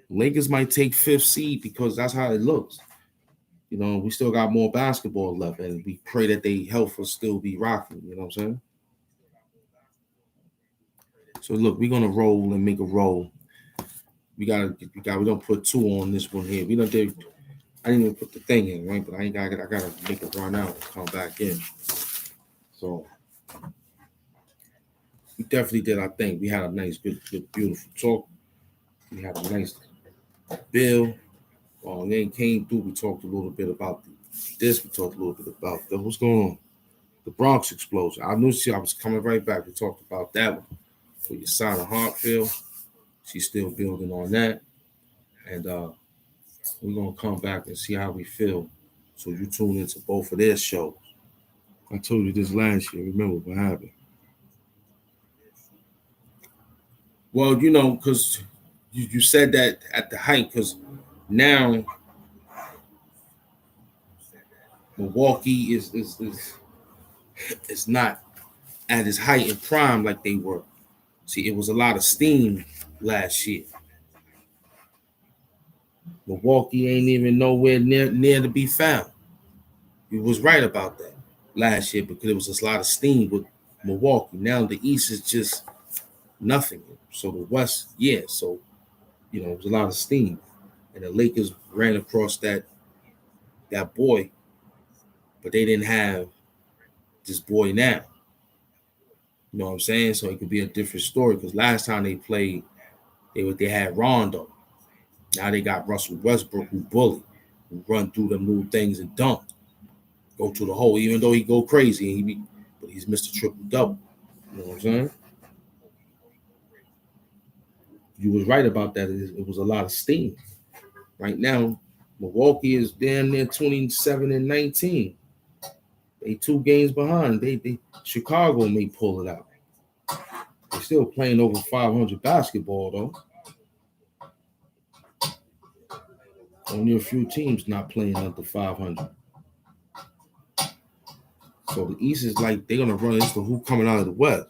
Lakers might take 5th seed because that's how it looks. You know, we still got more basketball left, and we pray that they health will still be rocking. You know what I'm saying? So look, we're gonna roll and make a roll. We don't put 2 on this one here. I didn't even put the thing in, right? But I gotta make it run out and come back in. So we definitely did our thing. We had a nice, good, beautiful talk. We had a nice bill. Then came through. We talked a little bit about this. We talked a little bit about what's going on. The Bronx explosion. I knew I was coming right back. We talked about that one for your son of Hartfield. She's still building on that. And we're going to come back and see how we feel. So you tune into both of their shows. I told you this last year. Remember what happened? Well, you know, because you said that at the height, because now Milwaukee is not at its height and prime like they were. See, it was a lot of steam last year. Milwaukee ain't even nowhere near to be found. You was right about that last year because there was a lot of steam with Milwaukee. Now the East is just nothing. So the West, yeah. So, you know, it was a lot of steam. And the Lakers ran across that boy, but they didn't have this boy now. You know what I'm saying? So it could be a different story because last time they played, they had Rondo. Now they got Russell Westbrook who bully, who run through them little things and dunk, go to the hole. Even though he go crazy, but he's Mr. Triple Double. You know what I'm saying? You was right about that. It was a lot of steam. Right now, Milwaukee is damn near 27-19. They 2 games behind. They Chicago may pull it out. They're still playing over 500 basketball though. Only a few teams not playing under 500. So the East is like they're gonna run into who coming out of the West.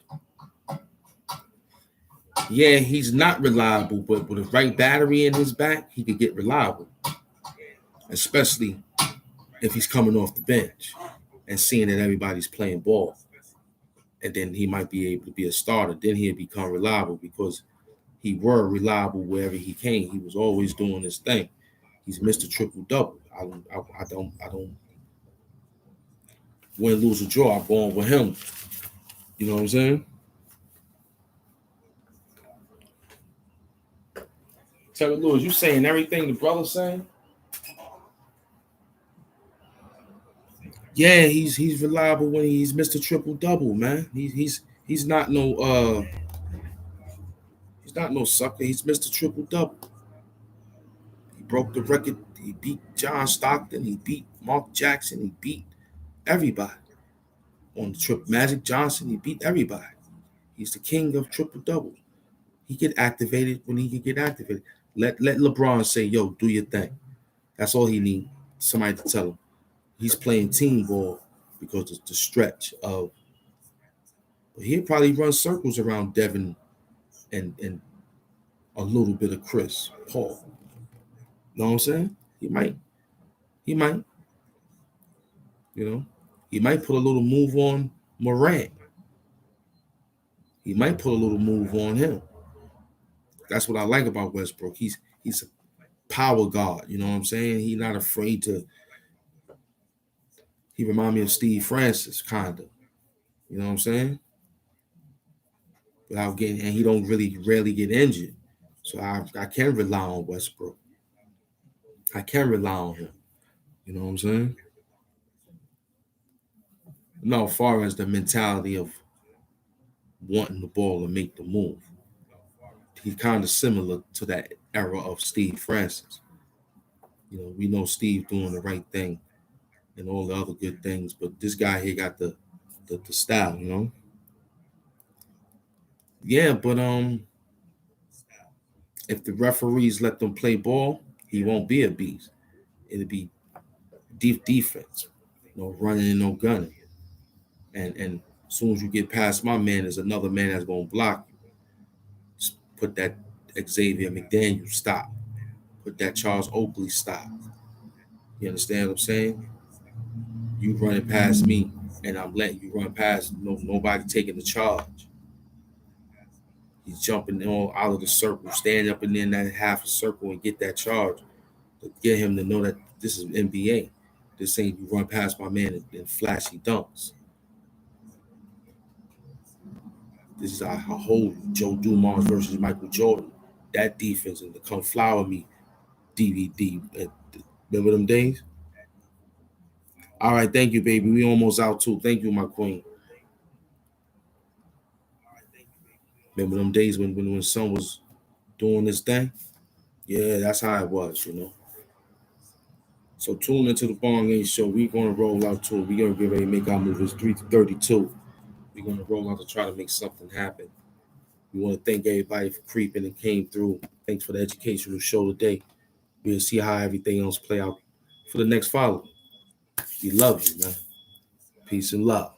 Yeah, he's not reliable, but with the right battery in his back, he could get reliable. Especially if he's coming off the bench and seeing that everybody's playing ball. And then he might be able to be a starter. Then he'll become reliable because he were reliable wherever he came. He was always doing his thing. He's Mr. Triple Double. I don't win, lose, or draw. I'm going with him. You know what I'm saying? Terry Lewis, you saying everything the brother's saying? Yeah, he's reliable when he's Mr. Triple Double, man. He's not no he's not no sucker. He's Mr. Triple Double. He broke the record. He beat John Stockton. He beat Mark Jackson. He beat everybody on the trip. Magic Johnson. He beat everybody. He's the king of triple doubles. He get activated when he can get activated. Let LeBron say, "Yo, do your thing." That's all he need. Somebody to tell him. He's playing team ball because it's the stretch of. But he'll probably run circles around Devin and a little bit of Chris Paul. You know what I'm saying? He might. He might. You know, he might put a little move on Morant. He might put a little move on him. That's what I like about Westbrook. He's a power guard. You know what I'm saying? He's not afraid to. He remind me of Steve Francis, kinda. You know what I'm saying? Without getting, and he don't really rarely get injured. So I can rely on Westbrook. I can rely on him. You know what I'm saying? No, as far as the mentality of wanting the ball and make the move, he's kind of similar to that era of Steve Francis. You know, we know Steve doing the right thing and all the other good things, but this guy here got the style, you know. Yeah, but if the referees let them play ball, he won't be a beast. It'll be deep defense, no running and no gunning. And as soon as you get past my man, there's another man that's gonna block you. Just put that Xavier McDaniel stop. Put that Charles Oakley stop. You understand what I'm saying? You running past me, and I'm letting you run past. Nobody taking the charge. He's jumping all out of the circle, stand up in that half a circle and get that charge. To get him to know that this is NBA. This ain't you run past my man and flashy dunks. This is a whole Joe Dumars versus Michael Jordan. That defense and the Come Flower Me DVD. Remember them days? All right, thank you, baby. We almost out too. Thank you, my queen. Remember them days when son was doing this thing? Yeah, that's how it was, you know. So tune into the Bong A Show. We're gonna roll out to it. We're gonna get ready to make our move. It's 3:32. We're gonna roll out to try to make something happen. We want to thank everybody for creeping and came through. Thanks for the educational show today. We'll see how everything else play out for the next follow. We love you, man. Peace and love.